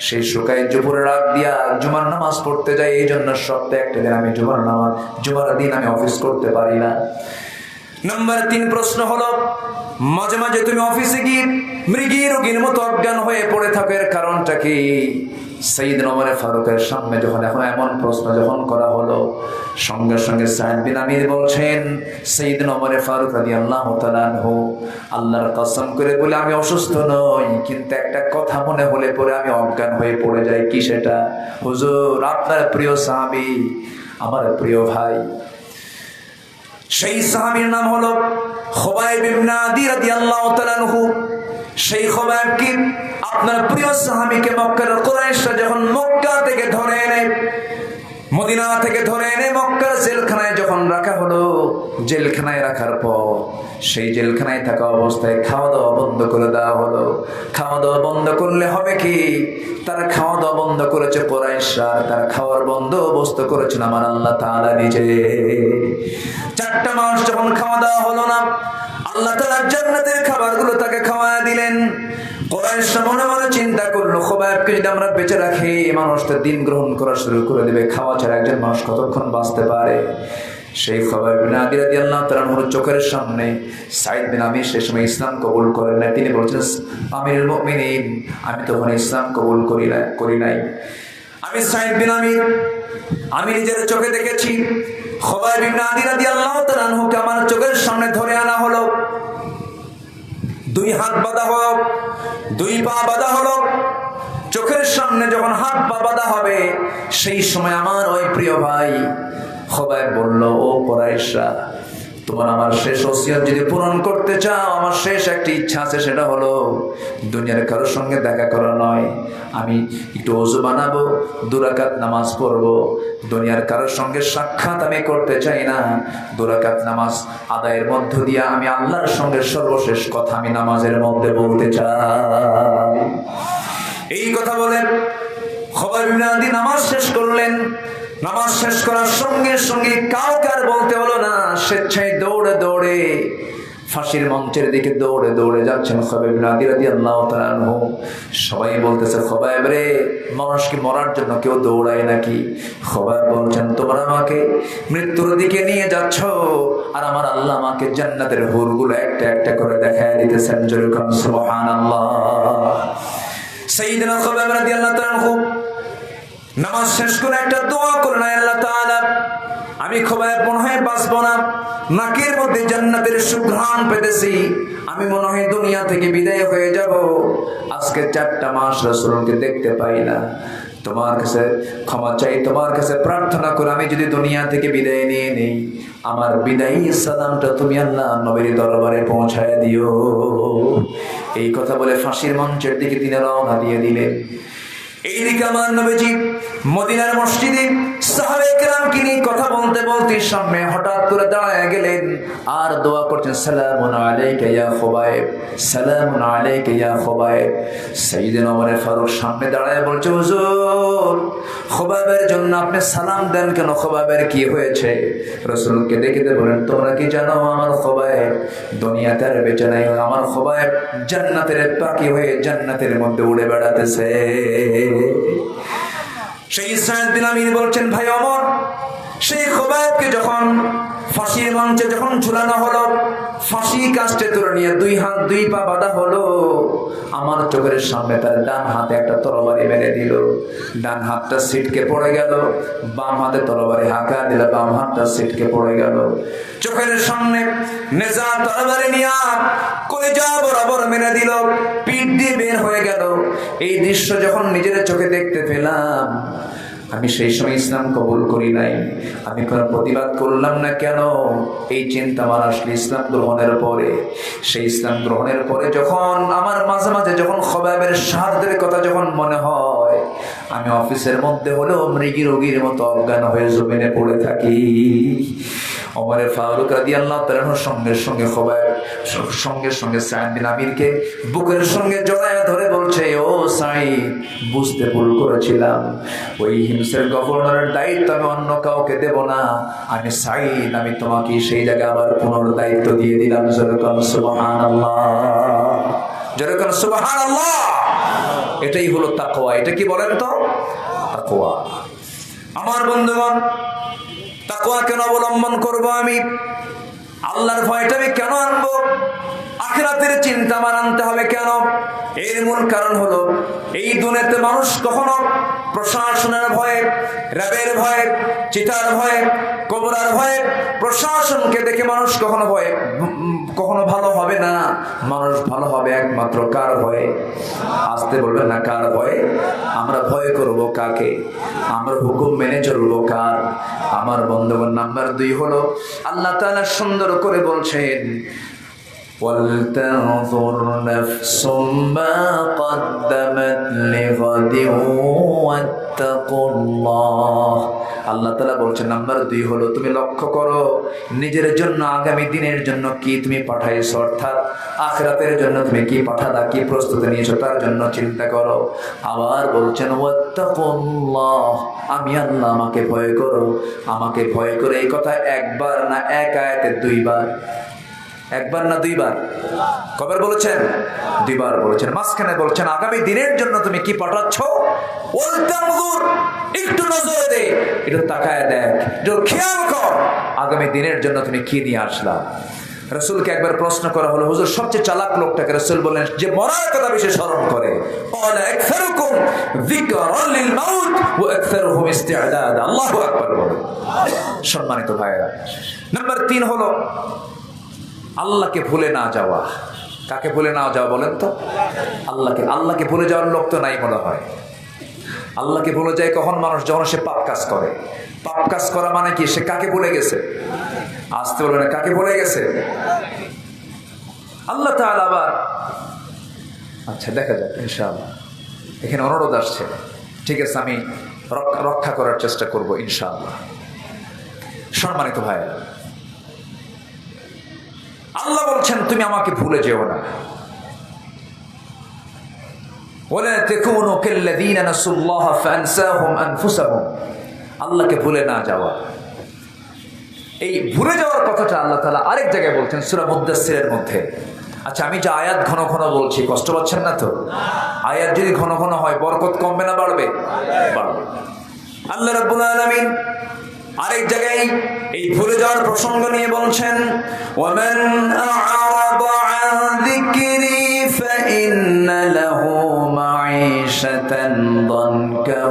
সেই শুকায় জুপুরে রাত দিয়া জুমার নামাজ পড়তে যাই। এই জন্য সপ্তাহে একটা দিন আমি জুমার দিন আমি অফিস করতে পারি না। নাম্বার 3 প্রশ্ন হলো, মাঝে মাঝে তুমি অফিসে গিয়ে মৃগী রোগীর মতো অজ্ঞান হয়ে পড়ে থাকো, এর কারণটা কি? সাইয়েদনা ওমর ফারুকের সামনে যখন এমন প্রশ্ন যখন করা হলো, সঙ্গে সঙ্গে সাইদ বিন আমির বলছেন, সাইয়েদনা ওমর ফারুক রাদিয়াল্লাহু তাআলা আনহু, আল্লাহর কসম করে বলে আমি অসুস্থ নই, কিন্তু একটা কথা মনে হলে পরে আমি অজ্ঞান হয়ে পড়ে যাই। কি সেটা? হুজুর, আপনার প্রিয় সাহাবী, আমার প্রিয় ভাই, সেই সাহাবীর নাম হলো খুবাইব ইবনে আদি রাদিয়াল্লাহু তাআলা আনহু। সেই খুবাইব কি আপনার প্রিয় সাহাবীকে মক্কার কুরাইশরা যখন মক্কা থেকে ধরে এনে, মদিনা থেকে ধরে এনে মক্কার জেলখানায় যখন রাখা হলো, জেলখানায় রাখার পর সেই জেলখানায় থাকা অবস্থায় খাওয়া দাওয়া বন্ধ করে দেওয়া হলো। খাওয়া দাওয়া বন্ধ করলে হবে কি? তারা খাওয়া দাওয়া বন্ধ করেছে কুরাইশরা, তার খাওয়ার বন্দোবস্ত করেছেন আমার আল্লাহ তাআলা নিজে। 4টা মাস যখন খাওয়া দাওয়া হলো না, আল্লাহ তাআলা জান্নাতের খাবারগুলো তাকে খাওয়ায় দিলেন। কুরাইশরা মনে মনে চিন্তা করলো, খুবাইবকে যদি আমরা বেঁচে রাখি, মানুষটা দিন গ্রহণ করা শুরু করে দেবে, খাওয়া ছাড়া একজন মানুষ কতক্ষণ বাঁচতে পারে? সেই খুবাইব বিন আদি রাদিয়াল্লাহু তাআলা আনহুর চোখের সামনে সাইদ বিন আমির সে সময় ইসলাম কবুল করেন নাই। তিনি বলছেন, আমিরুল মুমিনিন, আমি তখন ইসলাম কবুল করি নাই। আমি সাইদ বিন আমির, আমি নিজের চোখে দেখেছি খুবাইব বিন আদি রাদিয়াল্লাহু তাআলা আনহুকে আমার চোখের সামনে ধরে আনা হলো, 2 হাত বাঁধা হলো, 2 পা বাঁধা হলো। চোখের সামনে যখন হাত পা বাঁধা হবে, সেই সময় আমার ওই প্রিয় ভাই খুবাইব বলল, ও কুরাইশরা, তোমার আমার শেষ ওসিয়ত যদি পূরণ করতে চাও, আমার শেষ একটি ইচ্ছা আছে, সেটা হলো দুনিয়ার কারোর সঙ্গে দেখা করা নয়। আমি একটু ওযু বানাবো, 2 রাকাত নামাজ পড়বো। দুনিয়ার কারোর সঙ্গে সাক্ষাৎ আমি করতে চাই না। 2 রাকাত নামাজ আদায়ের মধ্য দিয়ে আমি আল্লাহর সঙ্গে সর্বশেষ কথা আমি নামাজের মধ্যে বলতে চাই। এই কথা বলেন খুবাইব বিন আদি নামাজ শেষ করলেন। নামাজ শেষ করার সঙ্গে সঙ্গে কাউকে আর বলতে হলো না, স্বেচ্ছায় দৌড়ে দৌড়ে ফাঁসির মঞ্চের দিকে দৌড়ে দৌড়ে যাচ্ছেন খুবাইব বিন আদি রাদিয়াল্লাহু তাআলা আনহু। সবাই বলতেছে, খুবাইব রে, মানুষ কি মরার জন্য কেউ দৌড়ায় নাকি? খুবাইব বলছেন, তোমরা আমাকে মৃত্যুর দিকে নিয়ে যাচ্ছ, আর আমার আল্লাহ আমাকে জান্নাতের হুরগুলো একটা একটা করে দেখায় দিতেছেন। জোরে বলুন সুবহানাল্লাহ। সাইয়েদনা খুবাইব রাদিয়াল্লাহু তাআলা আনহু নামাজ শেষ করে একটা দোয়া করলেন, আল্লাহ তাআলা, আমি খুবাইব মনে হয় বাঁচবো না, নাকের মধ্যে জান্নাতের সুঘ্রাণ পেতেছি, আমি মনে হয় দুনিয়া থেকে বিদায় হয়ে যাব। আজকে 4টা মাস রাসূলকে দেখতে পাই না। তোমার কাছে ক্ষমা চাই, তোমার কাছে প্রার্থনা করে আমি যদি দুনিয়া থেকে বিদায় নিয়ে নেই, আমার বিদায়ী সালামটা তুমি আল্লাহ নবীর দরবারে পৌঁছায় দিও। এই কথা বলে ফাঁসির মঞ্চের দিকে তিনি রওনা দিয়ে দিলেন। এইদিকে আমার নবীজি মদিনার মসজিদে সাহাবায়ে কেরামকে নিয়ে কথা বলতে বলতে সামনে হঠাৎ করে দাঁড়ায় গেলেন আর দোয়া করছেন, সালামুন আলাইকা ইয়া খুবাইব, সালামুন আলাইকা ইয়া খুবাইব। সাইয়েদনা ওমর ফারুক সামনে দাঁড়ায় বলছে, হুজুর, খুবাইবের জন্য আপনি সালাম দেন কেন? খুবাইবের কি হয়েছে? রাসূলকে দেখে বলেন, তোমরা কি জানো আমার খুবাইব দুনিয়াতে আর বেঁচে নাই, আমার খুবাইব জান্নাতের পাখি হয়ে জান্নাতের মধ্যে উড়ে বেড়াতেছে। সেই সাইদ বিন আমির বলছেন, ভাই ওমর, সেই খোবাইবকে যখন ফাঁসির মঞ্চে যখন ঝুলানো হলো, ফাঁসি কাস্টে তুলে নিয়ে 2 হাত 2 পা বাঁধা হলো, আমার চোখের সামনে তার ডান হাতে একটা তরবারি মেরে দিল, ডান হাতটা ছিটকে পড়ে গেল, বাম হাতে তরবারি হাঁকা দিল, বাম হাতটা ছিটকে পড়ে গেল। চোখের সামনে নেজা তরবারি নিয়ে কলিজা বরাবর মেরে দিল, পিঠ দিয়ে বের হয়ে গেল। এই দৃশ্য যখন নিজের চোখে দেখতে পেলাম, আমি সেই সময় ইসলাম কবুল করি নাই, আমি কোনো প্রতিবাদ করলাম না। কেন? এই চিন্তা আমার আসলে ইসলাম গ্রহণের পরে। সেই ইসলাম গ্রহণের পরে যখন আমার মাঝে মাঝে যখন খোবাইবের শাহাদাতের কথা যখন মনে হয়, আমি অফিসের মধ্যে হলেও মৃগী রোগীর মতো অজ্ঞান হয়ে জমিনে পড়ে থাকি। ওমরে ফারুক রাদিয়াল্লাহু তাআলার সঙ্গে সঙ্গে খোবাইব সঙ্গে সঙ্গে সাঈদ বিন আমিরকে বুকের সঙ্গে জড়ায় ধরে বলছে, ও সাঈদ, বুঝতে ভুল করেছিলাম, ওই হিমসের গভর্নরের দায়িত্ব আমি অন্য কাউকে দেব না, আমি সাঈদ, আমি তোমাকে সেই জায়গায় আবার পুনর্দায়িত্ব দিয়ে দিলাম। যেরকম সুবহানাল্লাহ, যেরকম সুবহানাল্লাহ। এটাই হলো তাকওয়া। এটা কি বলেন তো? তাকওয়া। আমার বন্ধুগণ, তাকওয়া কেন অবলম্বন করব? আমি আল্লাহর ভয়টা আমি কেন আনবো? আখিরাতের চিন্তা আমার আনতে হবে কেন? এর মূল কারণ হলো, এই দুনিয়াতে মানুষ কখনো প্রশাসনের ভয়ে, র্যাবের ভয়ে, চিতার ভয়ে, কবরের ভয়ে, প্রশাসনকে দেখে মানুষ কখনো ভালো হবে না। মানুষ ভালো হবে একমাত্র কার ভয়ে? আসতে বলবেন না, কার ভয়ে? আমরা ভয় করব কাকে? আমরা হুকুম মেনে চলবো কার? আমার বন্ধুগণ, নাম্বার 2 হলো, আল্লাহ তাআলা সুন্দর করে বলছেন, وَلْتَنظُرْ نَفْسٌ مَا قَدَّمَتْ لِغَدٍ وَاتَّقُوا اللَّهَ। আল্লাহ তাআলা বলছেন, নাম্বার 2 হলো, তুমি লক্ষ্য করো নিজের জন্য আগামী দিনের জন্য কি তুমি পাঠাইছো, অর্থাৎ আখিরাতের জন্য তুমি কি পাঠালা, কি প্রস্তুতি নিয়েছো, তার জন্য চিন্তা করো। আবার বলছেন, ওয়াত্তাকুল্লাহ, আমি আল্লাহ, আমাকে ভয় করো, আমাকে ভয় করে। এই কথা একবার না, এক আয়াতে 2 বার। একবার না 2 বার? কবার বলেছেন? 2 বার বলেছেন। মাঝখানে বলছেন, আগামী দিনের জন্য তুমি কি পাঠাচ্ছ, একটু নজর দে, একটু তাকায় দেখ, একটু খেয়াল কর, আগামী দিনের জন্য তুমি কি নিয়ে আসলা। রাসূলকে একবার প্রশ্ন করা হলো, হুজুর, সবচেয়ে চালাক লোকটাকে? রাসূল বললেন, যে মরার কথা বেশি স্মরণ করে। ক্বালা আকসারুকুম যিকরান লিল মাউত ওয়া আকসারুহুম ইস্তি'দাদা। আল্লাহু আকবার বলেন। সম্মানিত ভাইরা, নাম্বার 3 হলো আল্লাহকে ভুলে না যাওয়া। কাকে ভুলে না যাওয়া বলেন তো? আল্লাহকে। আল্লাহকে ভুলে যাওয়ার লোক তো নাই মনে হয়। আল্লাহকে ভুলে যায় কখন? মানুষ যখন সে পাপ কাজ করে। পাপ কাজ করা মানে কি? সে কাকে ভুলে গেছে? আসতে বলে না, কাকে ভুলে গেছে? আল্লাহ তাআলা আবার, আচ্ছা দেখা যাক ইনশাআল্লাহ। এখানে অনুরোধ আসছে, ঠিক আছে, আমি রক্ষা করার চেষ্টা করব ইনশাআল্লাহ। সম্মানিত ভাই, আল্লাহ বলছেন, তুমি আমাকে ভুলে যেও না। ওয়ালা তাকুনু কাল্লাযীনা নাসুল্লাহা ফাআনসাহুম আনফুসাহুম। আল্লাহকে ভুলে না যাওয়া। এই ভুলে যাওয়ার কথাটা আল্লাহ তাআলা আরেক জায়গায় বলছেন সূরা মুদ্দাসসিরের মধ্যে। আচ্ছা, আমি যে আয়াত ঘন ঘন বলছি, কষ্ট পাচ্ছেন না তো? আয়াত যদি ঘন ঘন হয়, বরকত কমবে না বাড়বে? বাড়বে। আল্লাহ রাব্বুল আলামিন আরেক জায়গায় এই ভুলে যাওয়ার প্রসঙ্গ নিয়ে বলছেন, ওয়ামান আ'রাদা আন যিকরি ফাইন্না লাহু মাঈশাতান দানকা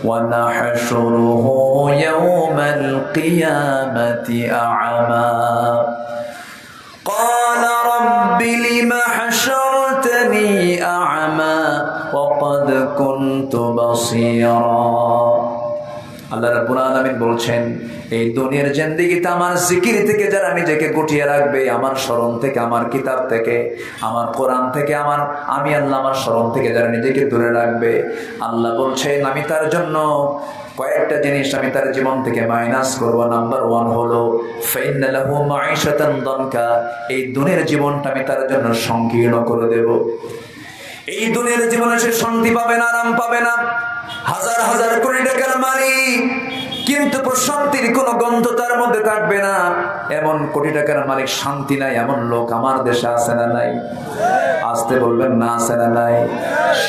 ওয়া নাহশুরুহু ইয়াওমাল কিয়ামাতি আ'মা ক্বালা রাব্বি লিমা হাশারতানি আ'মা ওয়া ক্বাদ কুনতু বাসীরা। আল্লাহ রাব্বুল আলামিন বলছেন, এই দুনিয়ার জিন্দেগিতে আমার জিকির থেকে যারা নিজেকে গুটিয়ে রাখবে, আমার স্মরণ থেকে, আমার কিতাব থেকে, আমার কোরআন থেকে, আমি আল্লাহ আমার স্মরণ থেকে যারা নিজেকে দূরে রাখবে, আল্লাহ বলছেন আমি তার জন্য কয়েকটা জিনিস আমি তার জীবন থেকে মাইনাস করব। নাম্বার 1 হলো ফাইন্না লাহু মাঈশাতান দানকা। এই দুনিয়ার জীবনটা আমি তার জন্য সংকীর্ণ করে দেব। এই দুনিয়ার জীবনে সে শান্তি পাবে না, আরাম পাবে না, হাজার হাজার কোটি টাকার মালিক, কিন্তু প্রশান্তির কোনো গন্ধ তার মধ্যে থাকবে না। এমন কোটি টাকার মালিক শান্তি নাই, এমন লোক আমার দেশে আছে না নাই? আসতে আসতে বলবেন না, আছে না নাই?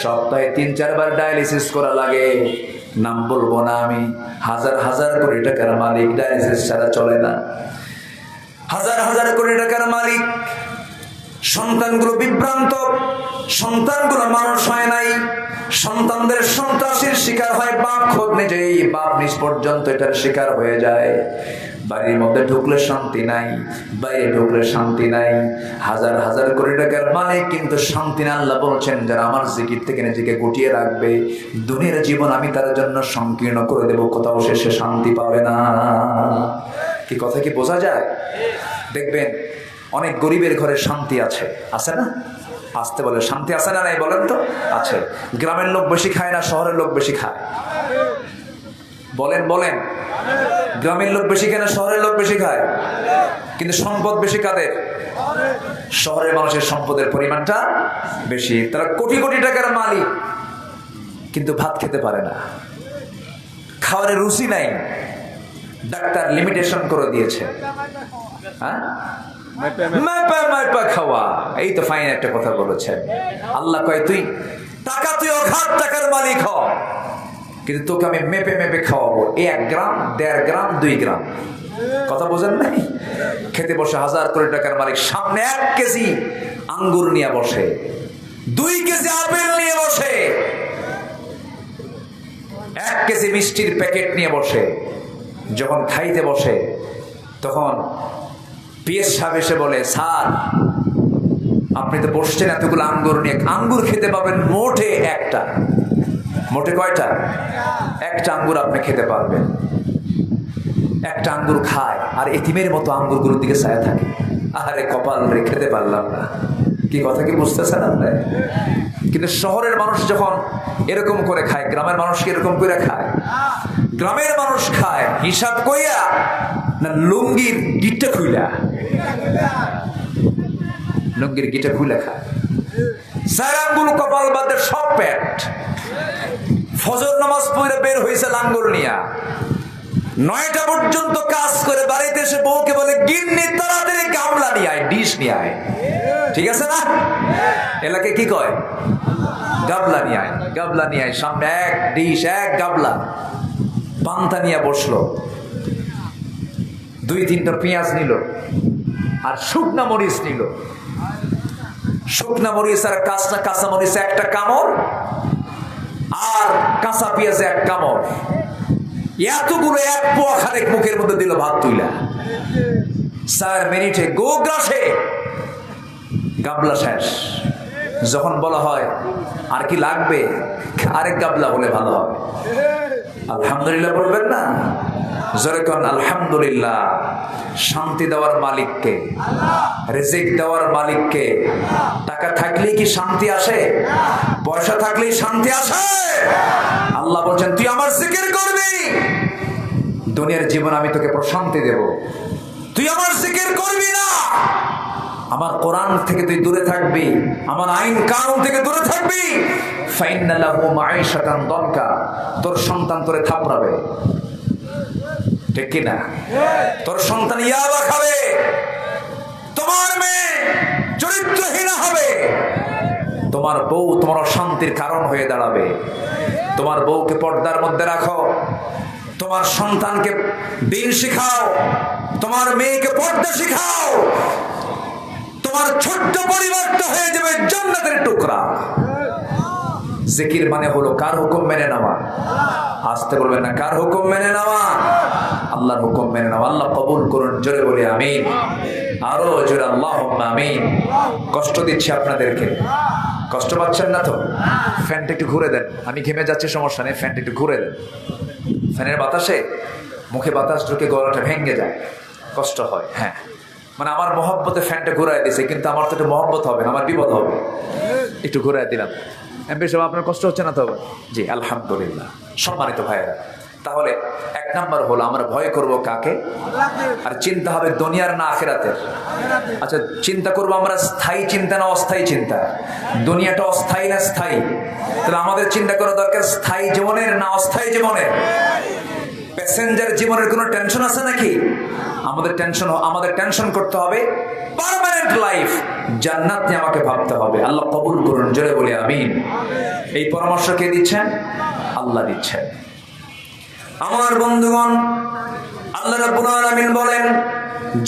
সপ্তাহে 3-4 বার ডায়ালিসিস করা লাগে, নাম বলবো না আমি। হাজার হাজার কোটি টাকার মালিক, ডায়ালিসিস ছাড়া চলে না। হাজার হাজার কোটি টাকার মালিক, সন্তানগুলো বিভ্রান্ত, সন্তানগুলো মানুষ হয় নাই, সন্তানদের সন্ত্রাসের শিকার হয় বাপ, খোদ নিজেই বাপ নিজ পর্যন্ত এটার শিকার হয়ে যায়। বাড়ির মধ্যে ঢুকলে শান্তি নাই, বাইরে ঢুকলে শান্তি নাই। হাজার হাজার কোটি টাকার মালিক কিন্তু শান্তি না। আল্লাহ বলছেন যারা আমার জিকির থেকে নিজেকে গুটিয়ে রাখবে, দুনিয়ার জীবন আমি তার জন্য সংকীর্ণ করে দেব, কোথাও শেষে শান্তি পাবে না। কি কথা কি বোঝা যায়? দেখবেন অনেক গরিবের ঘরে শান্তি আছে, আছে না? আসতে বলে শান্তি আছে না নাই বলেন তো? আছে। গ্রামের লোক বেশি খায় না শহরের লোক বেশি খায়? বলেন বলেন। গ্রামের লোক বেশি খায় না শহরের লোক বেশি খায়? কিন্তু সম্পদ বেশি কাদের? শহরের মানুষের সম্পদের পরিমাণটা বেশি। তারা কোটি কোটি টাকার মালিক, কিন্তু ভাত খেতে পারে না, খাওয়ারের রুচি নাই। ডাক্তার লিমিটেশন করে দিয়েছে, হ্যাঁ, মাইপা খাওয়া। এই তো ফাইন একটা কথা বলেছেন। আল্লাহ কয় তুই টাকা, তুই অগাধ টাকার মালিক হ, কিন্তু তোকে আমি মেপে মেপে খাওয়াবো। 1 গ্রাম, 1.5 গ্রাম, 2 গ্রাম। কথা বোঝেন নাই? খেতে বসে হাজার কোটি টাকার মালিক, সামনে 1 কেজি আঙ্গুর নিয়ে বসে, 2 কেজি আপেল নিয়ে বসে, 1 কেজি মিষ্টির প্যাকেট নিয়ে বসে। যখন খাইতে বসে তখন পিএস সাহেব এসে বলে, স্যার আপনি তো বসছেন এতগুলো আঙ্গুর নিয়ে, আঙ্গুর খেতে পাবেন মোটে একটা। মোটে কয়টা? একটা আঙ্গুর আপনি খেতে পারবেন। একটা আঙ্গুর খায় আর এতিমের মতো আঙ্গুরগুলোর দিকে ছায়া থাকে। আরে কপাল রে, খেতে পারলাম না। কি কথা কি বুঝতেছেন আপনি? কিন্তু শহরের মানুষ যখন এরকম করে খায়, গ্রামের মানুষ কি এরকম করে খায়? গ্রামের মানুষ খায় হিসাব কইয়া না লুঙ্গির গিটটা খুইলা? লুঙ্গির গিটটা খুইলা খায়। সারাঙ্গুল কপাল বাদে সব পেট। ফজর নামাজ পড়ে বের হয়েছে লাঙ্গল নিয়া, 9টা পর্যন্ত কাজ করে বাড়িতে এসে বউকে বলে, গিন্নি তাড়াতাড়ি গামলা নিয়ে আয়, ডিশ নিয়ে আয়। ঠিক আছে না? এলাকায় কি কয়? গাবলা নিয়ে আয়, গাবলা নিয়ে আয়। সামনে 1 ডিশ, 1 গাবলা। পান্তা নিয়ে বসলো, 2-3টা পেঁয়াজ নিল আর শুকনা মরিচ নিল। শুকনা মরিচ আর কাঁচা মরিচ 1টা কামড়, আর কাঁচা পেঁয়াজ 1 কামড়। এতগুলো 1 পোয়া খানেক মুখের মধ্যে দিল ভাত তুইলা। 4 মিনিটে গোগ্রাসে গাবলা শেষ। যখন বলা হয় আর কি লাগবে, আরেক গাবলা হলে ভালো হবে। আলহামদুলিল্লাহ বলবেন না? জোরে কোন আলহামদুলিল্লাহ। শান্তি দেওয়ার মালিককে, রিজিক দেওয়ার মালিককে। টাকা থাকলেই কি শান্তি আসে? পয়সা থাকলেই শান্তি আসে? আল্লাহ বলছেন তুই আমার জিকির করবি, দুনিয়ার জীবন আমি তোকে প্রশান্তি দেব। তুই আমার জিকির করবি না, আমার কোরআন থেকে তুই দূরে থাকবি, আমার আইন কানুন থেকে দূরে থাকবি, ফাইন্না লাহু মাঈশাতান দনকা, তোর সন্তান তোরে থাপড়াবে। ঠিক কি না? তোর সন্তান ইয়াবা খাবে, তোমার মেয়ে চরিত্রহীন হবে, তোমার বউ তোমার অশান্তির কারণ হয়ে দাঁড়াবে। তোমার বউকে পর্দার মধ্যে রাখো, তোমার সন্তানকে দিন শিখাও, তোমার মেয়েকে পর্দা শিখাও, তোমার ছোট্ট পরিবারটা হয়ে যাবে জান্নাতের টুকরা। জিকির মানে হলো কার হুকুম মেনে নেওয়া? আসতে বলবেন না, কার হুকুম মেনে নেওয়া? আল্লাহর হুকুম মেনে নেওয়া। আল্লাহ কবুল করুন, জোরে বলি আমিন। আরো জোরে আল্লাহুম্মা আমিন। কষ্ট দিচ্ছি আপনাদেরকে, কষ্ট পাচ্ছেন না তো? ফ্যানটা একটু ঘুরে দেন, আমি ঘেমে যাচ্ছি, সমস্যা নেই, ফ্যানটা একটু ঘুরে দেন। ফ্যানের বাতাসে মুখে বাতাস ঢুকে গলাটা ভেঙে যায়, কষ্ট হয়। হ্যাঁ, মানে আমার মহব্বতে ফ্যানটা ঘুরাই দিয়েছে, কিন্তু আমার তো একটু মহব্বত হবে না, আমার বিপদ হবে। একটু ঘুরাই দিলাম। এমপি সাহেব আপনার কষ্ট হচ্ছে না তো? জি আলহামদুলিল্লাহ। সম্মানিত ভাইয়েরা, তাহলে 1 নাম্বার হলো আমরা ভয় করব কাকে? আর চিন্তা হবে দুনিয়ার না আখিরাতের। আচ্ছা, চিন্তা করবো আমরা স্থায়ী চিন্তা না অস্থায়ী চিন্তা? দুনিয়াটা অস্থায়ী না স্থায়ী? তাহলে আমাদের চিন্তা করা দরকার স্থায়ী জীবনের না অস্থায়ী জীবনের? প্যাসেঞ্জার জীবনের কোনো টেনশন আছে নাকি? আমাদের টেনশন করতে হবে পার্মানেন্ট লাইফ, জান্নাত নিয়ে আমাকে ভাবতে হবে। আল্লাহ কবুল করুন, জোরে বলি আমিন। এই পরামর্শ কে দিচ্ছেন? আল্লাহ দিচ্ছেন। আমার বন্ধুগণ, আল্লাহ রাব্বুল আলামিন বলেন,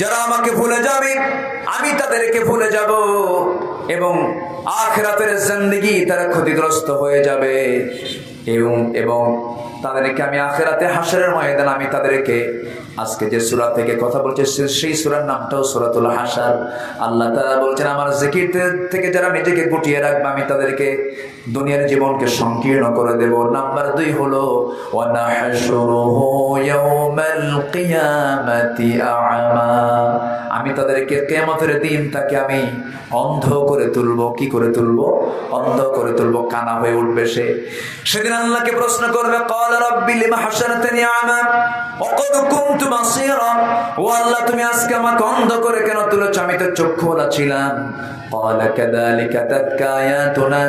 যারা আমাকে ভুলে যাবে আমি তাদেরকে ভুলে যাব, এবং আখিরাতের জিন্দেগি তারা ক্ষতিগ্রস্ত হয়ে যাবে, এবং তাদেরকে আমি আখিরাতে হাশরের ময়দানে আমি তাদেরকে, আজকে যে সূরা থেকে কথা বলছে সেই সূরার নামটাও সূরাতুল হাশর। আল্লাহ তাআলা বলছেন, আমার জিকির থেকে যারা নিজেকে গুটিয়ে রাখবে আমি তাদেরকে দুনিয়ার জীবনকে সংকীর্ণ করে দেব। নাম্বার 2 হলো ওয়া নাহশুরুহু ইয়াউমাল কিয়ামাতি আ'মা, আমি তাদেরকে কিয়ামতের দিন তাকে আমি অন্ধ করে তুলবো। কি করে তুলবো? অন্ধ করে তুলবো, কানা হয়ে উঠবে সে। সেদিন আল্লাহকে প্রশ্ন করবে, ক্বালা রাব্বি লিমা হাশারতানি আ'মা ওয়া ক্বাদ কুনতু বাসীরা, ও আল্লাহ তুমি আজকে আমাকে অন্ধ করে কেন তুলেছ? আমি তো চক্ষুওয়ালা ছিলাম। ক্বালা কাযালিকা তাতকা আয়াতুনা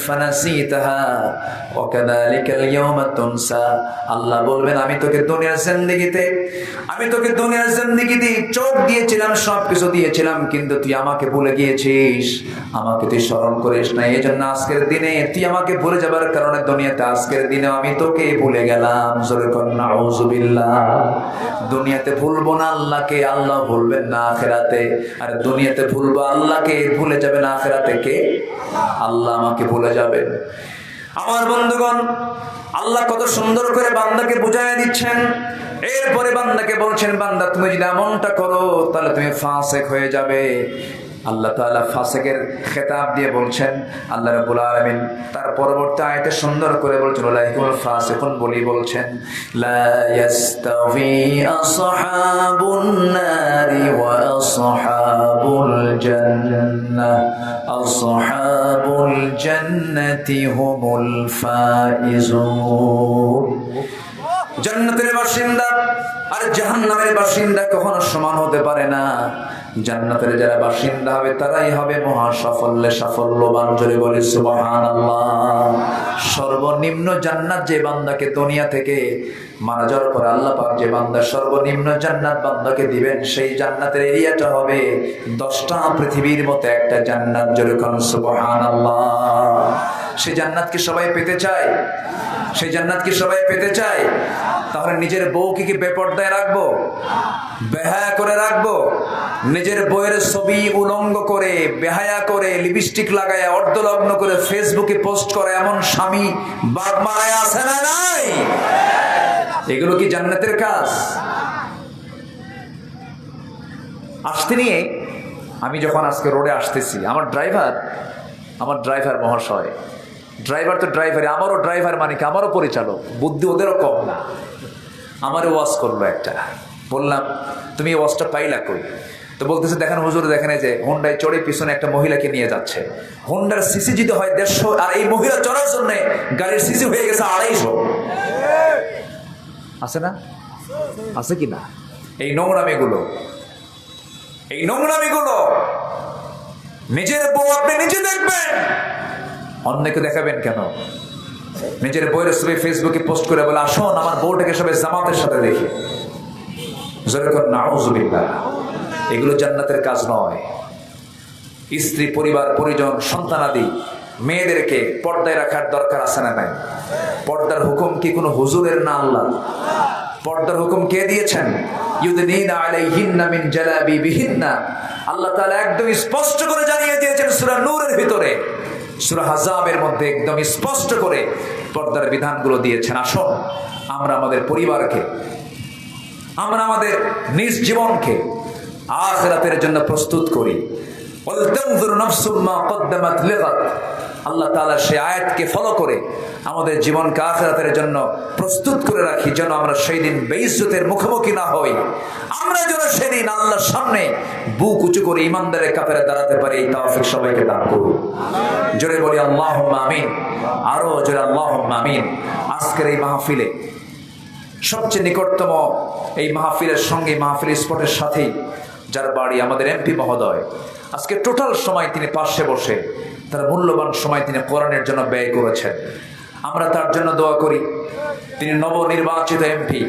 ফানাসিতাহা ওয়া কাযালিকাল ইয়াওমা তুনসা। আল্লাহ বলবেন, আমি তোকে দুনিয়ার জিন্দেগিতে চোখ দিয়েছিলাম, সবকিছু দিয়েছিলাম, কিন্তু তুই আমাকে ভুলে গিয়েছিস, আমাকে তুই স্মরণ করিস না। এই জন্য আজকের দিনে তুই আমাকে ভুলে যাবার কারণে দুনিয়াতে আজকের দিনে আমি তোকে ভুলে গেলাম। জোরে কর নাউযুবিল্লাহ। দুনিয়াতে ভুলবো না আল্লাহকে, আল্লাহ ভুলবেন না আখিরাতে। আর দুনিয়াতে ভুলবো আল্লাহকে, ভুলে যাবেন আখিরাতে কে? আল্লাহ আমাকে ভুলে যাবেন। আমার বন্ধুগণ, আল্লাহ কত সুন্দর করে বান্দাকে বুঝাইয়া দিচ্ছেন। এরপরে বান্দাকে বলছেন, বান্দা তুমি যদি এমনটা করো তাহলে তুমি ফাসিক হয়ে যাবে। আল্লাহ তাআলা ফাসিকের খেতাব দিয়ে বলছেন, আল্লাহ রাব্বুল আলামিন তার পরবর্তী আয়াতে সুন্দর করে বলছেন, উলাইকুল ফাসিকুন বলি বলছেন, লা ইয়াস্তাওয়ি আসহাবুন নারি ওয়া আসহাবুল জান্নাহ, আসহাবুল জান্নাতি হুমুল ফাইজুন। জান্নাতের বাসিন্দা আর জাহান্নামের বাসিন্দা কখনো সমান হতে পারে না। জান্নাতের যারা বাসিন্দা হবে তারাই হবে মহা সাফল্যবান। জোরে বলি সুবহানাল্লাহ। সর্বনিম্ন জান্নাত যে বান্দাকে দুনিয়া থেকে মারা যাওয়ার পর আল্লাহ পাক যে বান্দা সর্বনিম্ন জান্নাত বান্দাকে দিবেন, সেই জান্নাতের এরিয়াটা হবে 10টা পৃথিবীর মতো একটা জান্নাত। জোরে বলি সুবহানাল্লাহ। সেই জান্নাত কি সবাই পেতে চায়? সেই জান্নাত কি সবাই পেতে চায়? তাহলে নিজের বউকে কি বেপর্দায় রাখবো, বেহায়া করে রাখবো? নিজের বউয়ের ছবি উলঙ্গ করে, বেহায়া করে, লিপস্টিক লাগায়, অর্ধলগ্ন করে ফেসবুকে পোস্ট করে এমন স্বামী বাপ মারায় আছে না নাই? এগুলো কি জান্নাতের কাজ? আসতে নিয়ে আমি যখন আজকে রোডে আসতেছি, আমার ড্রাইভার মহাশয়, ড্রাইভার তো ড্রাইভারে, আমারও ড্রাইভার মানে কি আমারও পরিচালক, বুদ্ধি ওদেরও কম না। আমারও ওয়াজ করলো একটা, বললাম তুমি এই ওয়াজটা পাইলা কই? তো বলতেছে, দেখেন হুজুর, দেখেন এই যে হোন্ডায় চড়ে পিছনে একটা মহিলাকে নিয়ে যাচ্ছে। হোন্ডার সিসি যদি হয় 150, আর এই মহিলা চড়ার জন্য গাড়ির সিসি হয়ে গেছে 250। আছে না? আছে কি না? এই নোংরামিগুলো নিজের বউ আপনি নিজে দেখবেন, অন্যকে দেখাবেন কেন? নিজের বউয়ের ছবি ফেসবুকে পোস্ট করে বলে, আসুন আমার বউটাকে সবাই জামাতের সাথে দেখে। নাউযুবিল্লাহ। এগুলো জান্নাতের কাজ নয়। স্ত্রী, পরিবার, পরিজন, সন্তানাদি মেয়েদেরকে পর্দায় রাখার দরকার আছে না নাই? পর্দার হুকুম কি কোনো হুজুরের না আল্লাহ? পর্দার হুকুম কে দিয়েছেন? ইউদনিনা আলাইহিন্না মিন জালাবিবিহিন্না। আল্লাহ তাআলা একদম স্পষ্ট করে জানিয়ে দিয়েছেন সূরা নূরের ভিতরে, সূরা আহজাবের মধ্যে একদম স্পষ্ট করে পর্দার বিধানগুলো দিয়েছেন। আসুন আমরা আমাদের পরিবারকে, আমরা আমাদের নিজ জীবনকে আখিরাতের জন্য প্রস্তুত করি। ওয়ালতানজুর নাফসুম মা কদ্দামাত লিগাদ। আল্লাহ তাআলা সেই আয়াতকে ফলো করে আমাদের জীবনকে আখিরাতের জন্য প্রস্তুত করে রাখি, যেন আমরা সেই দিন বেইজ্জতের মুখোমুখি না হই। আমরা যেন সেদিন আল্লাহর সামনে বুক উঁচু করে ইমানদারের কাতারে দাঁড়াতে পারি। এই তৌফিক সবাইকে দান করুন। জোরে বলি আল্লাহুম্মা আমিন। আরো জোরে আল্লাহুম্মা আমিন। আজকের এই মাহফিলে সবচেয়ে নিকটতম এই মাহফিলের সঙ্গে, মাহফিল স্পটের সাথেই যার বাড়ি, আমাদের এমপি মহোদয়, আজকে টোটাল সময় তিনি পাশে বসে তার মূল্যবান সময় তিনি কোরআনের জন্য ব্যয় করেছেন। আমরা তার জন্য দোয়া করি। তিনি নবনির্বাচিত এমপি,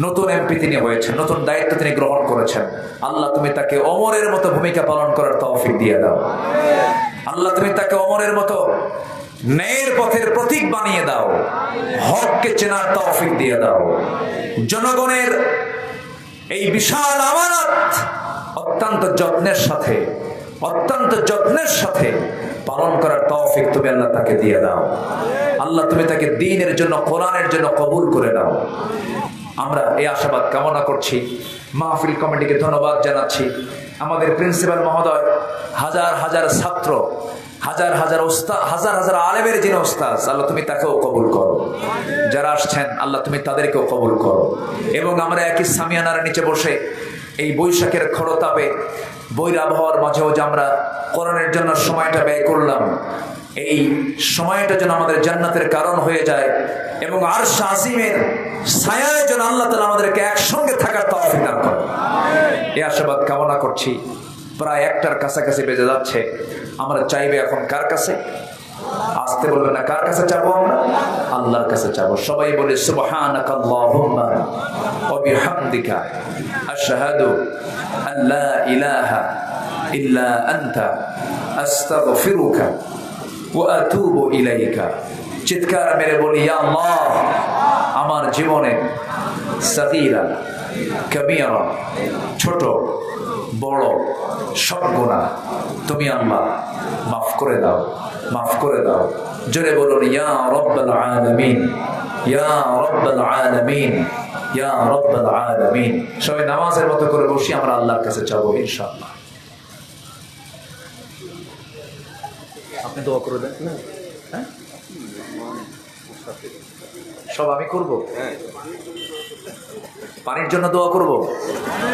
নতুন এমপি তিনি হয়েছেন, নতুন দায়িত্ব তিনি গ্রহণ করেছেন। আল্লাহ তুমি তাকে ওমরের মতো ভূমিকা পালন করার তৌফিক দিয়ে দাও। আল্লাহ তুমি তাকে ওমরের মতো ন্যায়ের পথের প্রতীক বানিয়ে দাও, হককে চেনার তৌফিক দিয়ে দাও। জনগণের এই বিশাল আমানত অত্যন্ত যত্নের সাথে পালন করার তৌফিক তুমি আল্লাহ তাকে দিয়ে দাও। আল্লাহ তুমি তাকে দ্বীনের জন্য, কোরআনের জন্য কবুল করে দাও। আমরা এই আশাবাদ কামনা করছি। মাহফিল কমিটিকে ধন্যবাদ জানাচ্ছি। আমাদের প্রিন্সিপাল মহোদয়, হাজার হাজার ছাত্র, হাজার হাজার ওস্তাদ, হাজার হাজার আলেমের যিনি ওস্তাদ, আল্লাহ তুমি তাকেও কবুল করো। যারা আসছেন আল্লাহ তুমি তাদেরকেও কবুল করো। এবং আমরা একই সামিয়ানার নিচে বসে এই বৈশাখের খরতাপে, বৈর আবহাওয়ার মাঝেও যে আমরা কোরআনের জন্য সময়টা ব্যয় করলাম, এই সময়টা যেন আমাদের জান্নাতের কারণ হয়ে যায় এবং আরশ আজিমের ছায়ায় যেন আল্লাহ তাআলা আমাদেরকে একসঙ্গে থাকার তৌফিক দান করেন। এই আশাবাদ কামনা করছি। প্রায় 1টার কাছাকাছি বেজে যাচ্ছে। আমরা চাইবে এখন কার কাছে? আসতে বলবেন না, কার কাছে চাবো? আমরা আল্লাহর কাছে চাবো। সবাই বলে সুবহানাকাল্লাহুম্মা ওয়া বিহামদিকা আশহাদু আল্লা ইলাহা ইল্লা আনতা আস্তাগফিরুকা ওয়া আতুবু ইলাইকা। চিৎকার মেরে বলি, ইয়া আল্লাহ, আমার জীবনে সাগীরা কাবীরা, ছোট বড় সব গুনাহ তুমি আল্লাহ মাফ করে দাও, মাফ করে দাও। জোরে বলুন, ইয়া রাব্বাল আলামিন, ইয়া রাব্বাল আলামিন, ইয়া রাব্বাল আলামিন। সবাই নামাজের মতো করে বসি, আমরা আল্লাহর কাছে চাবো ইনশাআল্লাহ। আপনি দোয়া করে দেন। হ্যাঁ, সব আমি করব। পানির জন্য দোয়া করব।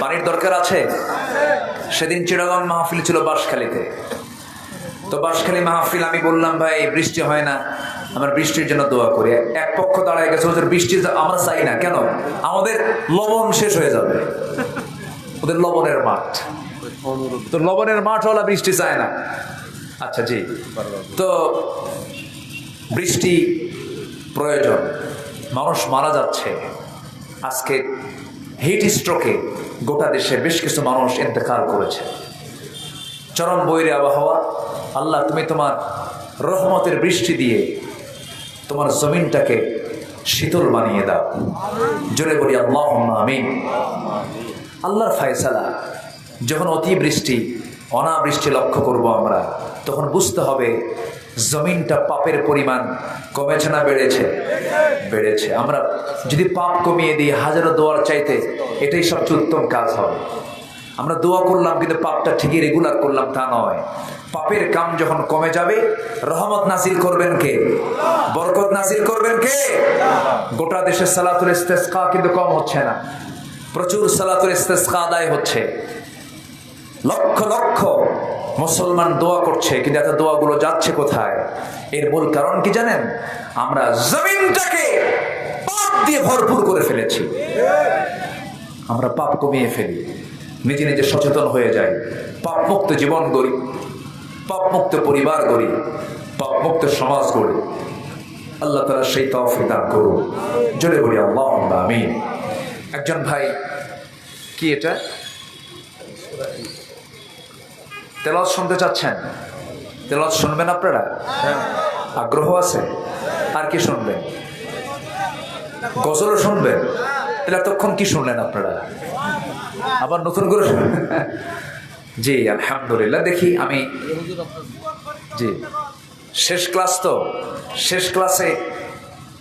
পানির দরকার আছে। সেদিন চিড়াগং মাহফিল ছিল বাঁশখালীতে। তো বাঁশখালী মাহফিল, আমি বললাম ভাই বৃষ্টি হয় না, আমরা বৃষ্টির জন্য দোয়া করি। এক পক্ষ দাঁড়ায় গেছে, ওদের বৃষ্টি আমরা চাই না। কেন? আমাদের লবণ শেষ হয়ে যাবে, ওদের লবণের মাঠ। তো লবণের মাঠ হলা বৃষ্টি চায় না। আচ্ছা জি, তো বৃষ্টি প্রয়োজন। মানুষ মারা যাচ্ছে। আজকে হিট স্ট্রোকে গোটা দেশে বেশ কিছু মানুষ ইন্তেকাল করেছে। চরম বৈরী আবহাওয়া। আল্লাহ তুমি তোমার রহমতের বৃষ্টি দিয়ে তোমার জমিনটাকে শীতল বানিয়ে দাও। জোরে বলি আল্লাহুম্মা আমিন। আল্লাহর ফায়সালা। যখন অতিবৃষ্টি, অনাবৃষ্টি লক্ষ্য করব আমরা, তখন বুঝতে হবে জমিনটা পাপের পরিমাণ কমেছে না বেড়েছে? বেড়েছে। আমরা যদি পাপ কমিয়ে দিই, হাজারো দোয়ার চাইতে এটাই সবচেয়ে উত্তম কাজ হবে। আমরা দোয়া করলাম কিন্তু পাপটা ঠিকই রেগুলার করলাম তা নয়। পাপের কাম যখন কমে যাবে, রহমত নাজিল করবেন কে? বরকত নাজিল করবেন কে? গোটা দেশে সালাতুল ইস্তেসকা কিন্তু কম হচ্ছে না, প্রচুর সালাতুল ইস্তেসকা আদায় হচ্ছে। লক্ষ লক্ষ মুসলমান দোয়া করছে, কিন্তু এত দোয়াগুলো যাচ্ছে কোথায়? এর মূল কারণ কি জানেন? আমরা জমিনটাকে পাপ দিয়ে ভরপুর করে ফেলেছি। আমরা পাপ কমিয়ে ফেলি, নিজে নিজে সচেতন হয়ে যাই, পাপ মুক্ত জীবন গড়ি, পাপ মুক্ত পরিবার গড়ি, পাপ মুক্ত সমাজ গড়ি। আল্লাহ তাআলা সেই তৌফিক দান করুন। জোরে বলি আল্লাহুম্মা আমিন। একজন ভাই, কি এটা তেলাওয়াত শুনতে চাচ্ছেন? তেলাওয়াত শুনবেন আপনারা? আগ্রহ আছে? আর কি শুনবেন? গজলও শুনবেন? তাহলে এতক্ষণ কি শুনলেন আপনারা? আবার নতুন করে শুনবেন? জি আলহামদুলিল্লাহ। দেখি আমি, জি শেষ ক্লাস, তো শেষ ক্লাসে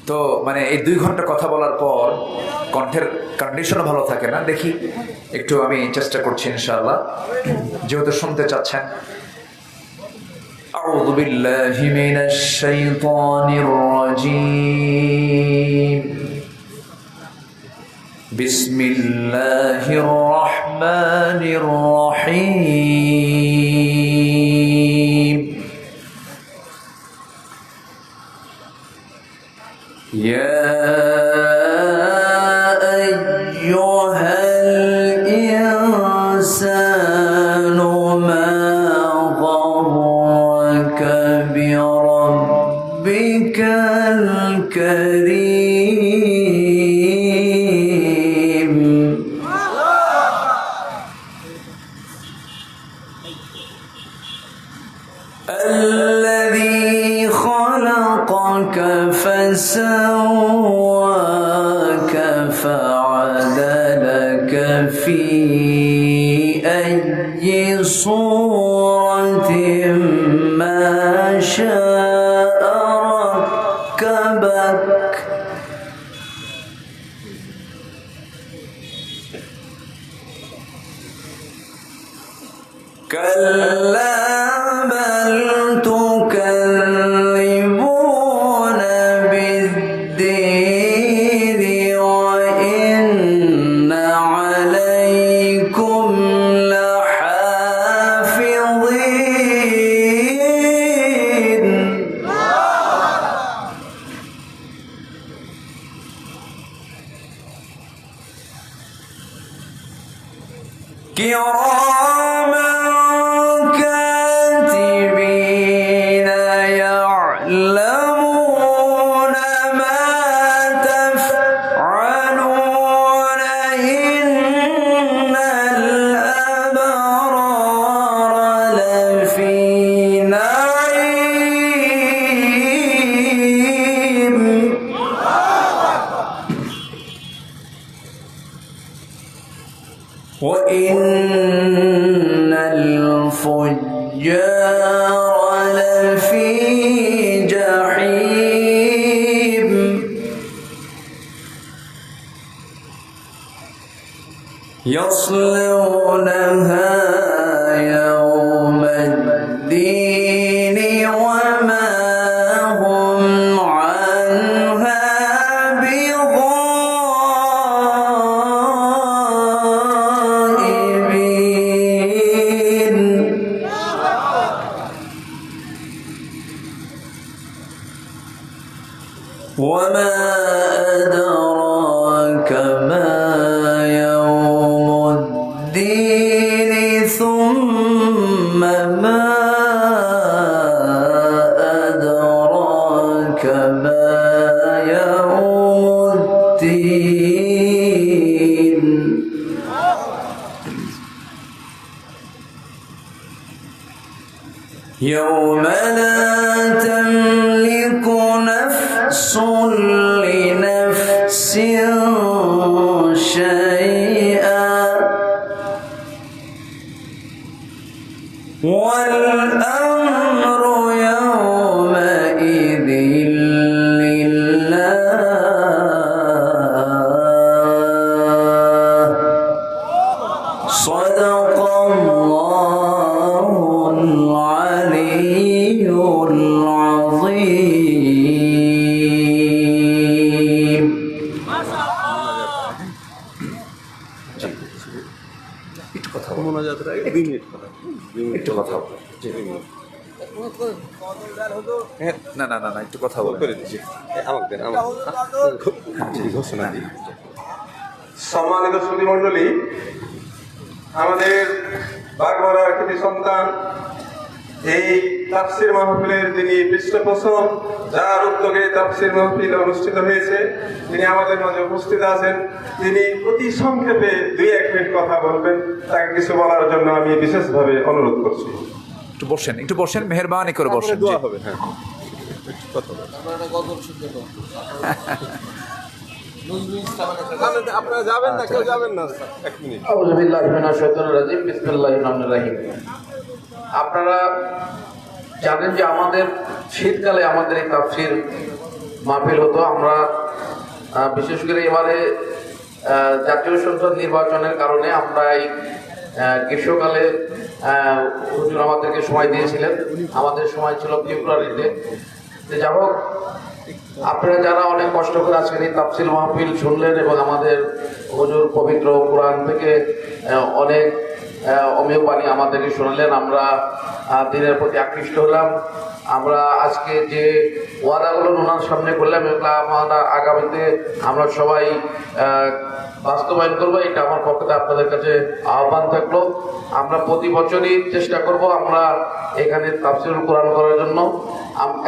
তো মানে এই 2 ঘন্টা কথা বলার পর কণ্ঠের কন্ডিশনও ভালো থাকে না। দেখি একটু আমি চেষ্টা করছি ইনশাআল্লাহ, যেহেতু শুনতে চাচ্ছেন। আউযু বিল্লাহি মিনাশ শাইতানির রাজীম। বিসমিল্লাহির রহমানির রহিম। ইয়া ربك الكريم الذي خلقك فسواك فعدلك في أي صورة ما شاء ركبك كلا بل تكذبون بالدين وإن عليكم لحافظين كراما كاتبين يعلمون ما تفعلون إن الأبرار لفي نعيم وإن الفجار لفي جحيم يصلونها يوم الدين وما هم عنها بغائبين وما أدراك ما يوم الدين ثم ما أدراك ما يوم الدين يوم لا تملك نفس لنفس شيئا والأمر يومئذ لله صدق الله العلي العظيم একটু কথা বলো মোনাজাতের আগে 2 মিনিট কথা একটু কথা বলো না না না না একটু কথা বলো করে দিচ্ছি আমাকে দেন আমাকে ঘোষণা দিই সম্মানিত সুধীমণ্ডলী আমাদের বাগমারার কৃতি সন্তান এই তাফসির মাহফিলের যিনি পৃষ্ঠপোষক যার উদ্যোগে তাফসির মাহফিল অনুষ্ঠিত হয়েছে তিনি আমাদের মাঝে উপস্থিত আছেন তিনি অতি সংক্ষেপে 2-1 মিনিট কথা বলবেন তাকে কিছু বলার জন্য আমি বিশেষভাবে অনুরোধ করছি একটু বসেন মেহেরবানি করে বসেন দোয়া হবে হ্যাঁ কথা বলেন আপনারা যাবেন না কেউ যাবেন না 1 মিনিট আউযু বিল্লাহি মিনাশ শাইতানির রাজিম বিসমিল্লাহির রহমানির রহিম আপনারা জানেন যে আমাদের শীতকালে আমাদের এই তাফসির মাহফিল হতো আমরা বিশেষ করে এবারে জাতীয় সংসদ নির্বাচনের কারণে আমরা এই গ্রীষ্মকালে হুজুর আমাদেরকে সময় দিয়েছিলেন আমাদের সময় ছিল ফেব্রুয়ারিতে যে যা হোক আপনারা যারা অনেক কষ্ট করে আজকের এই তাফসির মাহফিল শুনলেন এবং আমাদের হুজুর পবিত্র কোরআন থেকে অনেক অমেয় বাণী আমাদেরকে শোনালেন, আমরা দিনের প্রতি আকৃষ্ট হলাম। আমরা আজকে যে ওয়াদাগুলো ওনার সামনে করলাম এগুলো আমরা আগামীতে আমরা সবাই বাস্তবায়ন করবো, এটা আমার পক্ষে আপনাদের কাছে আহ্বান থাকলো। আমরা প্রতি বছরই চেষ্টা করব আমরা এখানে তাফসীরুল কোরআন করার জন্য।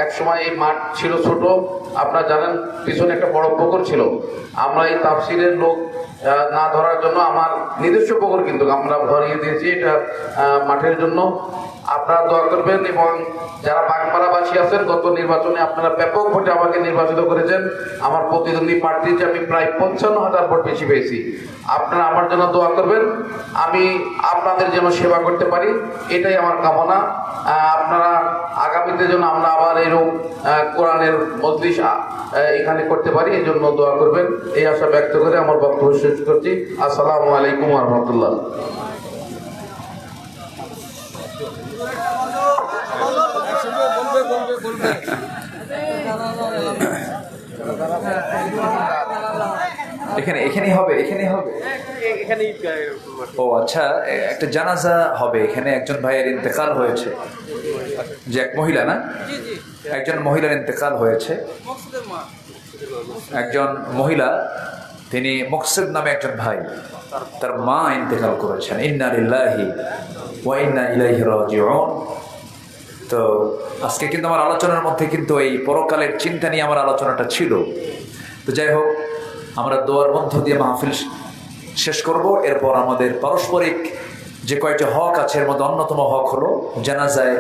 এক সময় এই মাঠ ছিল ছোট, আপনারা জানেন পিছনে একটা বড় পুকুর ছিল। আমরা এই তাফসীরের লোক না ধরার জন্য আমার নিজস্ব পুকুর কিন্তু আমরা ভরিয়ে দিয়েছি এটা মাঠের জন্য। আপনারা দোয়া করবেন এবং যারা বাগমারাবাসী আছেন, গত নির্বাচনে আপনারা ব্যাপক ভোটে আমাকে নির্বাচিত করেছেন। আমার প্রতিদ্বন্দ্বী প্রার্থীতে আমি প্রায় 55,000 ভোট বেশি পেয়েছি। আপনারা আমার জন্য দোয়া করবেন, আমি আপনাদের জন্য সেবা করতে পারি, এটাই আমার কামনা। আপনারা আগামীতে যেন আমরা আবার এরকম কোরআনের মজলিস এখানে করতে পারি, এই জন্য দোয়া করবেন, এই আশা ব্যক্ত করে আমার বক্তব্য শেষ করছি। আসসালামু আলাইকুম ওয়া রাহমাতুল্লাহ। এখানেই হবে। ও আচ্ছা, একটা জানাজা হবে এখানে। একজন ভাইয়ের ইন্তেকাল হয়েছে, যে এক মহিলা না, একজন মহিলার ইন্তেকাল হয়েছে। একজন মহিলা, তিনি মকসুদ নামে একজন ভাই, তার মা ইন্তেকাল করেছেন। ইন্না লিল্লাহি ওয়া ইন্না ইলাইহি রাজিউন। তো আজকে কিন্তু আমার আলোচনার মধ্যে কিন্তু এই পরকালের চিন্তা নিয়ে আমার আলোচনাটা ছিল। তো যাই হোক, আমরা দোয়ার মধ্য দিয়ে মাহফিল শেষ করব। এরপর আমাদের পারস্পরিক যে কয়েকটি হক আছে, এর মধ্যে অন্যতম হক হলো জানাজায়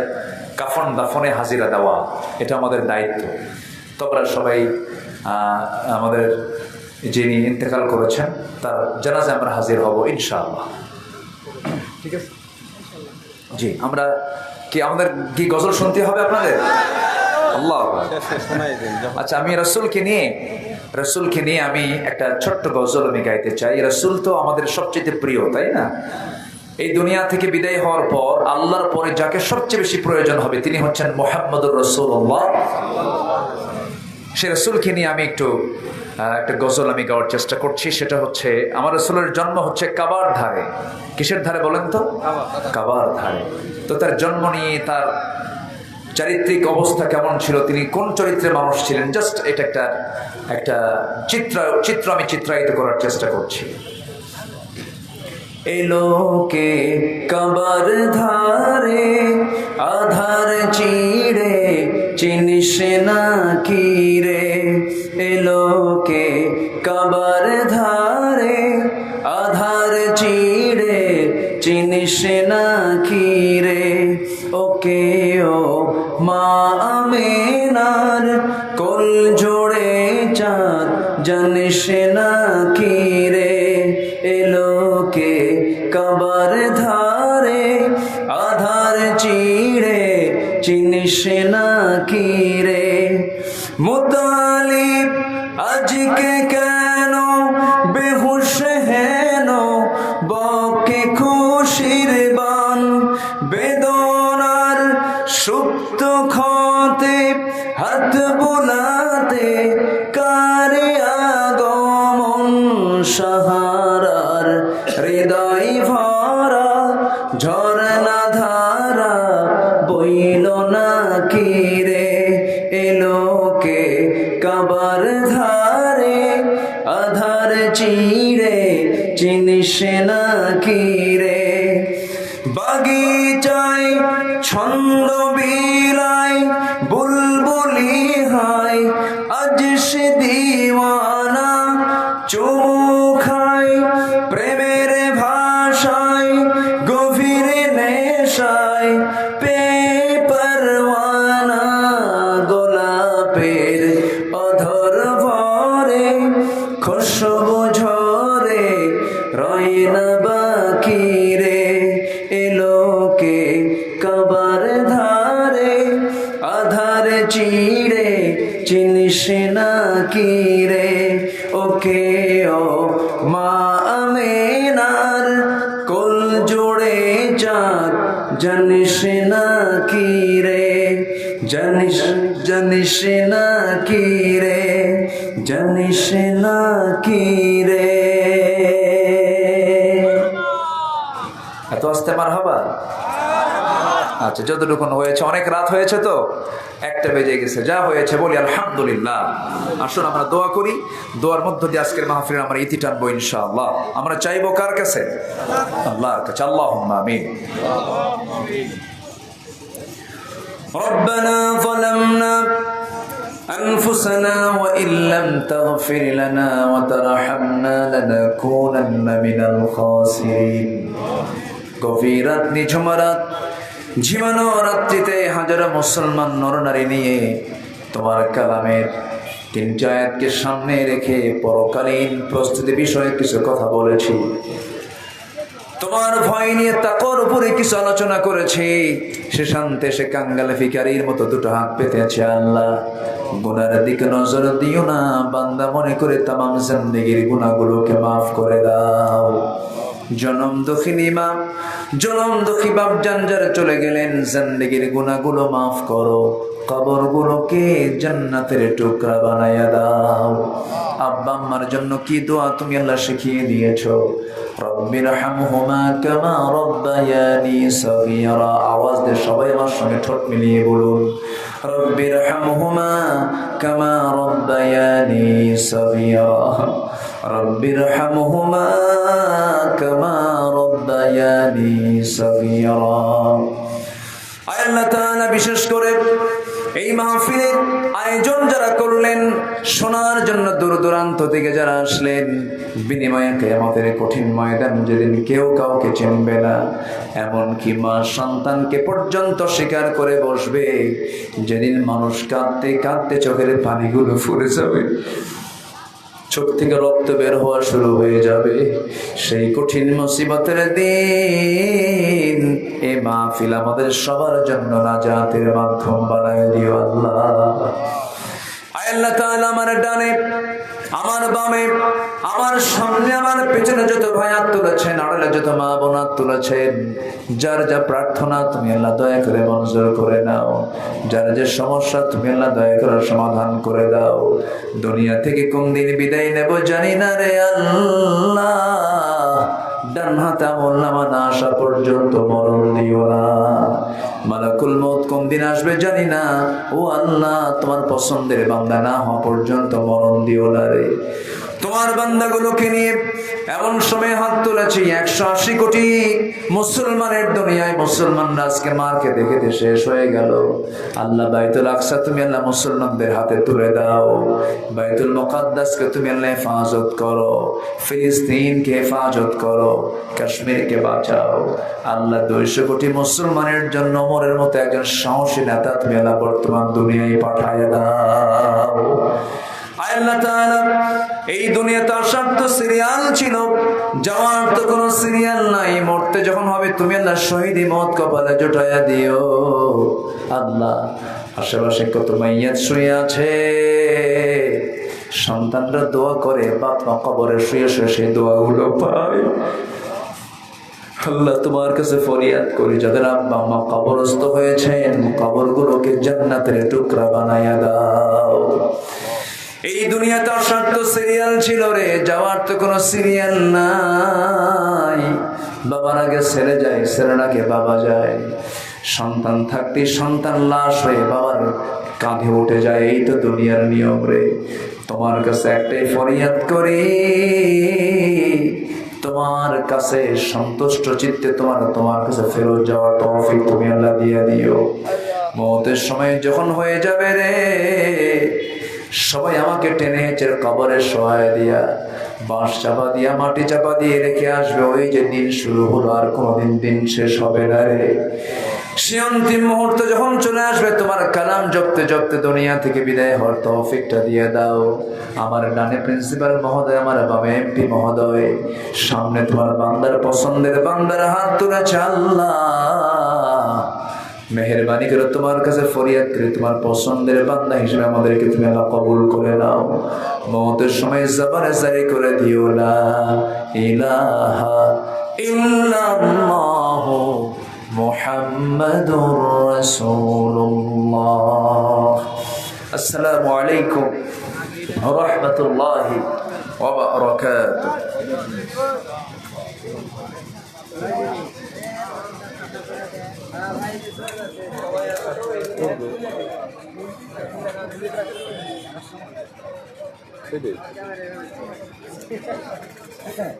কাফন দাফনে হাজিরা দেওয়া। এটা আমাদের দায়িত্ব। তো আমরা সবাই আমাদের যিনি ইন্তেকাল করেছেন তার জানাজায় আমরা হাজির হব ইনশাআল্লাহ। ঠিক আছে জি। আমরা কি আমাদের কি গজল শুনতে হবে আপনাদের? আল্লাহ। আচ্ছা, আমি রসুলকে নিয়ে আমি একটা ছোট্ট গজল আমি গাইতে চাই। রসুল তো আমাদের সবচেয়ে প্রিয়, তাই না? এই দুনিয়া থেকে বিদায় হওয়ার পর আল্লাহর পরে যাকে সবচেয়ে বেশি প্রয়োজন হবে তিনি হচ্ছেন মুহাম্মদুর রাসূলুল্লাহ। সে রসুলকে নিয়ে আমি একটা গজল আমি গাওয়ার চেষ্টা করছি। সেটা হচ্ছে, আমার রসুলের জন্ম হচ্ছে কাবার ধারে। কিসের ধারে বলেন তো? কাবার ধারে। তো তার জন্ম নিয়ে তার চারিত্রিক অবস্থা কেমন ছিল, তিনি কোন চরিত্রের মানুষ ছিলেন, জাস্ট এটা একটা চিত্র আমি চিত্রায়িত করার চেষ্টা করছি। এলোকে কাবার ধারে আধার চিড়ে চিনিস না কি রে। এলোকে কাবার ধারে আধার চিড়ে চিনিস না কি রে। ওকে ও মা আমেনার কোল জোড়ে চাঁদ জানিস না কি রে। এলোকে কাবার ধারে আধার চিড়ে চিনিস না কি রে। মুতালিব আজকে কেন বেহুশ হেন বকে খুশির বান। বেদনার সুপ্ত ক্ষতে হাত বোলাতে কারে আগমন। সাহারার হৃদয় ভরা ঝরনা ধারা বইল না কি রে। এলোকে কাবার ধারে আধার চিড়ে চিনিস না কি রে। বাগিচায় ছন্দ বিলায় বুলবুলি হায় আজ সে দিওয়ানা। চুমু খায় প্রেমের ভাষায় গভীর নেশায় পে পরওয়ানা। গোলাপের অধর ভরে খুশবু ঝরে রয় না বাকি রে। এলোকে কাবার ধারে আধার চিড়ে চিনিস না কি রে। ওকে ও মা আমেনার কোল জোড়ে চাঁদ জানিস না কি রে। জানিস না কি রে। জানিস না কি রে। এত আস্তে মারহাবা। আচ্ছা, যতটুকু হয়েছে, অনেক রাত হয়েছে তো, 1টা বেজে গেছে, যা হয়েছে বলি আলহামদুলিল্লাহ। আসুন আমরা দোয়া করি, দোয়ার মধ্য দিয়ে আজকের মাহফিলে আমরা ইতি টানবো ইনশাআল্লাহ। আমরা চাইবো কার কাছে? আল্লাহর কাছে। আল্লাহুম্মা আমিন। ربنا ظلمنا أنفسنا وإن لم تغفر لنا وترحمنا لنكونن من الخاسرين। গভীর রাত, নিঝুম রাত, ঝিমানো রাত্রিতে হাজারো মুসলমান নরনারী নিয়ে তোমার কালামের 3টি আয়াতকে সামনে রেখে পরকালীন প্রস্তুতি বিষয়ে কিছু কথা বলেছি। তোমার ভয় নিয়ে তাকওয়ার উপরে কিছু আলোচনা করেছি। সে শান্তে সে কাঙ্গালে ভিখারির মতো 2টো হাত পেতে আছে। আল্লাহ, গুনার দিকে নজর দিও না, বান্দা মনে করে তামাম জিন্দেগির গুনাহগুলোকে মাফ করে দাও। জনম দুঃখিনী মা, জনম দুঃখী বাপ জানজারে চলে গেলেন, জিন্দেগির গুনাহগুলো মাফ করো, কবরগুলোকে জান্নাতের টুকরা বানাইয়া দাও। আব্বা আম্মার জন্য কি দোয়া তুমি আল্লাহ শিখিয়ে দিয়েছো। রব্বিরহামহুমা কামা রব্বায়ানি সগীরা। আওয়াজ দিয়ে সবাই আমার সঙ্গে ঠোঁট মিলিয়ে বলুন, রব্বিরহামহুমা কামা রব্বায়ানি সগীরা, রব্বিরহামহুমা কামা রব্বায়ানি সগীরা। আল্লাহ তাআলা বিশেষ করে এই মাহফিলের আয়োজন যারা করলেন, শোনার জন্য দূর দূরান্ত থেকে যারা আসলেন, বিনিময়ে কিয়ামতের কঠিন ময়দান যেদিন কেউ কাউকে চিনবে না, এমনকি মা সন্তানকে পর্যন্ত স্বীকার করে বসবে, যেদিন মানুষ কাঁদতে কাঁদতে চোখের পানিগুলো ফুরে যাবে, চোখ থেকে রক্ত বের হওয়া শুরু হয়ে যাবে, সেই কঠিন মুসিবতের দিন এ মাহফিল আমাদের সবার জন্য নাজাতের মাধ্যম বানায় দিও আল্লাহ। আল্লাহ তাআলা আমার ডানে, আমার বামে, আমার সামনে, আমার পেছনে যত ভাই হাত তুলেছেন, আড়ালে যত মা বোন হাত তুলেছেন, যার যা প্রার্থনা তুমি আল্লাহ দয়া করে মঞ্জুর করে নাও। যার যে সমস্যা তুমি আল্লাহ দয়া করে সমাধান করে দাও। দুনিয়া থেকে কোন দিন বিদায় নেব জানি না রে আল্লাহ, ডান হাতে আমলনামা না আসা পর্যন্ত মরণ দিও না। মালাকুল মউত কোন দিন আসবে জানি না, ও আল্লাহ তোমার পছন্দের বান্দা না হওয়া পর্যন্ত মরণ দিও না রে। তোমার বান্দাগুলোকে নিয়ে এমন সময় হাত তুলেছি, 180 কোটি মুসলমানের দুনিয়ায় মুসলমানরা আজকে মারকে দেখে শেষ হয়ে গেল। আল্লাহ বাইতুল আকসা তুমি আল্লাহ মুসলমানদের হাতে তুলে দাও। বাইতুল মুকাদ্দাসকে তুমি আল্লাহ হেফাজত করো, ফিলিস্তিনকে হেফাজত করো, কাশ্মীরকে বাঁচাও। আল্লাহ 200 কোটি মুসলমানের জন্য ওমরের মতো একজন সাহসী নেতা তুমি আল্লাহ বর্তমান দুনিয়ায় পাঠায় দাও। আল্লাহ তাআলা এই দুনিয়াতে আসার তো সিরিয়াল ছিল, যাওয়ার তো কোনো সিরিয়াল নাই। মরতে যখন হবে তুমি আল্লাহ শহীদি মত কপালে জোটাইয়া দিও। আল্লাহ, আশেপাশে কত মাইয়াত শুয়ে আছে, সন্তানরা দোয়া করে, বাপ মা কবরে শুয়ে শুয়ে সেই দোয়াগুলো পায়। আল্লাহ তোমার কাছে ফরিয়াদ করি, যাদের আব্বা মা কবরস্থ হয়েছেন, কবরগুলোকে জান্নাতের টুকরা বানাইয়া দাও। এই দুনিয়াতে আসার তো সিরিয়াল ছিল রে, যাওয়ার তো কোনো সিরিয়াল নাই। বাবার আগে ছেলে যায়, ছেলের আগে বাবা যায়। সন্তান থাকতে সন্তান লাশ হয়ে বাবার কাঁধে উঠে যায়, এই তো দুনিয়ার নিয়ম রে। তোমার কাছে একটাই ফরিয়াদ করি, তোমার কাছে সন্তুষ্ট চিত্তে তোমার কাছে ফেরত যাওয়ার তৌফিক তুমি আল্লাহ দিয়ে দিও। মওতের সময় যখন হয়ে যাবে রে, সবাই আমাকে টেনে হেঁচে কবরে সহায় দিয়া, বাঁশ চাপা দিয়া, মাটি চাপা দিয়ে রেখে আসবে। ওই যে দিন শুরু হলো, আর কোনোদিন দিন শেষ হবে না রে। সে অন্তিম মুহূর্তে যখন চলে আসবে, তোমার কালাম জপতে জপতে দুনিয়া থেকে বিদায় হওয়ার তৌফিকটা দিয়ে দাও। আমার ডানে প্রিন্সিপাল মহোদয়, আমার বামে এমপি মহোদয়, সামনে তোমার বান্দার পছন্দের বান্দার হাত তুলেছে। আল্লাহ মেহেরবানি করে তোমার কাছে ফরিয়াদ করে, তোমার পছন্দের বান্দা হিসেবে আমাদেরকে তুমি আল্লাহ কবুল করে নাও। মওতের সময় জবানে জারি করে দিও, লা ইলাহা ইল্লাল্লাহু মুহাম্মাদুর রাসূলুল্লাহ। আসসালামু আলাইকুম ওয়া রাহমাতুল্লাহি ওয়া বারাকাতুহু। আমাদের এখানে